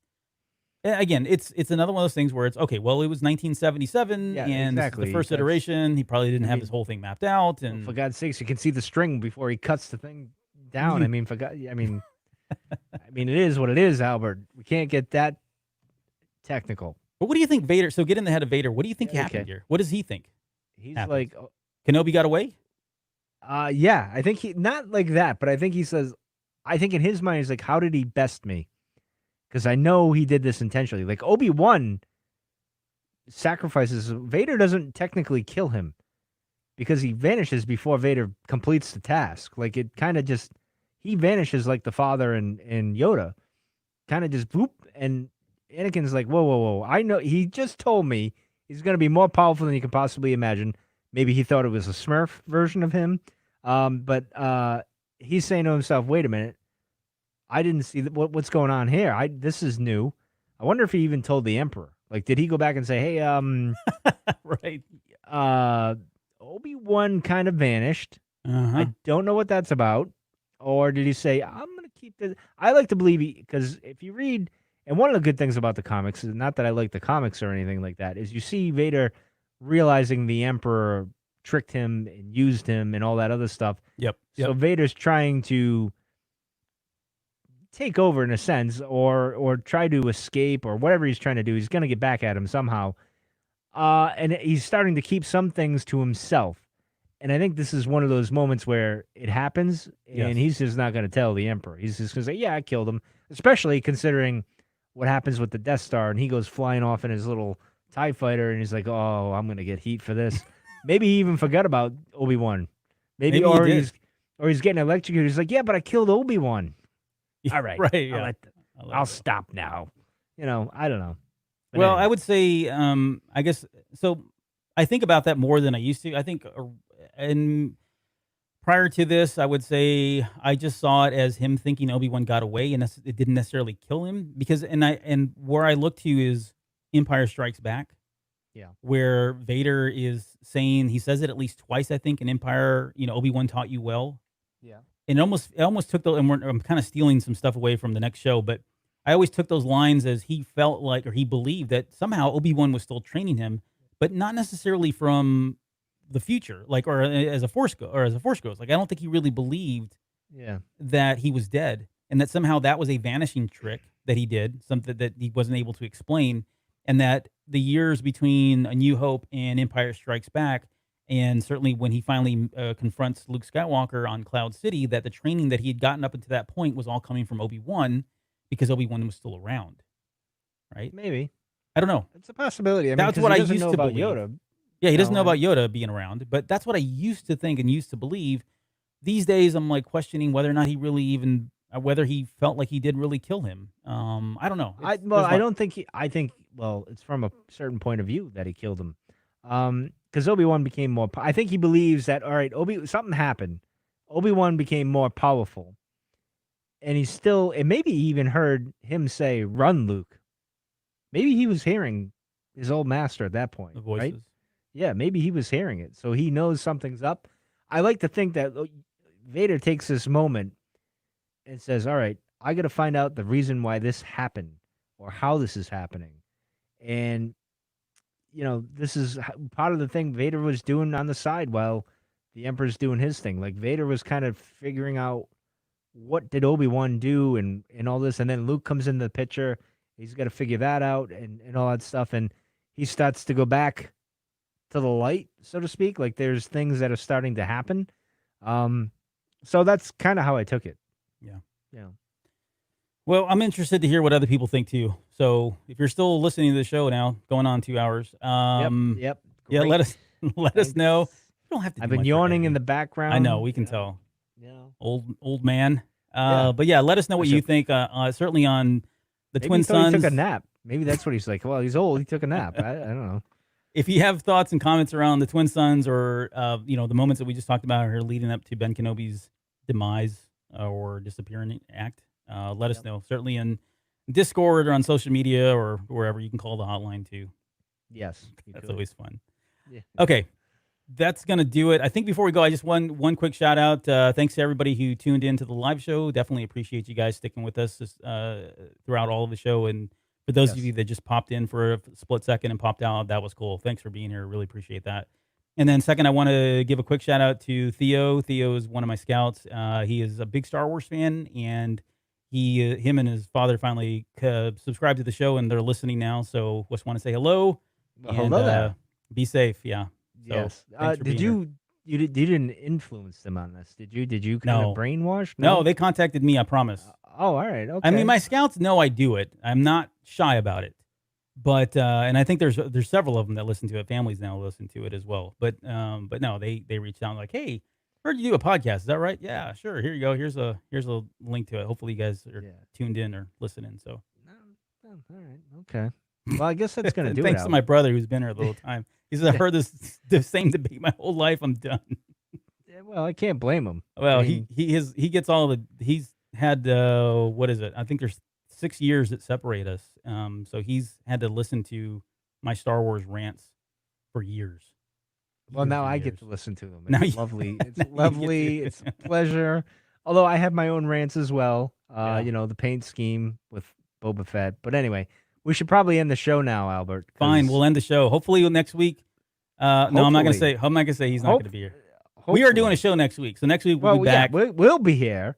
again, it's another one of those things where it's okay. Well, it was 1977, Yeah, and this is exactly. the first That's- iteration. He probably didn't I have mean- this whole thing mapped out, and For God's sakes, you can see the string before he cuts the thing down. I mean, I mean, it is what it is, Albert. We can't get that technical. but what do you think Vader? So get in the head of Vader. What do you think Yeah, happened okay. here? What does he think? He's Happens. like, Kenobi got away? yeah, I think he not like that, but I think he says, I think in his mind he's like, how did he best me? Because I know he did this intentionally. Like Obi-Wan sacrifices Vader doesn't technically kill him because he vanishes before Vader completes the task. Like it kind of just he vanishes like the father and Yoda, kind of just boop, and Anakin's like, whoa! I know he just told me he's going to be more powerful than you can possibly imagine. Maybe he thought it was a Smurf version of him, but he's saying to himself, wait a minute, I didn't see what's going on here. This is new. I wonder if he even told the Emperor. Like, did he go back and say, hey, Right. Obi-Wan kind of vanished. Uh-huh. I don't know what that's about. Or did he say, I'm going to keep this? I like to believe because if you read, and one of the good things about the comics is not that I like the comics or anything like that, is you see Vader realizing the Emperor tricked him and used him and all that other stuff. Yep. So Vader's trying to take over in a sense or try to escape or whatever he's trying to do. He's going to get back at him somehow. And he's starting to keep some things to himself. And I think this is one of those moments where it happens and Yes. he's just not going to tell the Emperor. He's just going to say, yeah, I killed him, especially considering what happens with the Death Star. And he goes flying off in his little TIE fighter and he's like, oh, I'm going to get heat for this. Maybe he even forgot about Obi-Wan. Maybe he or did. he's getting electrocuted. He's like, yeah, but I killed Obi-Wan. All right. Right. I'll Yeah. I'll stop now. I don't know. But Well, anyway. I would say, I guess, so I think about that more than I used to. I think, and prior to this, I would say I just saw it as him thinking Obi-Wan got away, and it didn't necessarily kill him because, and where I look to is Empire Strikes Back. Yeah. Where Vader is saying, he says it at least twice, I think, in Empire, Obi-Wan taught you well. Yeah. And it almost took and I'm kind of stealing some stuff away from the next show, but I always took those lines as he felt like, or he believed that somehow Obi-Wan was still training him, but not necessarily from the future, like, or as a force ghost. Like, I don't think he really believed Yeah. that he was dead and that somehow that was a vanishing trick that he did, something that he wasn't able to explain. And that the years between A New Hope and Empire Strikes Back, and certainly when he finally confronts Luke Skywalker on Cloud City, that the training that he had gotten up until that point was all coming from Obi-Wan because Obi-Wan was still around, right? Maybe. I don't know. It's a possibility. I mean, That's 'cause what he I doesn't used know to about believe. Yoda. Yeah, he doesn't No, know about Yoda being around, but that's what I used to think and used to believe. These days, I'm like questioning whether or not he really even, whether he felt like he did really kill him. I don't know. I don't think I think it's from a certain point of view that he killed him. Because Obi-Wan became more. I think he believes that all right, something happened. Obi-Wan became more powerful, and and maybe he even heard him say, "Run, Luke." Maybe he was hearing his old master at that point, The voices. right? Yeah, maybe he was hearing it, so he knows something's up. I like to think that Vader takes this moment and says, "All right, I got to find out the reason why this happened or how this is happening," and this is part of the thing Vader was doing on the side while the Emperor's doing his thing. Like Vader was kind of figuring out what did Obi-Wan do and all this, and then Luke comes into the picture. He's got to figure that out and all that stuff, and he starts to go back to the light, so to speak. Like there's things that are starting to happen. So that's kind of how I took it. Yeah. Yeah. Well, I'm interested to hear what other people think too. So if you're still listening to the show now, going on 2 hours, Yep. yeah, Great. let us know. You don't have to. I've do been much yawning in editing. the background. I know, we can tell. Yeah. Old man. Yeah. But yeah, let us know what Listen. you think. Certainly on the Maybe Twin he thought Sons. he took a nap. Maybe that's what he's like. Well, he's old. He took a nap. I don't know. If you have thoughts and comments around the Twin Sons or the moments that we just talked about here leading up to Ben Kenobi's demise or disappearing act, let us know. Certainly in Discord or on social media or wherever. You can call the hotline too. Yes. That's always fun. Yeah. Okay. That's going to do it. I think before we go, I just one quick shout out. Thanks to everybody who tuned in to the live show. Definitely appreciate you guys sticking with us throughout all of the show. And for those of you that just popped in for a split second and popped out, that was cool. Thanks for being here. Really appreciate that. And then second, I want to give a quick shout out to Theo. Theo is one of my scouts. He is a big Star Wars fan, and him and his father finally subscribed to the show, and they're listening now. So just want to say hello. Well, hello there. Be safe. Yeah. So, Yes. thanks for Did being here. you didn't influence them on this? Did you? Did you kind No. of brainwash? No, they contacted me. I promise. Oh, all right. Okay. I mean, my scouts know I do it. I'm not shy about it. But and I think there's several of them that listen to it. Families now listen to it as well. But no, they reached out like, hey, heard you do a podcast. Is that right? Yeah, sure. Here you go. Here's a link to it. Hopefully you guys are tuned in or listening. So. Oh, all right. Okay. Well, I guess that's gonna do it. Thanks to my brother who's been here the whole time. He says, I've heard the same debate my whole life. I'm done. Yeah, well, I can't blame him. Well, I mean, he gets all the he's had what is it? I think there's 6 years that separate us. So he's had to listen to my Star Wars rants for years. well, Years now and I years. get to listen to them. Now It's you- lovely. It's now you get lovely. to. It's a pleasure. Although I have my own rants as well. Yeah. The paint scheme with Boba Fett. But anyway, we should probably end the show now, Albert. 'cause Fine, we'll end the show. Hopefully next week. No, I'm not gonna Hopefully. say. I'm not gonna say he's not Hope- gonna be here. We are doing a hopefully. show next week. So next week we'll Well, be back. yeah, we'll be here.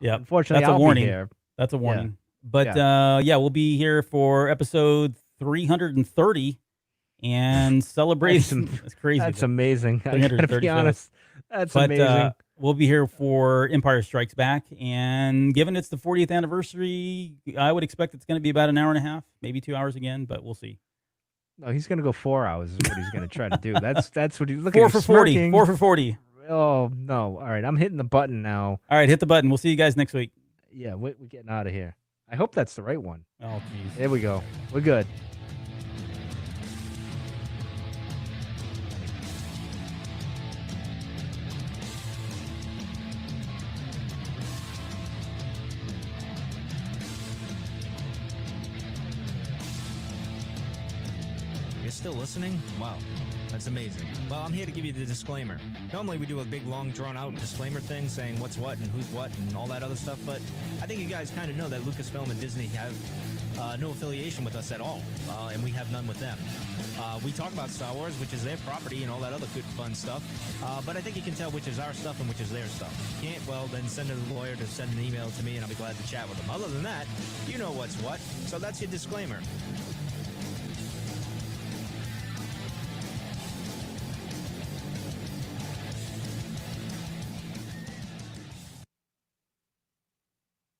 Yeah, Unfortunately, that's a I'll warning. be here. That's a warning. But we'll be here for episode 330 and celebrating. That's crazy. That's amazing. I gotta 330 be shows. honest. That's But amazing. we'll be here for Empire Strikes Back. And given it's the 40th anniversary, I would expect it's going to be about an hour and a half, maybe 2 hours again, but we'll see. No, he's gonna go 4 hours. Is what he's gonna try to do. That's what he's looking. 4 for 40. 4 for 40. Oh no! All right, I'm hitting the button now. All right, hit the button. We'll see you guys next week. Yeah, we're getting out of here. I hope that's the right one. Oh, jeez. There we go. We're good. You're still listening? Wow, that's amazing. Well, I'm here to give you the disclaimer. Normally we do a big, long, drawn-out disclaimer thing saying what's what and who's what and all that other stuff, but I think you guys kind of know that Lucasfilm and Disney have no affiliation with us at all, and we have none with them. We talk about Star Wars, which is their property and all that other good, fun stuff, but I think you can tell which is our stuff and which is their stuff. If you can't, well, then send a lawyer to send an email to me, and I'll be glad to chat with them. Other than that, you know what's what, so that's your disclaimer.